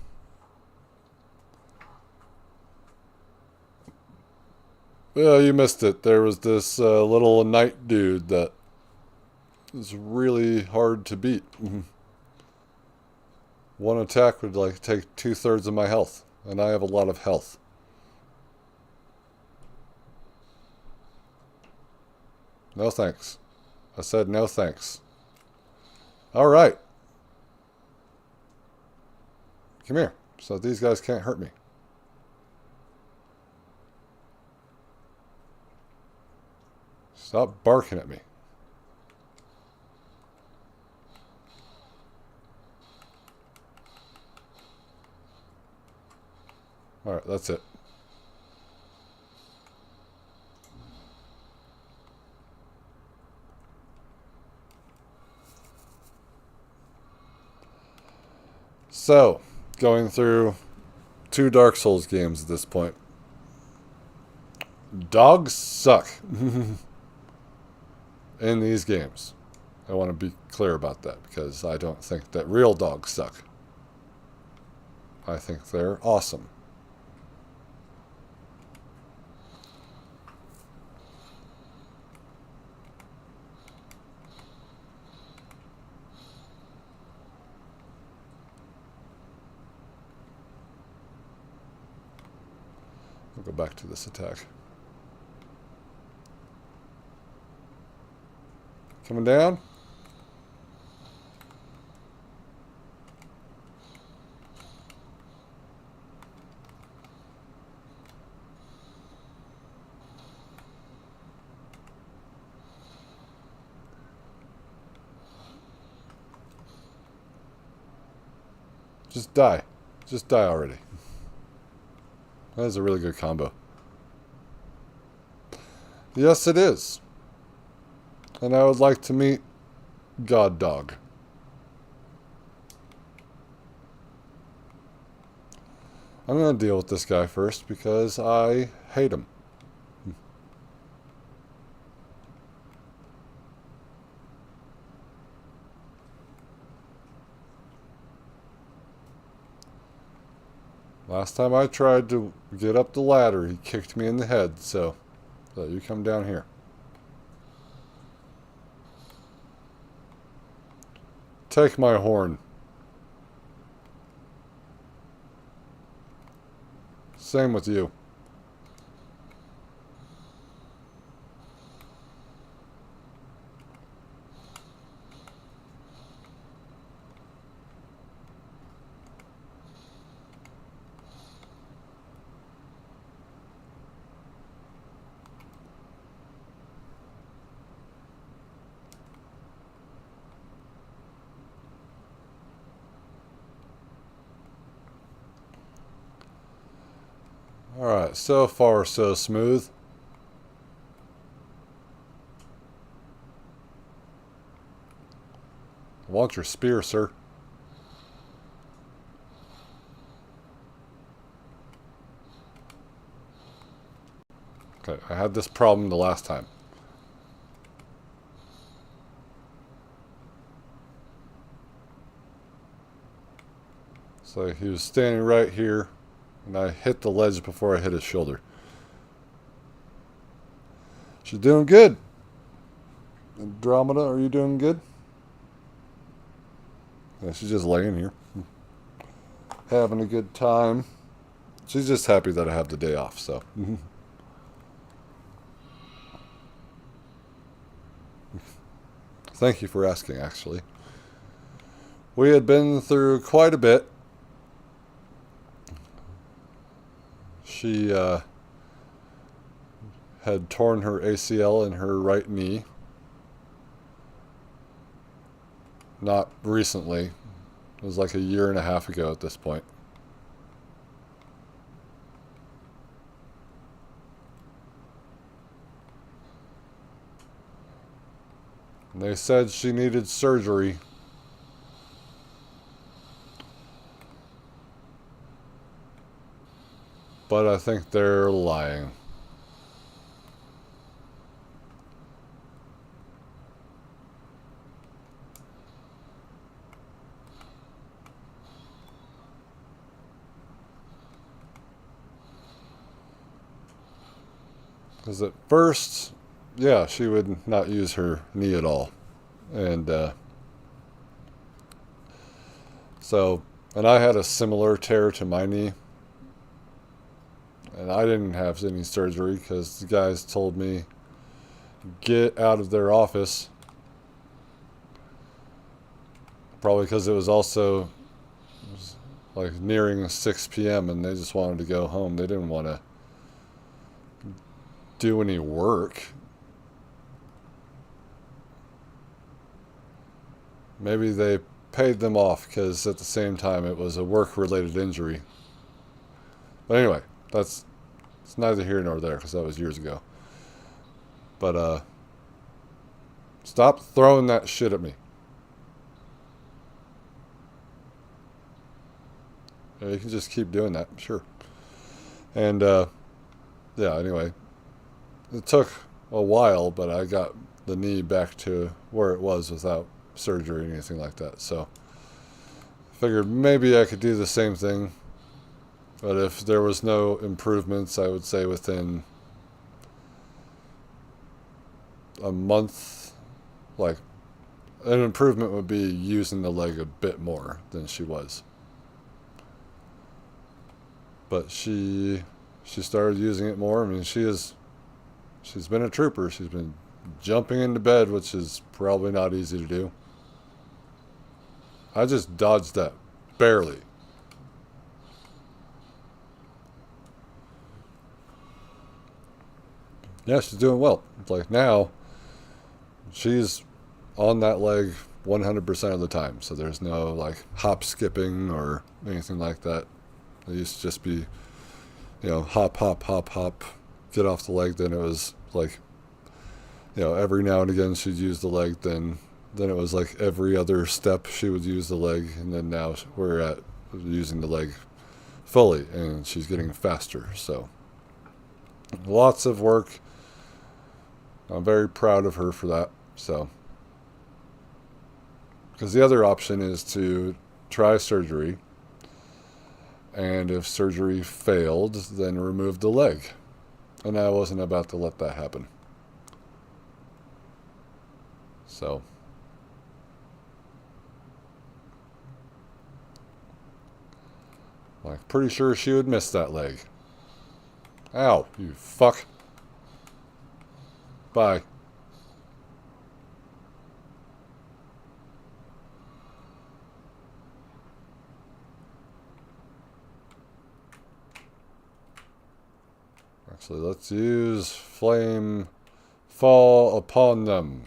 A: Yeah, you missed it. There was this little knight dude that is really hard to beat. One attack would like take 2/3 of my health, and I have a lot of health. No thanks. I said no thanks. All right. Come here, so these guys can't hurt me. Stop barking at me. Alright, that's it. So, going through 2 Dark Souls games at this point. Dogs suck in these games. I want to be clear about that because I don't think that real dogs suck. I think they're awesome. I'll go back to this attack. Coming down. Just die. Just die already. That is a really good combo. Yes, it is. And I would like to meet God Dog. I'm going to deal with this guy first because I hate him. Last time I tried to get up the ladder, he kicked me in the head, so you come down here. Take my horn. Same with you. Alright, so far so smooth. I want your spear, sir. Okay, I had this problem the last time. So he was standing right here, and I hit the ledge before I hit his shoulder. She's doing good. Andromeda, are you doing good? Yeah, she's just laying here. Having a good time. She's just happy that I have the day off, so. Thank you for asking, actually. We had been through quite a bit. She had torn her ACL in her right knee. Not recently. It was like a year and a half ago at this point. And they said she needed surgery. But I think they're lying. Because at first, yeah, she would not use her knee at all. And and I had a similar tear to my knee. And I didn't have any surgery because the guys told me, get out of their office. Probably because it was also like nearing 6 p.m. and they just wanted to go home. They didn't want to do any work. Maybe they paid them off because at the same time it was a work-related injury. But anyway, it's neither here nor there because that was years ago. But stop throwing that shit at me. Yeah, you can just keep doing that, sure. And yeah, anyway, it took a while, but I got the knee back to where it was without surgery or anything like that. So I figured maybe I could do the same thing. But if there was no improvements, I would say within a month, like an improvement would be using the leg a bit more than she was. But she started using it more. I mean, she's been a trooper. She's been jumping into bed, which is probably not easy to do. I just dodged that barely. Yeah, she's doing well. Like now, she's on that leg 100% of the time. So there's no like hop skipping or anything like that. It used to just be, hop, hop, hop, hop, get off the leg. Then it was like, every now and again she'd use the leg. Then it was like every other step she would use the leg. And then now we're at using the leg fully, and she's getting faster. So lots of work. I'm very proud of her for that. So, because the other option is to try surgery, and if surgery failed, then remove the leg. And I wasn't about to let that happen. So, I'm pretty sure she would miss that leg. Ow, you fuck. Bye. Actually, let's use flame fall upon them.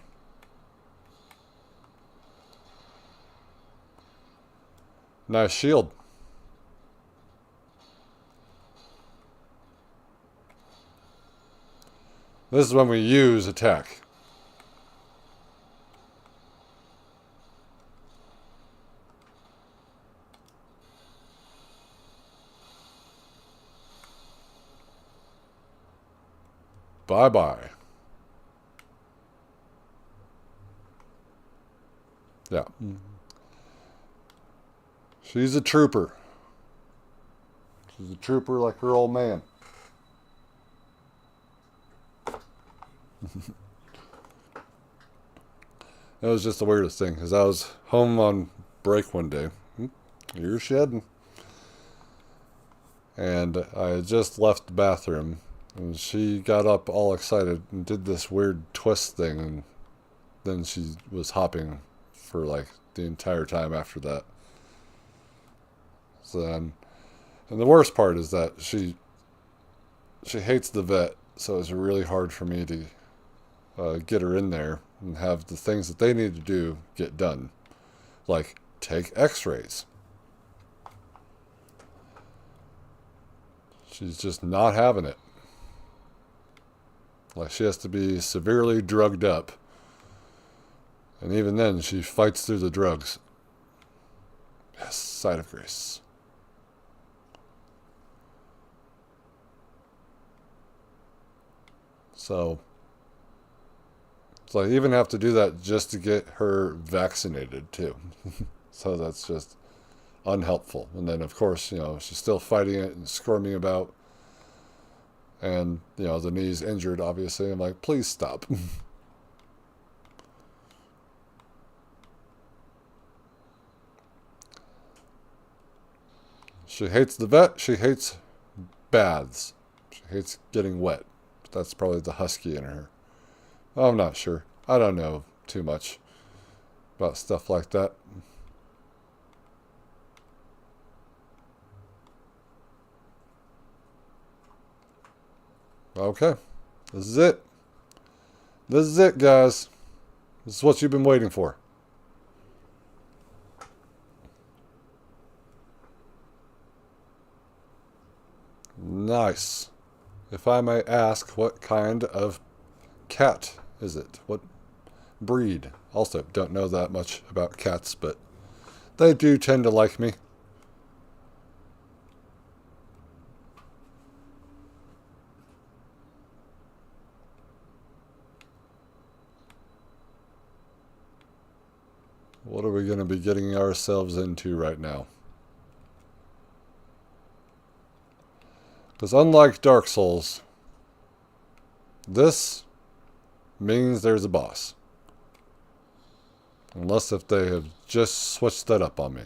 A: Nice shield. This is when we use attack. Bye-bye. Yeah. She's a trooper. She's a trooper like her old man. That was just the weirdest thing, because I was home on break one day. You're shedding. And I had just left the bathroom, and she got up all excited and did this weird twist thing, and then she was hopping for like the entire time after that. So then, and the worst part is that she hates the vet, so it's really hard for me to get her in there and have the things that they need to do get done, like take x-rays. She's just not having it. Like, she has to be severely drugged up, and even then she fights through the drugs. Yes, side of grace. So I even have to do that just to get her vaccinated too. So that's just unhelpful. And then of course, she's still fighting it and squirming about. And, the knee's injured, obviously. I'm like, please stop. She hates the vet. She hates baths. She hates getting wet. That's probably the husky in her. I'm not sure. I don't know too much about stuff like that. Okay. This is it. This is it, guys. This is what you've been waiting for. Nice. If I may ask, what kind of cat is it? What breed? Also, don't know that much about cats, but they do tend to like me. What are we going to be getting ourselves into right now? Because unlike Dark Souls, this means there's a boss. Unless if they have just switched that up on me.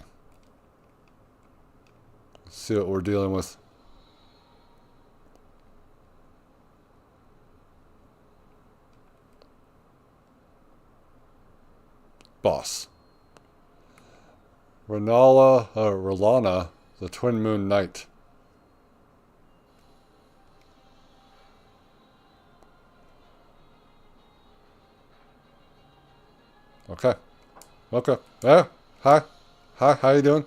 A: Let's see what we're dealing with. Boss. Ralana, the Twin Moon Knight. Okay. Okay. Yeah. Hi. Hi. How you doing?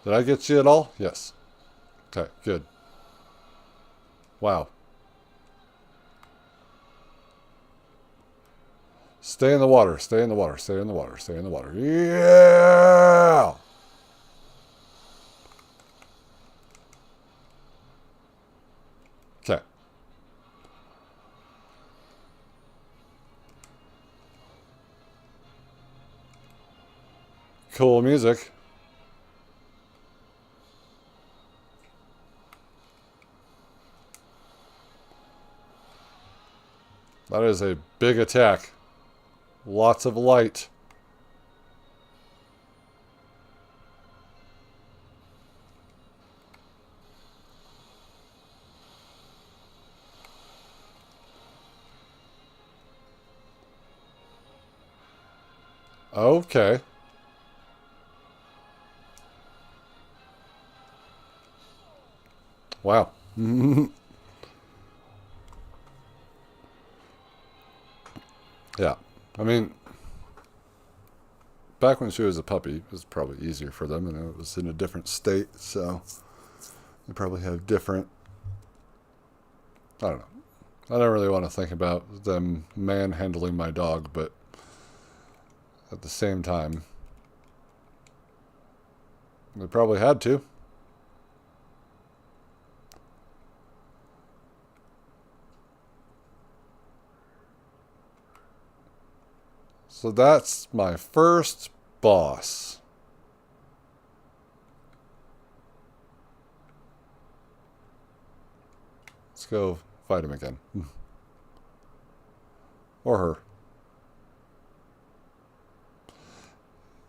A: Did I get you at all? Yes. Okay, good. Wow. Stay in the water. Stay in the water. Stay in the water. Stay in the water. Yeah! Okay. Cool music. That is a big attack. Lots of light. Okay. Wow. Yeah. I mean, back when she was a puppy, it was probably easier for them, and it was in a different state, so they probably have different. I don't know. I don't really want to think about them manhandling my dog, but at the same time, they probably had to. So that's my first boss. Let's go fight him again. Or her.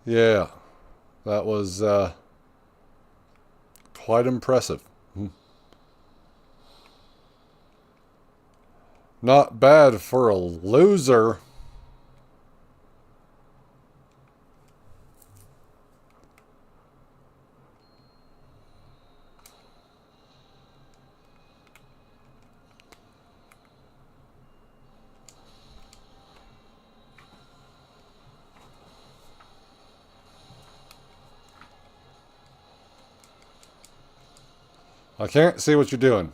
A: Yeah, that was quite impressive. Not bad for a loser. I can't see what you're doing.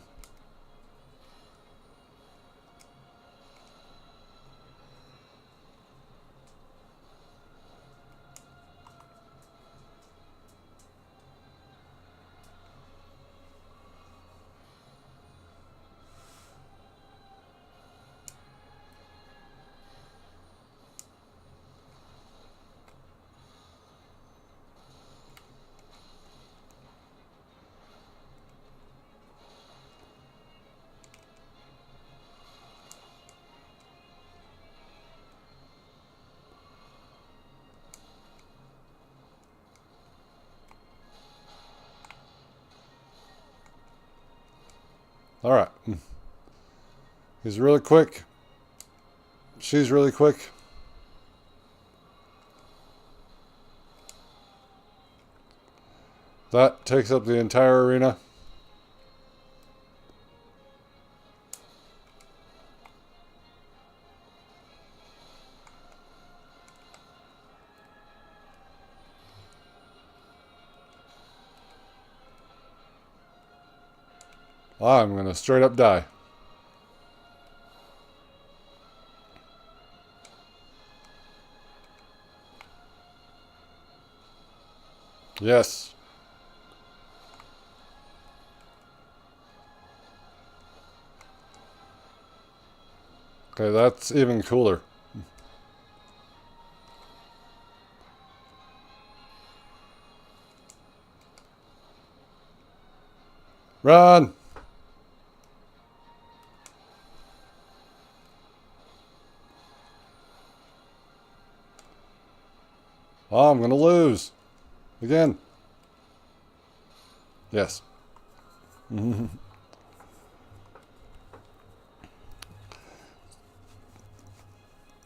A: All right. He's really quick. She's really quick. That takes up the entire arena. I'm going to straight up die. Yes. Okay, that's even cooler. Run! Oh, I'm going to lose. Again. Yes.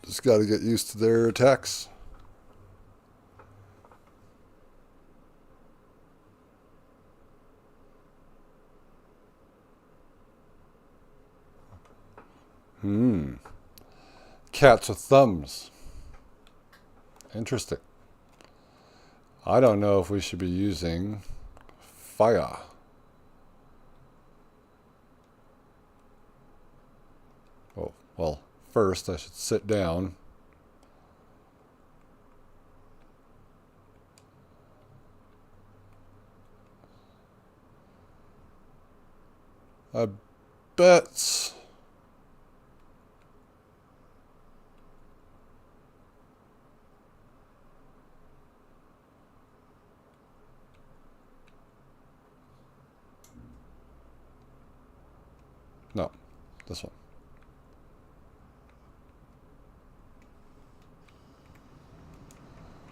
A: Just got to get used to their attacks. Cats with thumbs. Interesting. I don't know if we should be using fire. Oh, well, first I should sit down. I bet... No, this one.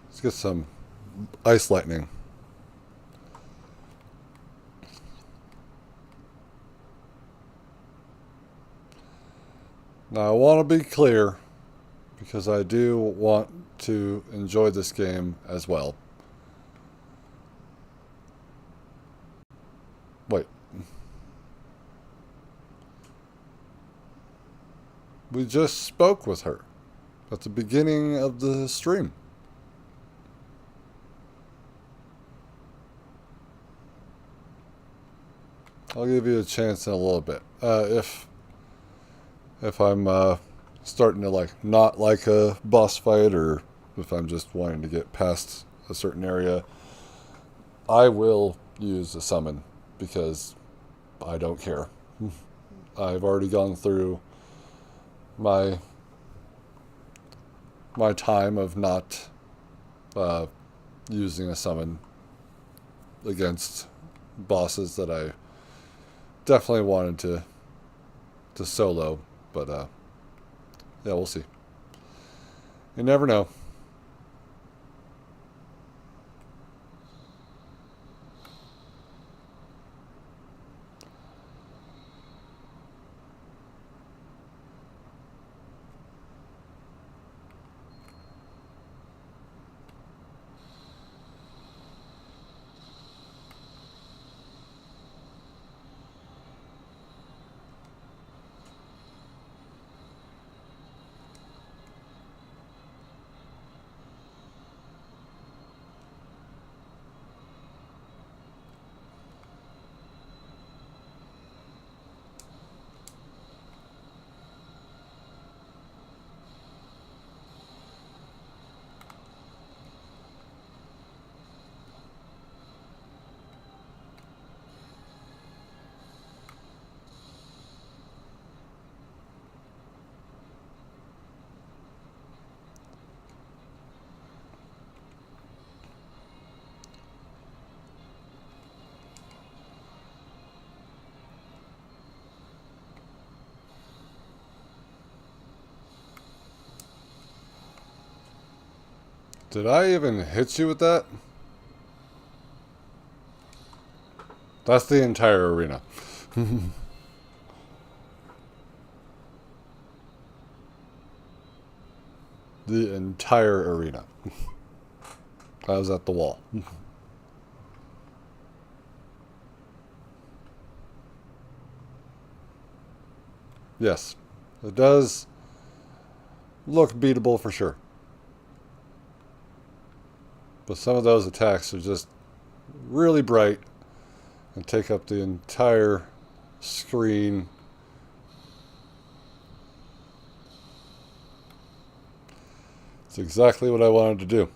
A: Let's get some ice lightning. Now I want to be clear, because I do want to enjoy this game as well. Wait. We just spoke with her at the beginning of the stream. I'll give you a chance in a little bit. If I'm starting to not like a boss fight, or if I'm just wanting to get past a certain area, I will use a summon because I don't care. I've already gone through my time of not using a summon against bosses that I definitely wanted to solo, but yeah, we'll see. You never know. Did I even hit you with that? That's the entire arena. The entire arena. I was at the wall. Yes, it does look beatable for sure. But some of those attacks are just really bright and take up the entire screen. It's exactly what I wanted to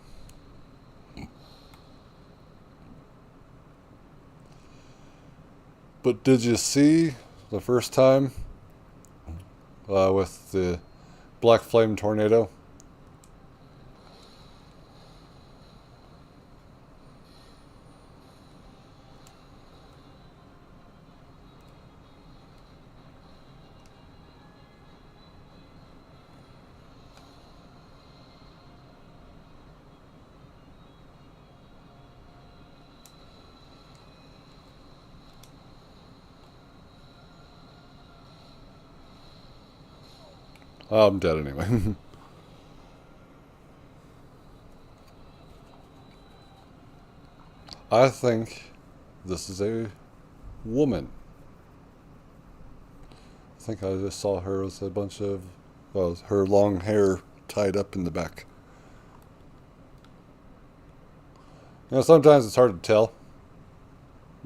A: do. But did you see the first time with the Black Flame Tornado? Oh, I'm dead anyway. I think this is a woman. I think I just saw her with a bunch of, well, her long hair tied up in the back. You know, sometimes it's hard to tell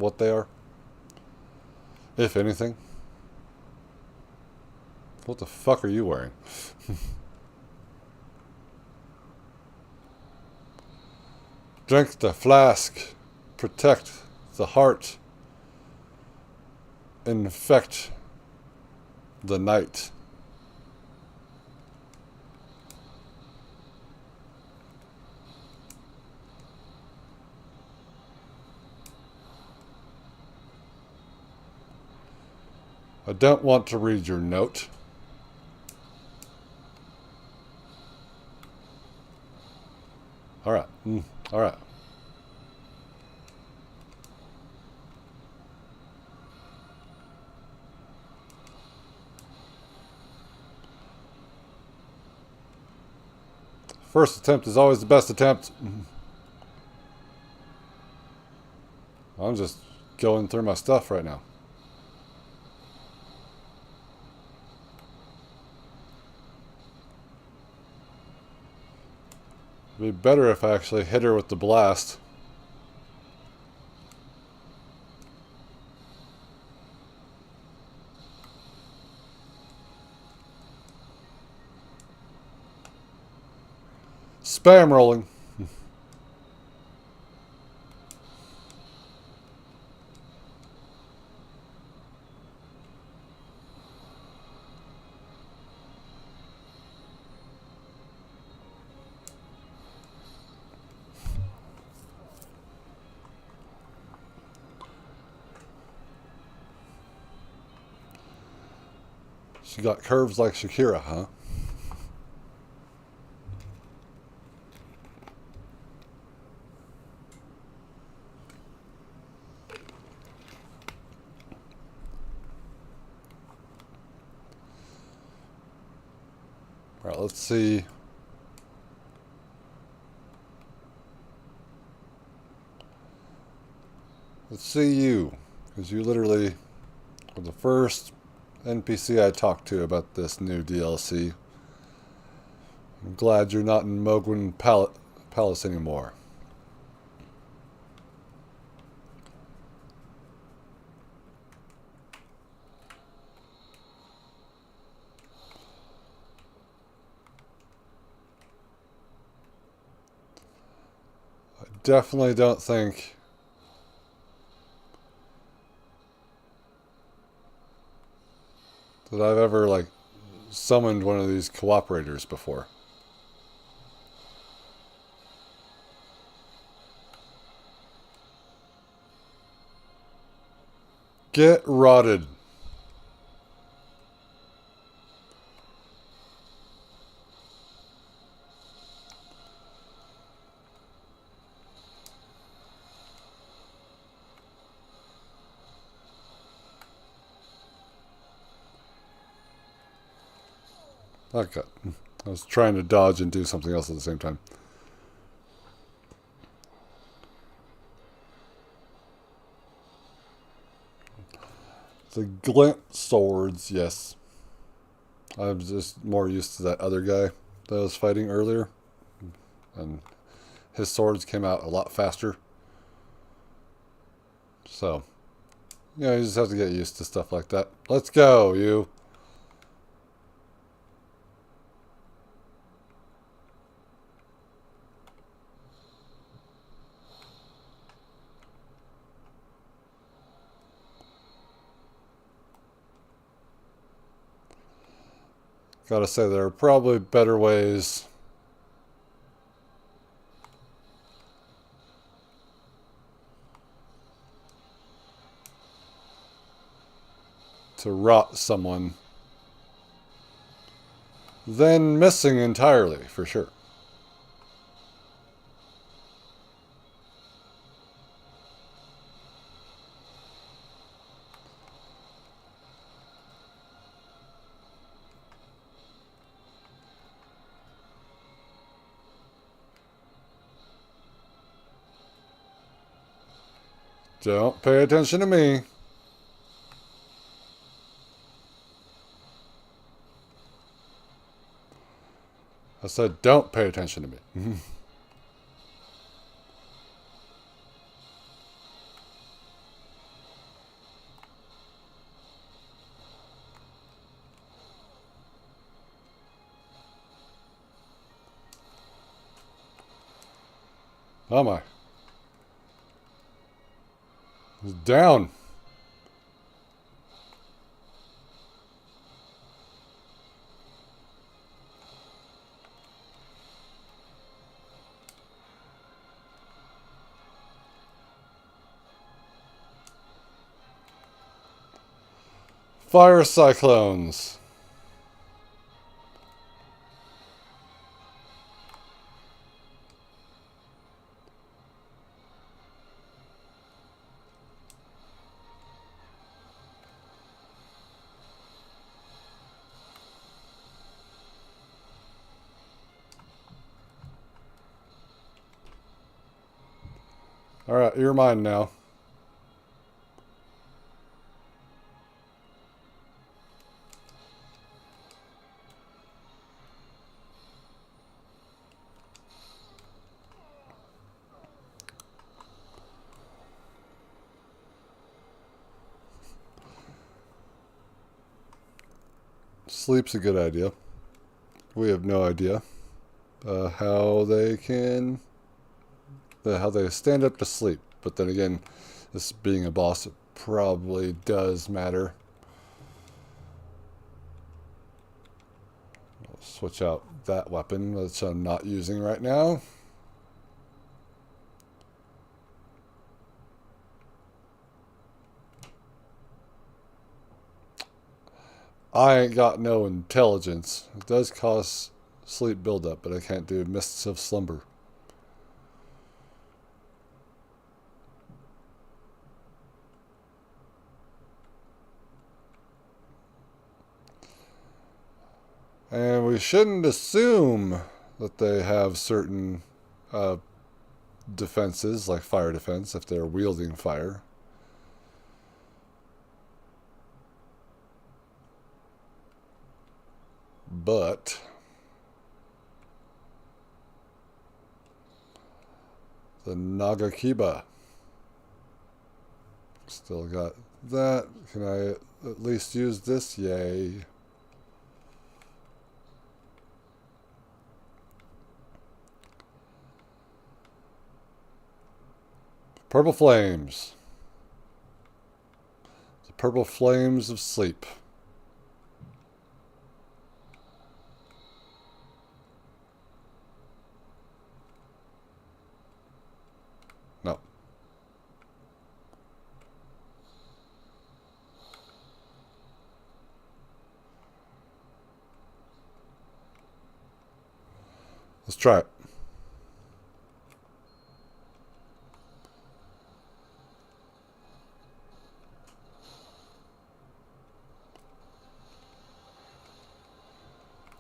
A: what they are? If anything. What the fuck are you wearing? Drink the flask. Protect the heart. Infect the night. I don't want to read your note. Alright. Alright. First attempt is always the best attempt. I'm just going through my stuff right now. It'd be better if I actually hit her with the blast. Spam rolling. She got curves like Shakira, huh? All right, let's see. Let's see you, because you literally were the first NPC I talked to about this new DLC. I'm glad you're not in Mogwin Palace anymore. I definitely don't think that I've ever, like, summoned one of these cooperators before. Get rotted. Okay. I was trying to dodge and do something else at the same time. The glint swords, yes. I'm just more used to that other guy that I was fighting earlier. And his swords came out a lot faster. So, you just have to get used to stuff like that. Let's go, you. Gotta say, there are probably better ways to rot someone than missing entirely, for sure. Don't pay attention to me. I said, don't pay attention to me. Oh my. He's down. Fire cyclones. Alright, you're mine now. Sleep's a good idea. We have no idea how they stand up to sleep. But then again, this being a boss, it probably does matter. I'll switch out that weapon, which I'm not using right now. I ain't got no intelligence. It does cause sleep buildup, but I can't do mists of slumber. And we shouldn't assume that they have certain defenses, like fire defense, if they're wielding fire. But the Nagakiba. Still got that. Can I at least use this? Yay. Purple flames. The purple flames of sleep. No. Let's try it.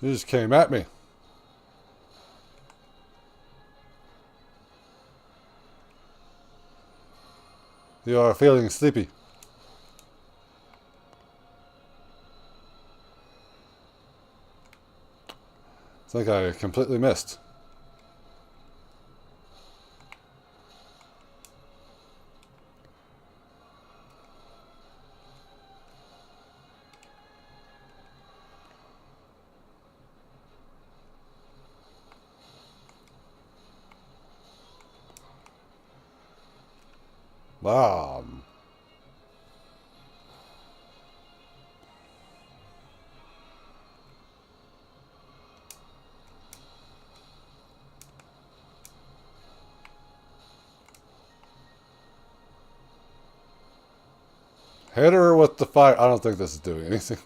A: You just came at me. You are feeling sleepy. I think I completely missed. Wow. Hit her with the fire. I don't think this is doing anything.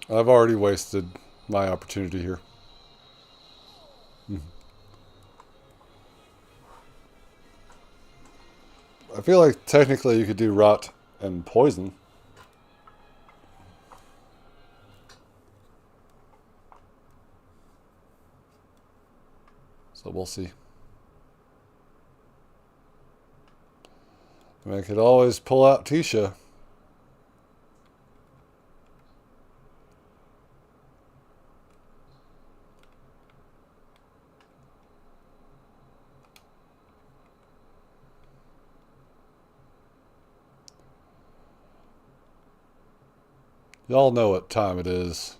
A: I've already wasted my opportunity here. I feel like technically you could do rot and poison. So we'll see. I mean, I could always pull out Tisha. Y'all know what time it is.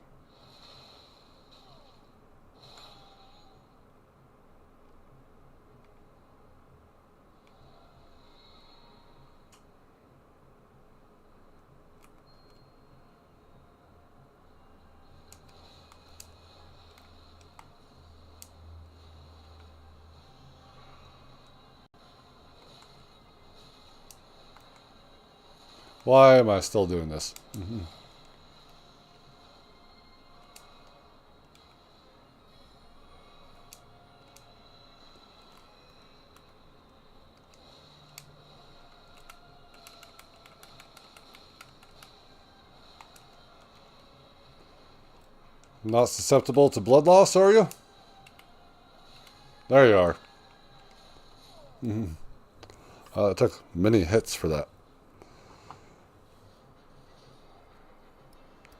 A: Why am I still doing this? Not susceptible to blood loss, are you? There you are. It took many hits for that.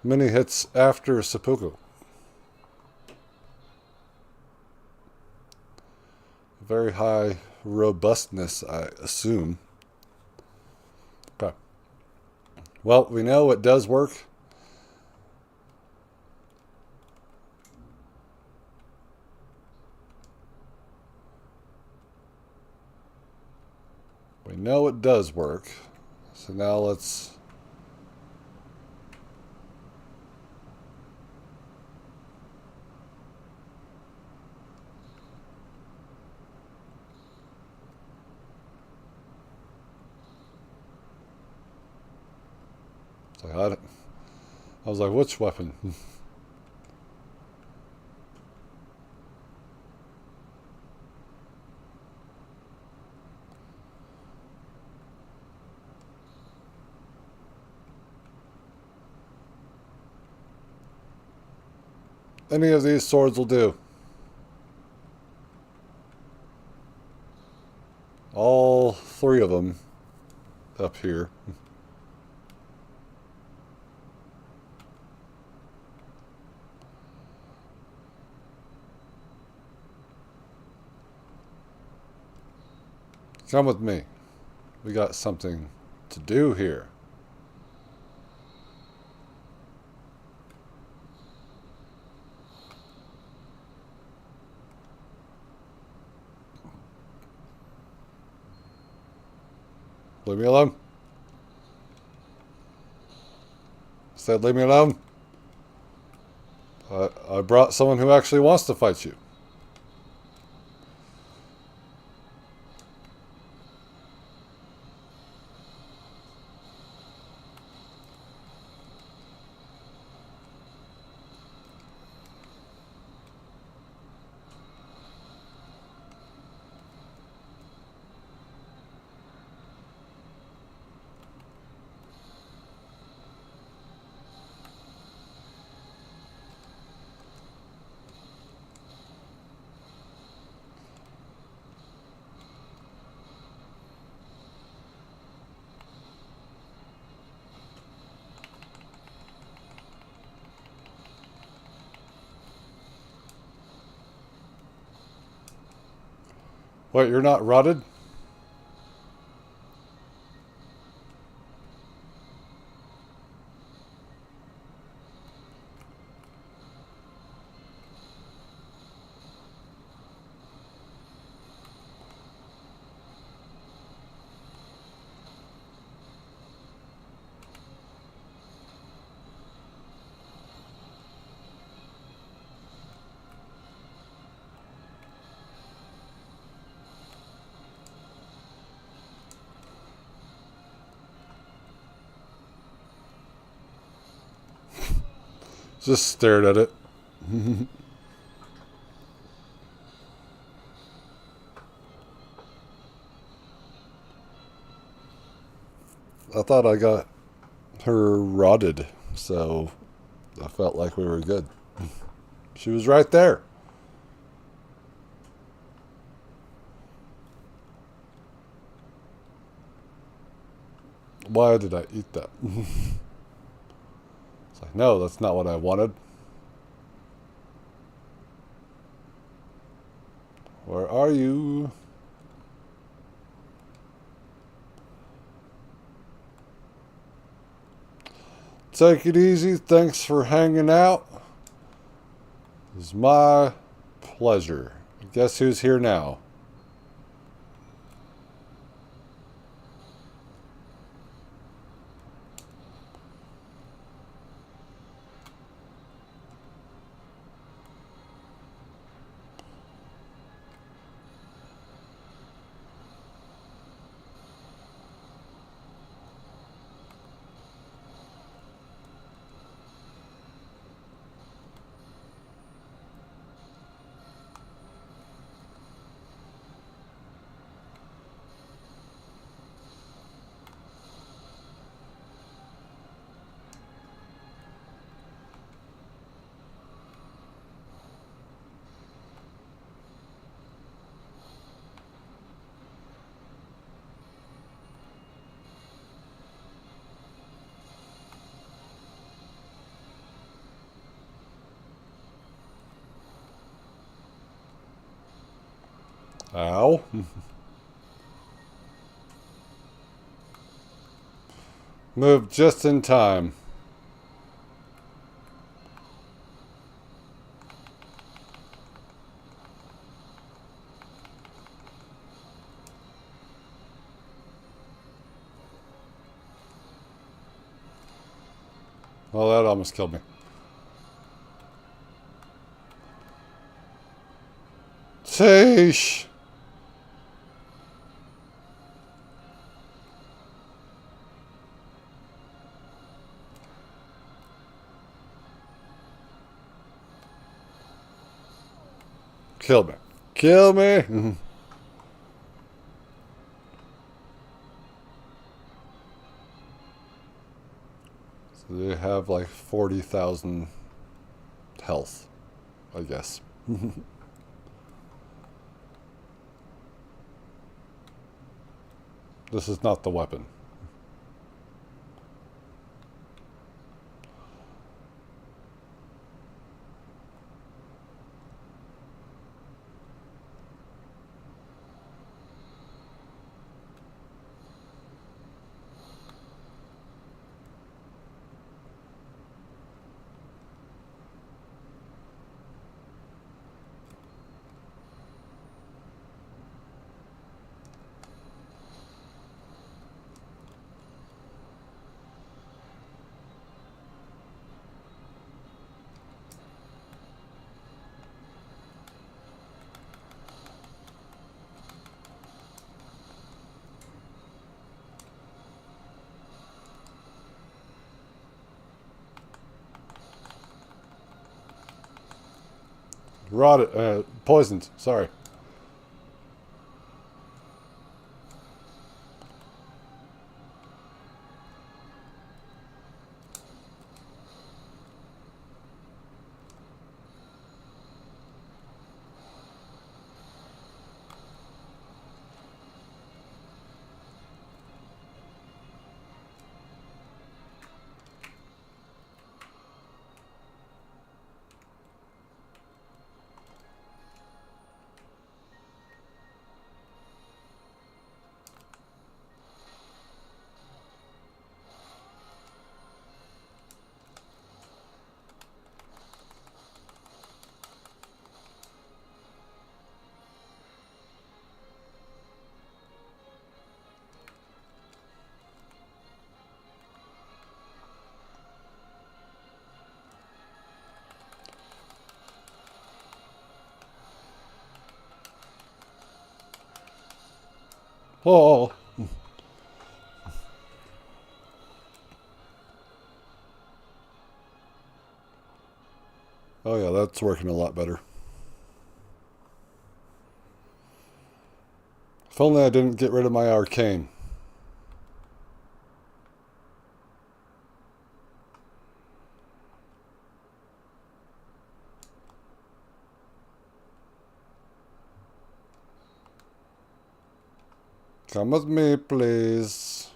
A: Many hits after seppuku. Very high robustness, I assume. Okay. Well, we know it does work. We know it does work. So now let's... It's like, I was like, which weapon? Any of these swords will do. All three of them up here. Come with me. We got something to do here. Leave me alone. Said leave me alone. I brought someone who actually wants to fight you. Wait, you're not rotted? Just stared at it. I thought I got her rotted, so I felt like we were good. She was right there. Why did I eat that? It's like, no, that's not what I wanted. Where are you? Take it easy. Thanks for hanging out. It's my pleasure. Guess who's here now? Ow. Moved just in time. Well, that almost killed me. Sheesh. Kill me. Kill me. So they have like 40,000 health, I guess. This is not the weapon. Rotted, poisoned, sorry. Oh. Oh yeah, that's working a lot better. If only I didn't get rid of my arcane. Come with me, please.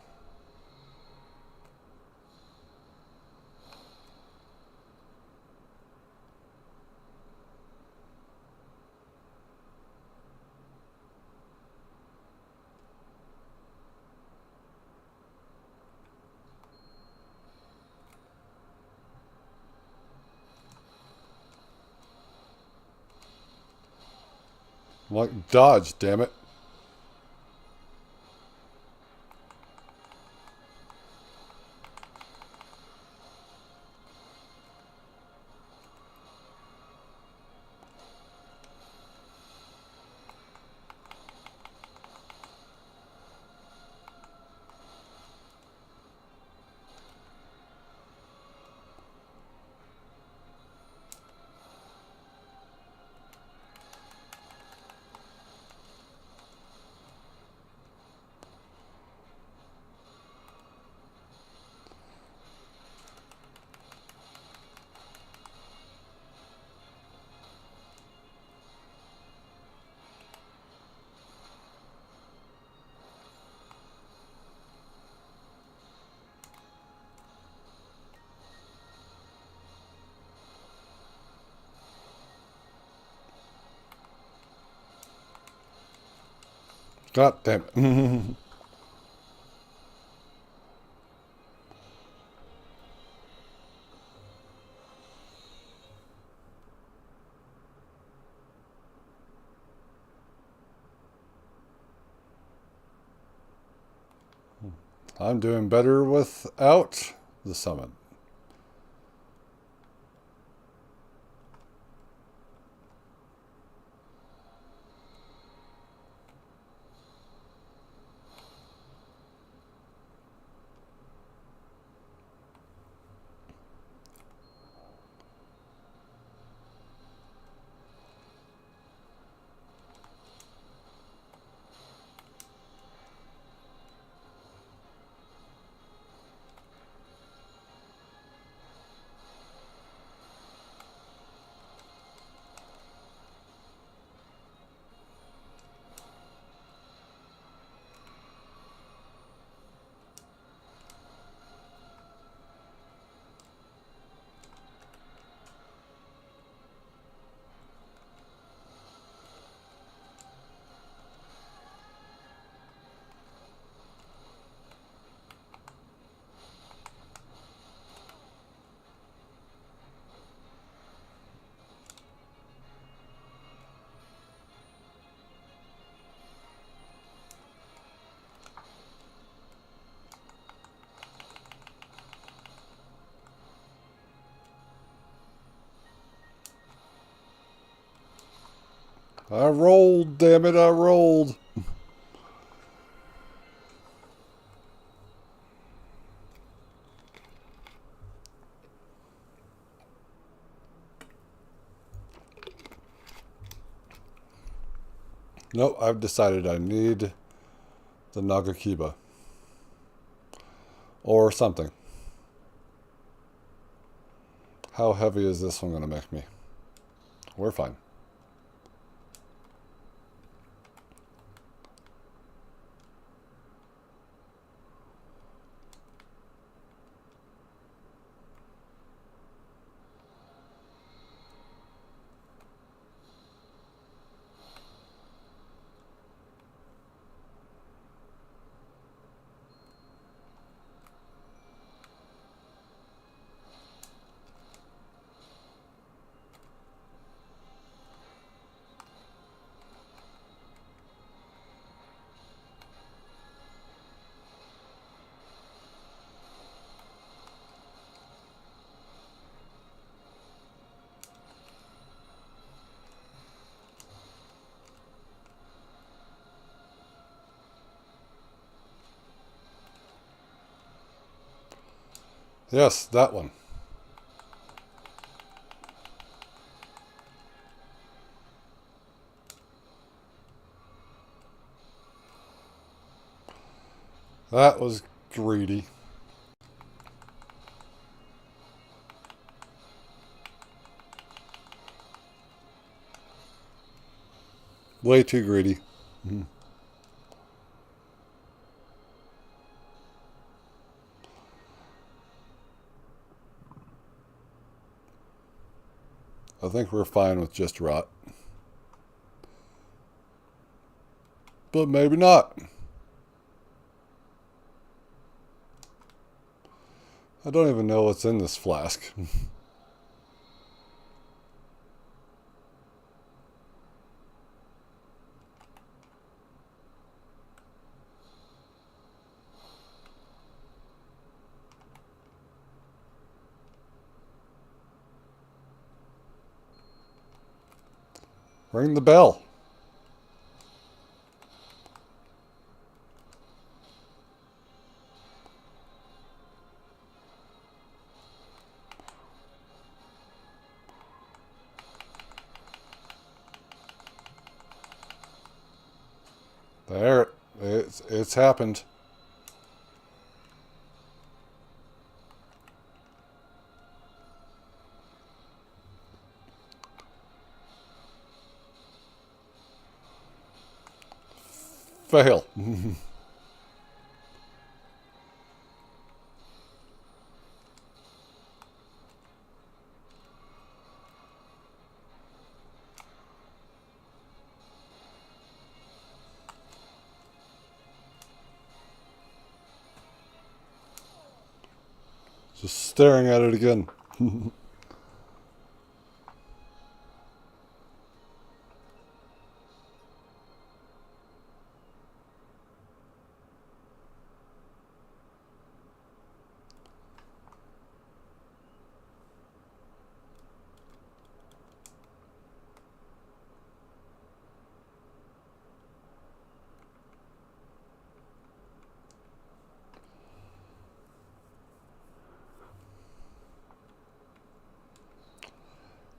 A: Like, dodge, damn it. God damn it. I'm doing better without the summon. I rolled, damn it, I rolled. Nope, I've decided I need the Nagakiba. Or something. How heavy is this one going to make me? We're fine. Yes, that one. That was greedy. Way too greedy. I think we're fine with just rot. But maybe not. I don't even know what's in this flask. Ring the bell. There, it's happened. Fail. Just staring at it again.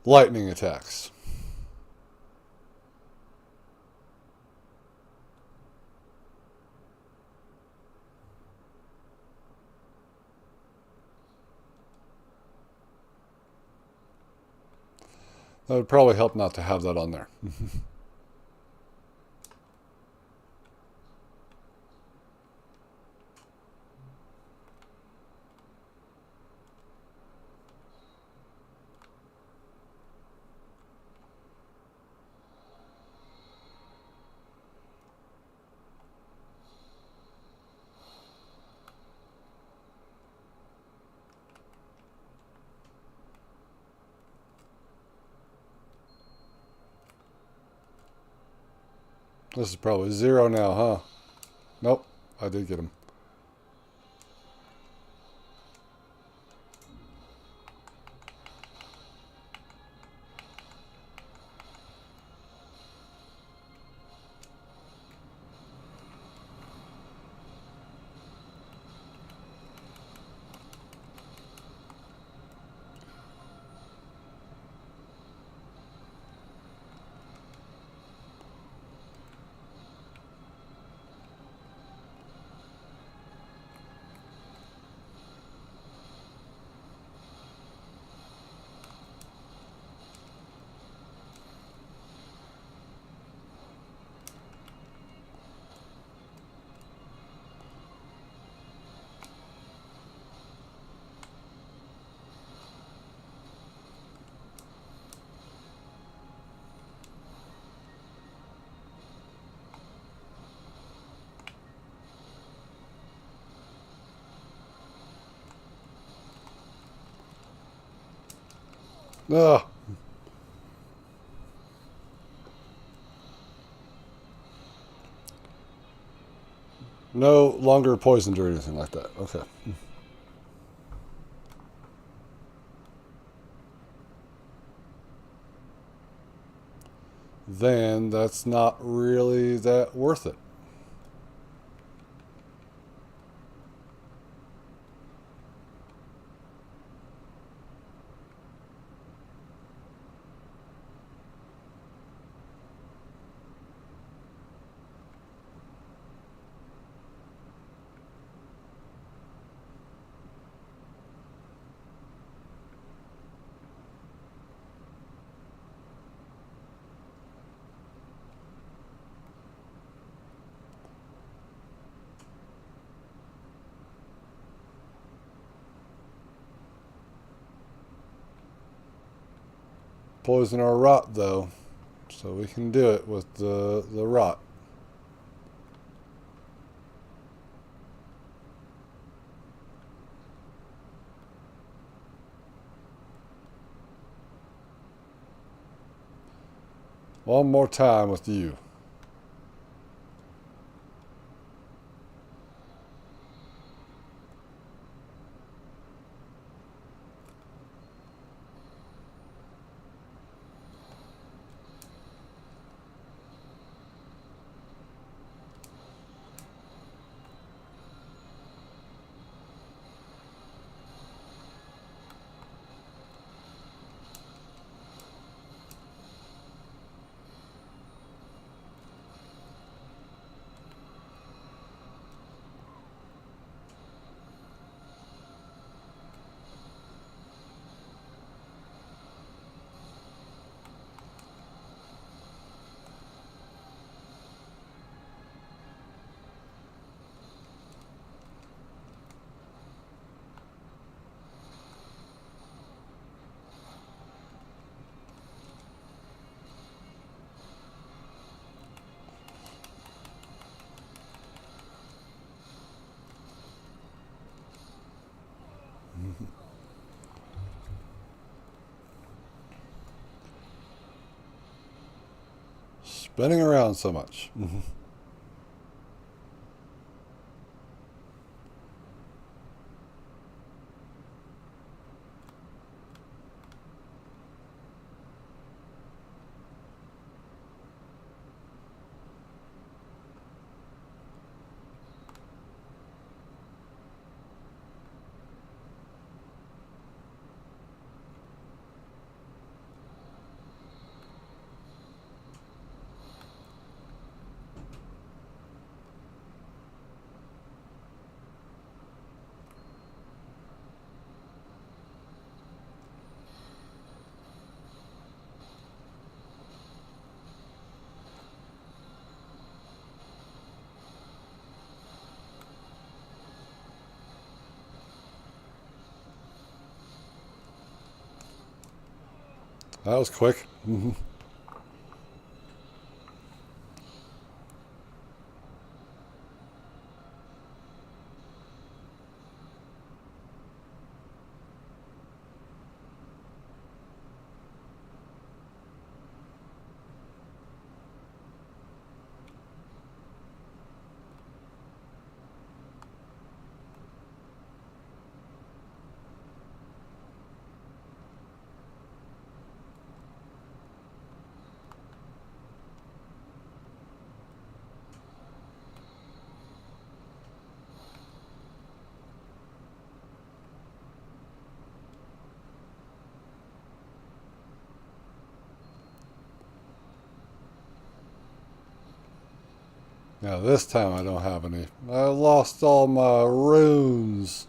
A: Lightning attacks. That would probably help not to have that on there. This is probably 0 now, huh? Nope, I did get him. Ugh. No longer poisoned or anything like that. Okay. Then that's not really that worth it. Poison or rot, though, so we can do it with the rot. One more time with you. Spinning around so much. That was quick. Now this time I don't have any. I lost all my runes.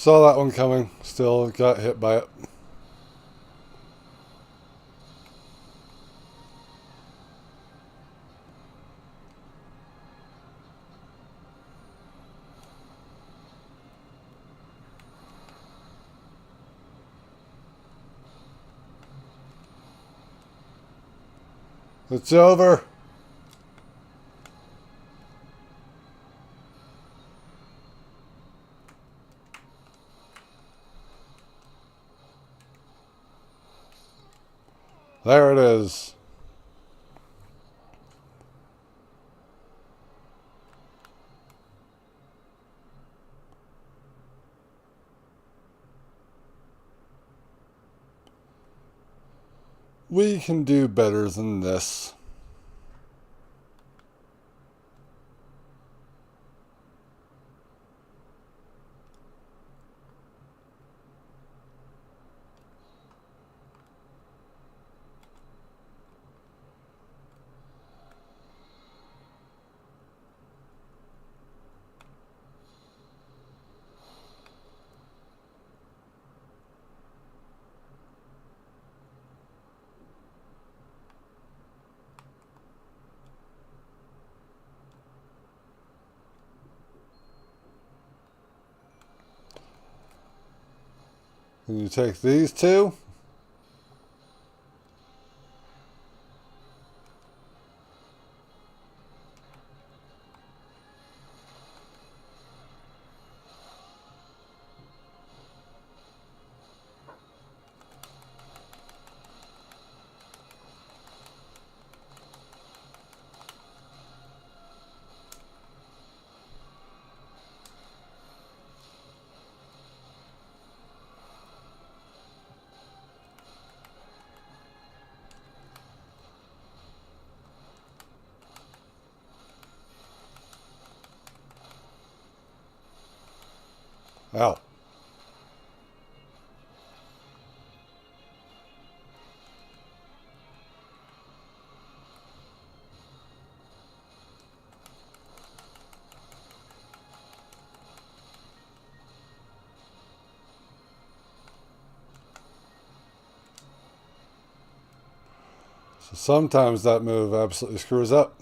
A: Saw that one coming. Still got hit by it. It's over. There it is. We can do better than this. Can you take these two? Ow. So sometimes that move absolutely screws up.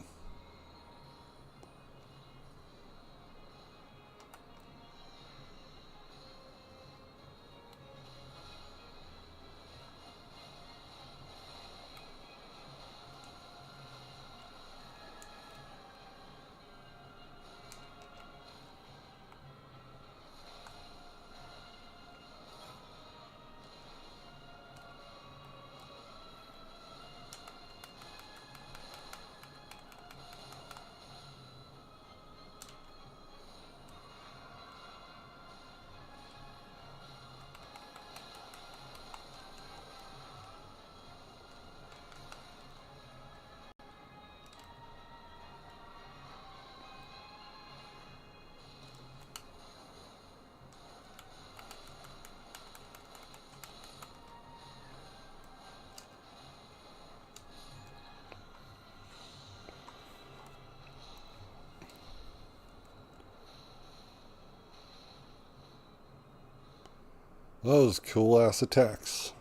A: Those cool ass attacks.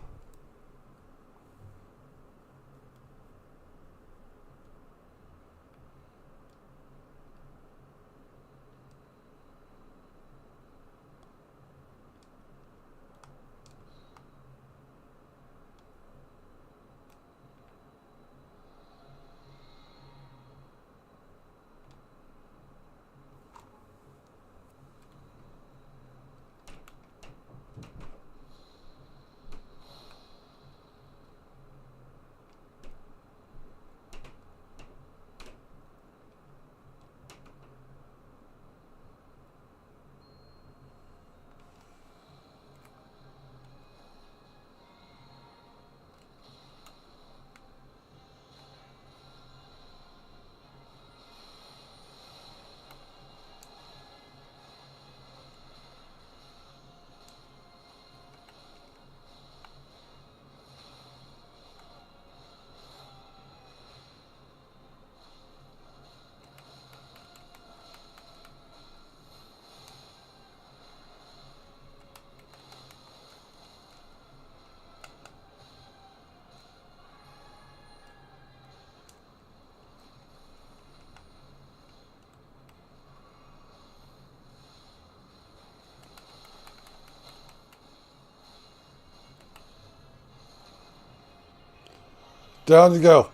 A: Down you go.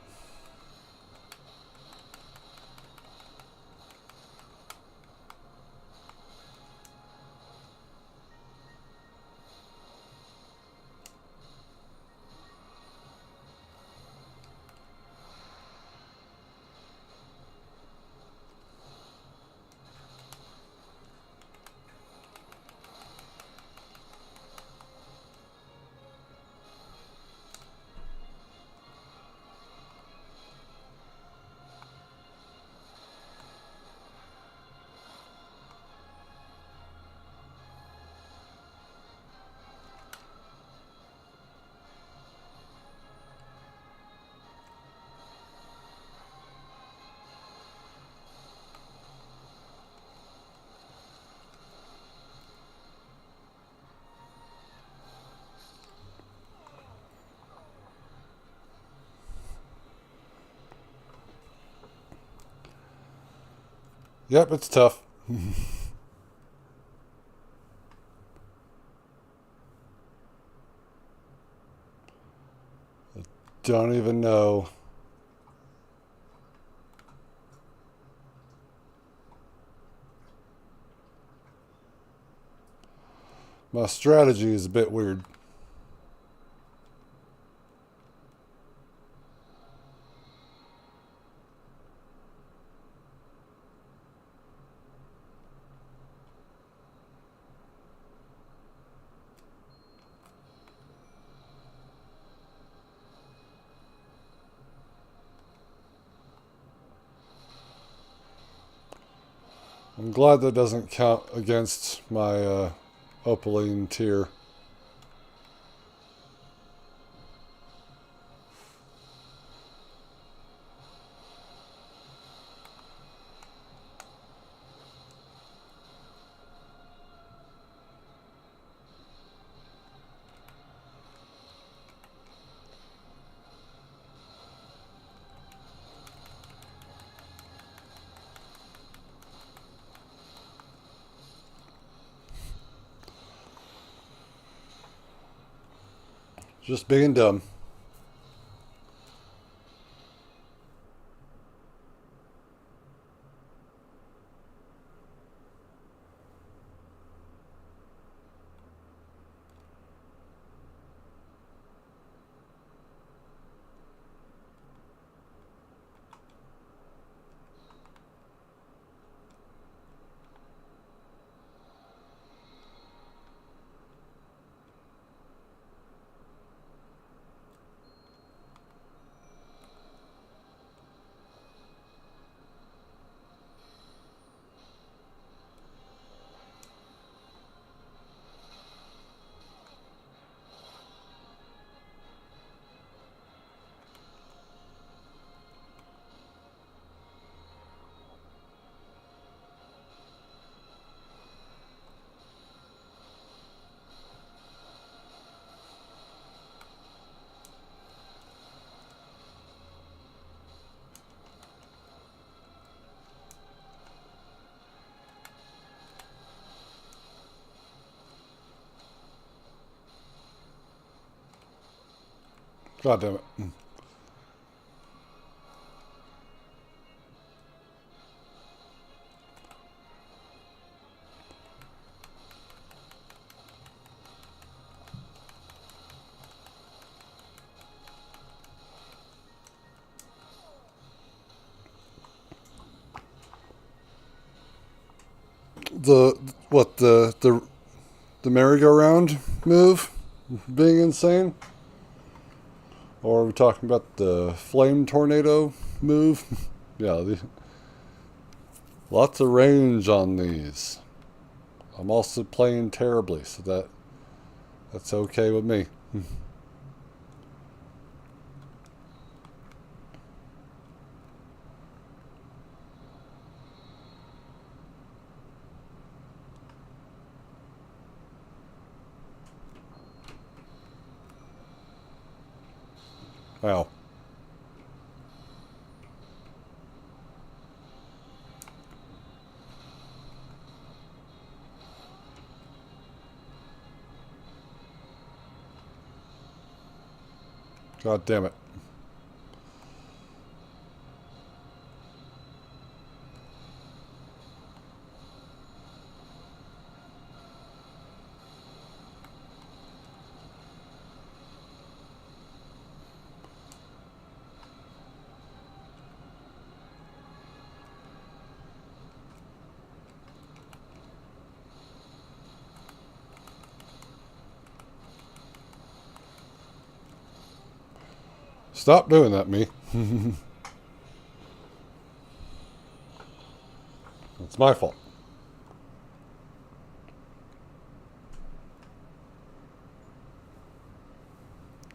A: Yep, it's tough. Don't even know. My strategy is a bit weird. I'm glad that doesn't count against my opaline tier. Just being dumb. God damn it. The what the merry-go-round move being insane? Or are we talking about the flame tornado move? Yeah, lots of range on these. I'm also playing terribly, so that's okay with me. Wow. God damn it. Stop doing that, me. It's my fault.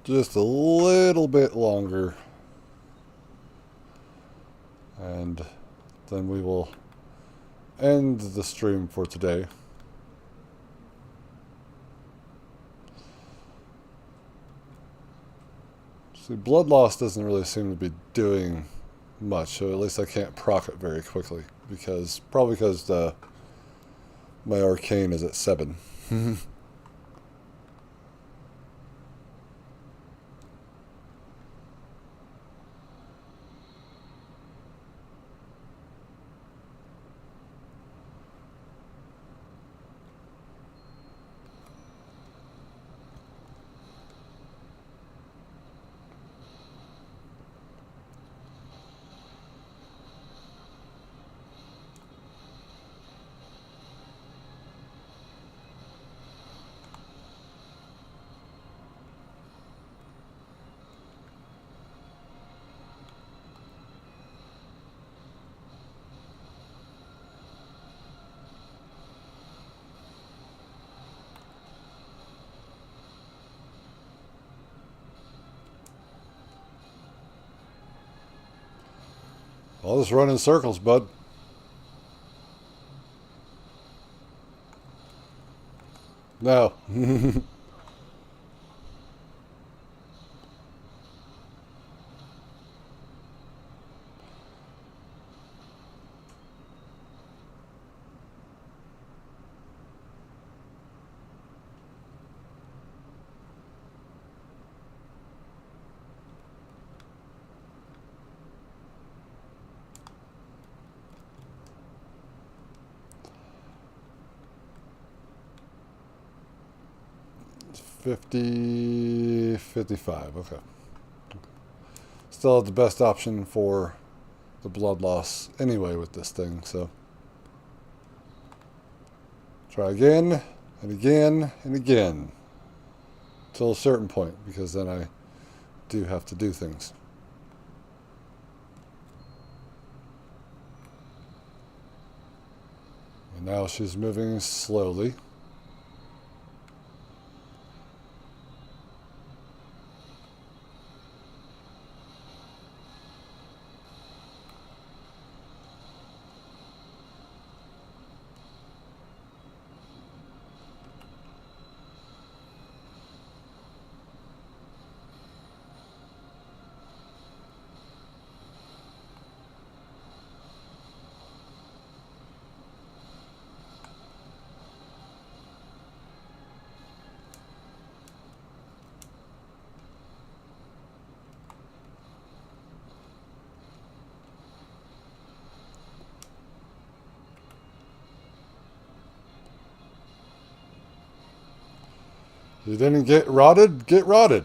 A: Just a little bit longer. And then we will end the stream for today. See, blood loss doesn't really seem to be doing much, so at least I can't proc it very quickly. Probably because my arcane is at 7. I'll just run in circles, bud. No. 50, 55. Okay. Still the best option for the blood loss anyway with this thing, so try again and again and again till a certain point, because then I do have to do things. And now she's moving slowly. You didn't get rotted? Get rotted.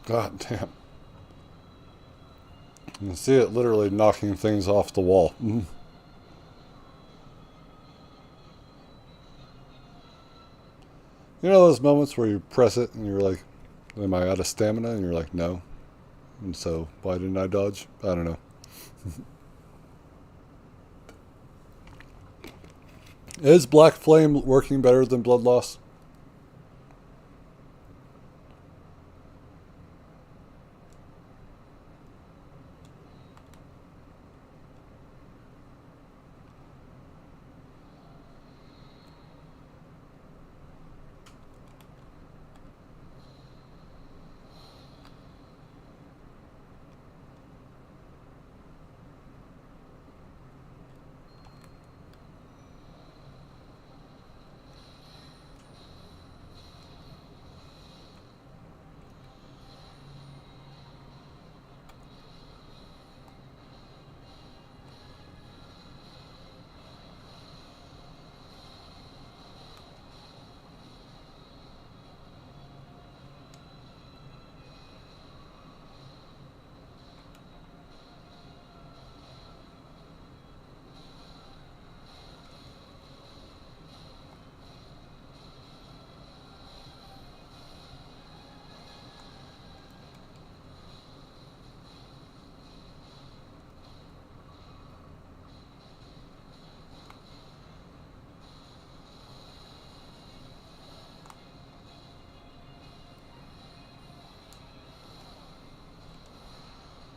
A: God damn. You can see it literally knocking things off the wall. You know those moments where you press it and you're like, am I out of stamina? And you're like, no. And so, why didn't I dodge? I don't know. Is Black Flame working better than Blood Loss?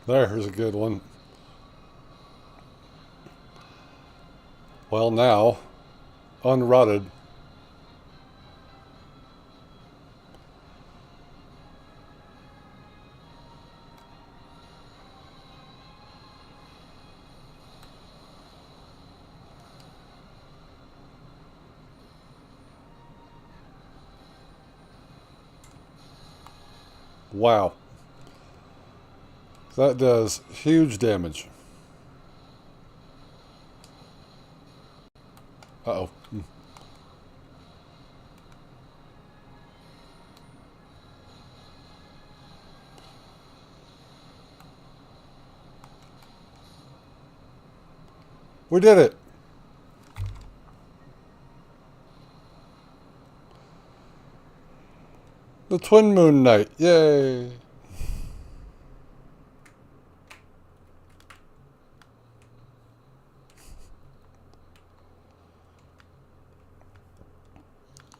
A: There's a good one. Well, now, unrotted. Wow. That does huge damage. Uh-oh. We did it! The Twin Moon Night. Yay!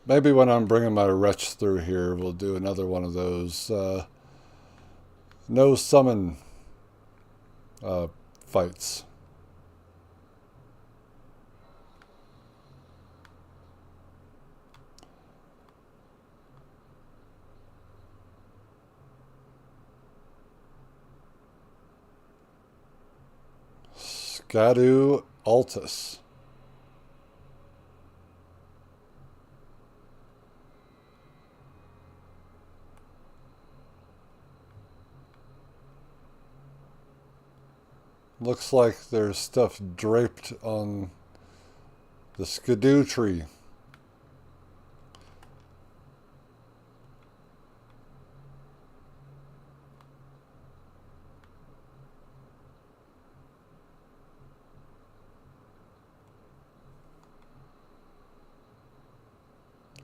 A: Maybe when I'm bringing my wretch through here, we'll do another one of those no summon fights. Scadu Altus. Looks like there's stuff draped on the skidoo tree.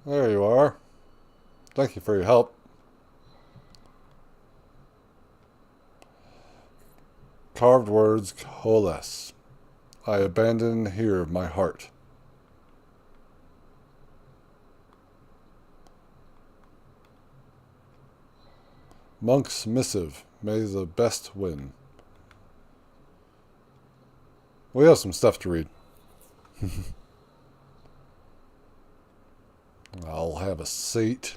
A: There you are. Thank you for your help. Carved words coalesce. I abandon here my heart. Monk's missive. May the best win. We have some stuff to read. I'll have a seat.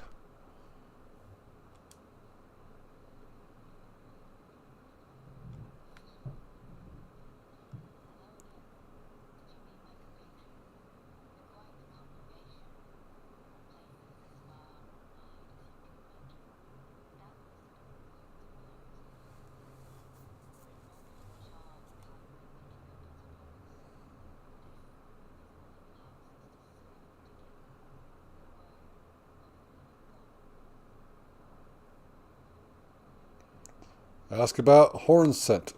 A: Ask about horn scent.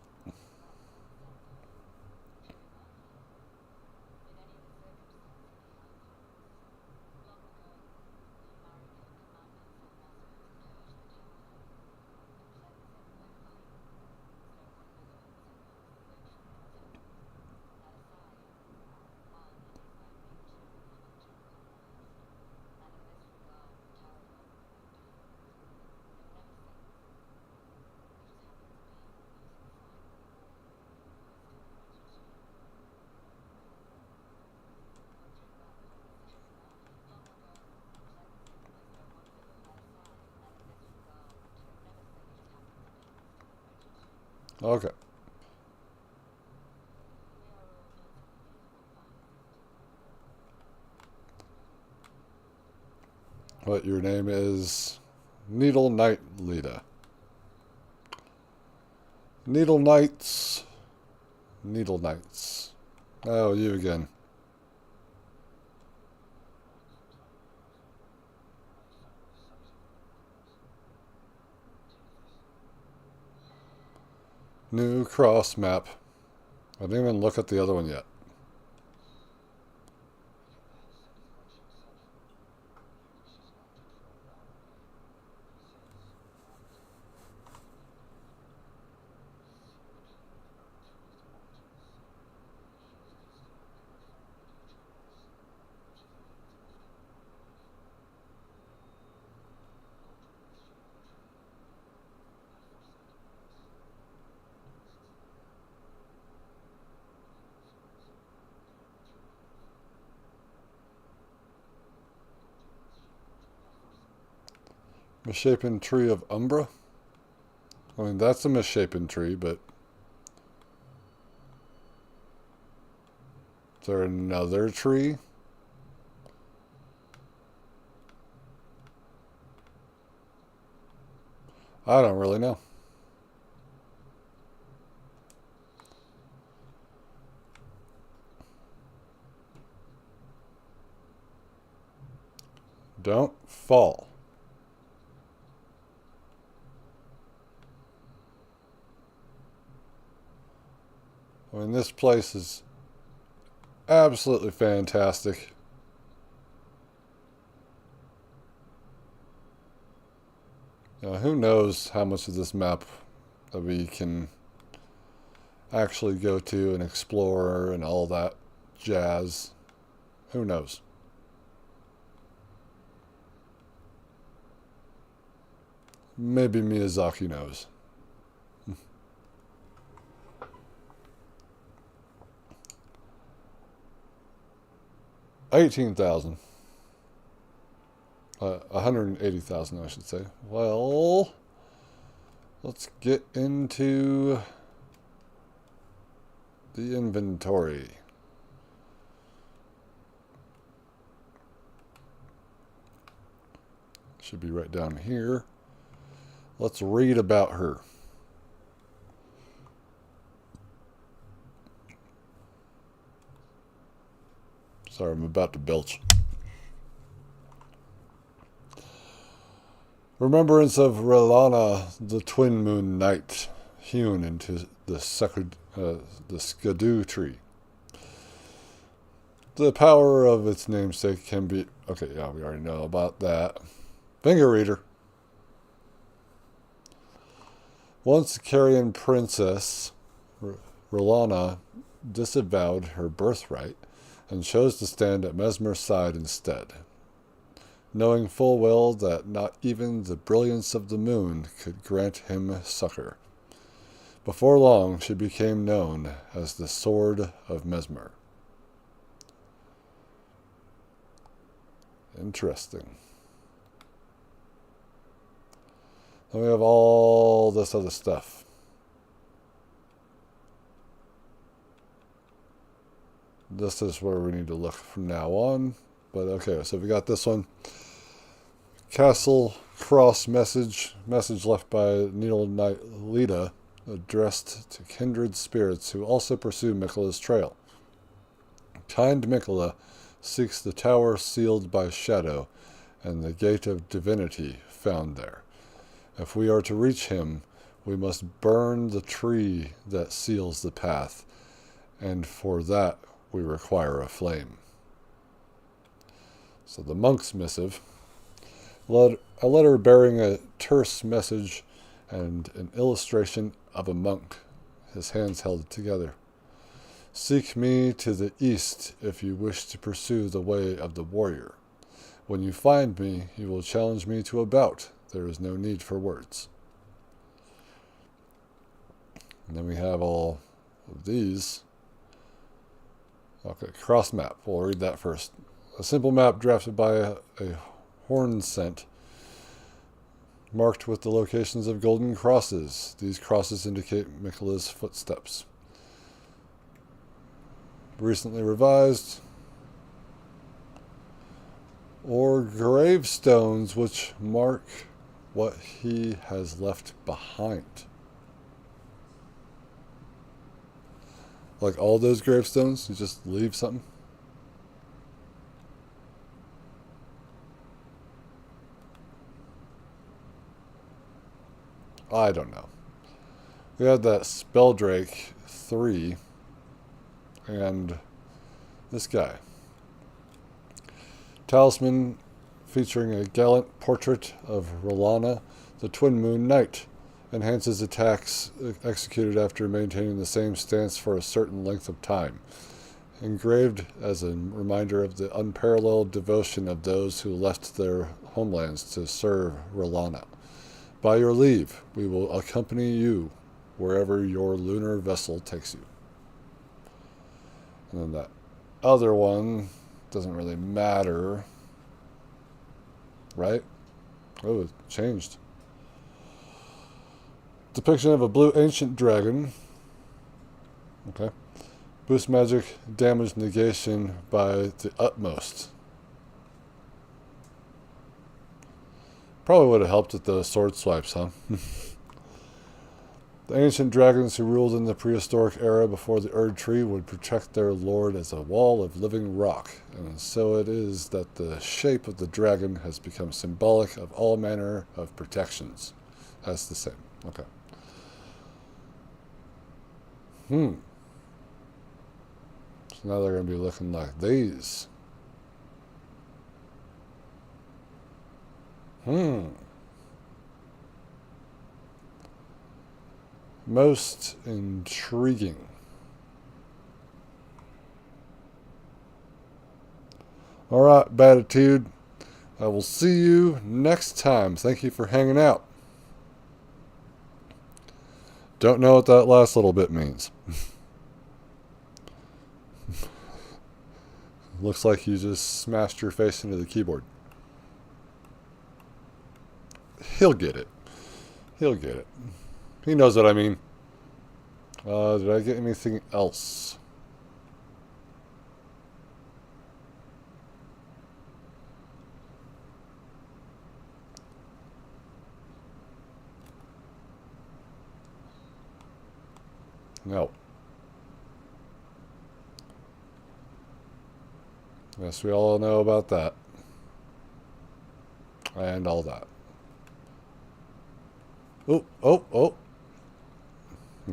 A: Okay. What your name is? Needle Knight Lita. Needle Knights. Needle Knights. Oh, you again. New cross map. I didn't even look at the other one yet. Misshapen Tree of Umbra? I mean, that's a misshapen tree, but... Is there another tree? I don't really know. Don't fall. I mean, this place is absolutely fantastic. Who knows how much of this map that we can actually go to and explore and all that jazz. Who knows? Maybe Miyazaki knows. 18,000. 180,000, I should say. Well, let's get into the inventory. Should be right down here. Let's read about her. Sorry, I'm about to belch. Remembrance of Relana, the twin moon knight, hewn into the Skadu tree. The power of its namesake can be... Okay, yeah, we already know about that. Finger reader. Once Carian princess, Relana disavowed her birthright and chose to stand at Mesmer's side instead, knowing full well that not even the brilliance of the moon could grant him succor. Before long, she became known as the Sword of Mesmer. Interesting. Then we have all this other stuff. This is where we need to look from now on. But okay, so we got this one. Castle Cross message left by Needle Knight Lita, addressed to kindred spirits who also pursue Miquella's trail. Kind Miquella seeks the tower sealed by Shadow and the gate of divinity found there. If we are to reach him, we must burn the tree that seals the path, and for that we require a flame. So the monk's missive, a letter bearing a terse message and an illustration of a monk, his hands held together. Seek me to the east if you wish to pursue the way of the warrior. When you find me, you will challenge me to a bout. There is no need for words. And then we have all of these. Okay, cross map. We'll read that first. A simple map drafted by a horn scent, marked with the locations of golden crosses. These crosses indicate Miquella's footsteps. Recently revised. Or gravestones which mark what he has left behind. Like all those gravestones, you just leave something? I don't know. We had that Spelldrake 3 and this guy. Talisman featuring a gallant portrait of Relana, the Twin Moon Knight. Enhances attacks executed after maintaining the same stance for a certain length of time. Engraved as a reminder of the unparalleled devotion of those who left their homelands to serve Relana. By your leave, we will accompany you wherever your lunar vessel takes you. And then that other one doesn't really matter, right? Oh, it changed. Depiction of a blue ancient dragon. Okay. Boost magic damage negation by the utmost. Probably would have helped with the sword swipes, huh? The ancient dragons who ruled in the prehistoric era before the Erdtree would protect their lord as a wall of living rock, and so it is that the shape of the dragon has become symbolic of all manner of protections. That's the same. Okay. So now they're going to be looking like these. Most intriguing. Alright, Batitude. I will see you next time. Thank you for hanging out. Don't know what that last little bit means. Looks like you just smashed your face into the keyboard. He'll get it. He'll get it. He knows what I mean. Did I get anything else? No. Yes, we all know about that. And all that. Oh, oh, oh.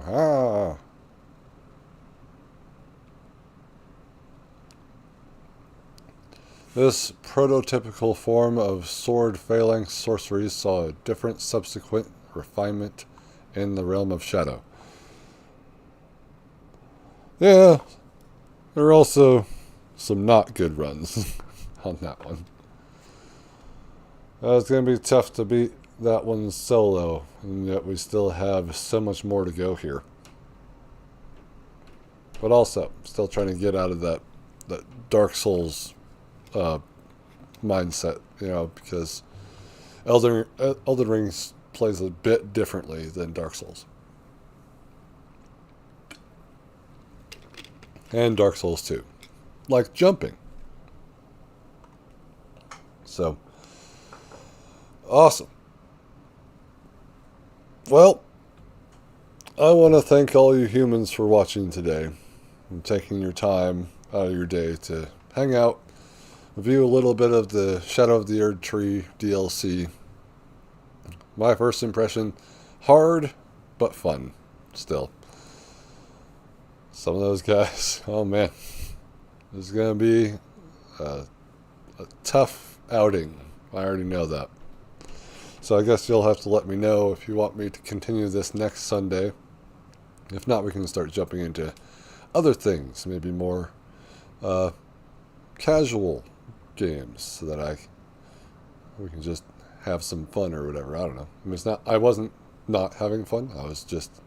A: Ah. This prototypical form of sword-failing sorcery saw a different subsequent refinement in the realm of Shadow. Yeah, there are also some not good runs on that one. It's going to be tough to beat that one solo, and yet we still have so much more to go here. But also, still trying to get out of that Dark Souls mindset, you know, because Elden Ring plays a bit differently than Dark Souls. And Dark Souls 2. Like jumping. So, awesome. Well, I want to thank all you humans for watching today and taking your time out of your day to hang out, review a little bit of the Shadow of the Erdtree DLC. My first impression, hard but fun still. Some of those guys, oh man, this is going to be a tough outing. I already know that. So I guess you'll have to let me know if you want me to continue this next Sunday. If not, we can start jumping into other things, maybe more casual games, so that we can just have some fun or whatever. I don't know. I mean, I wasn't not having fun. I was just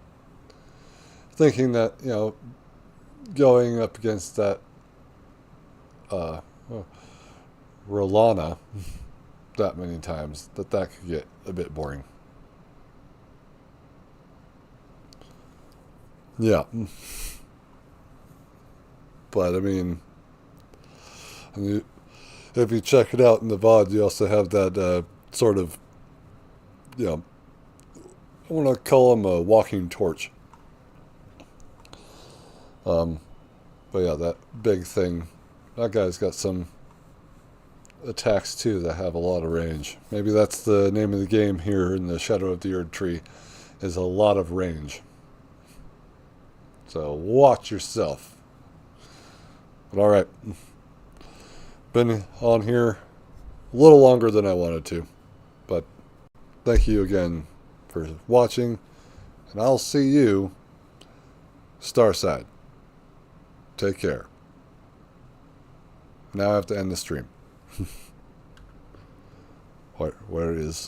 A: thinking that, you know, going up against that Rolana that many times, that could get a bit boring. Yeah. But, I mean, if you check it out in the VOD, you also have that sort of, you know, I want to call him a walking torch. But yeah, that big thing, that guy's got some attacks too that have a lot of range. Maybe that's the name of the game here in the Shadow of the Erdtree, is a lot of range. So watch yourself. But alright, been on here a little longer than I wanted to, but thank you again for watching, and I'll see you Starside. Take care. Now I have to end the stream. Where is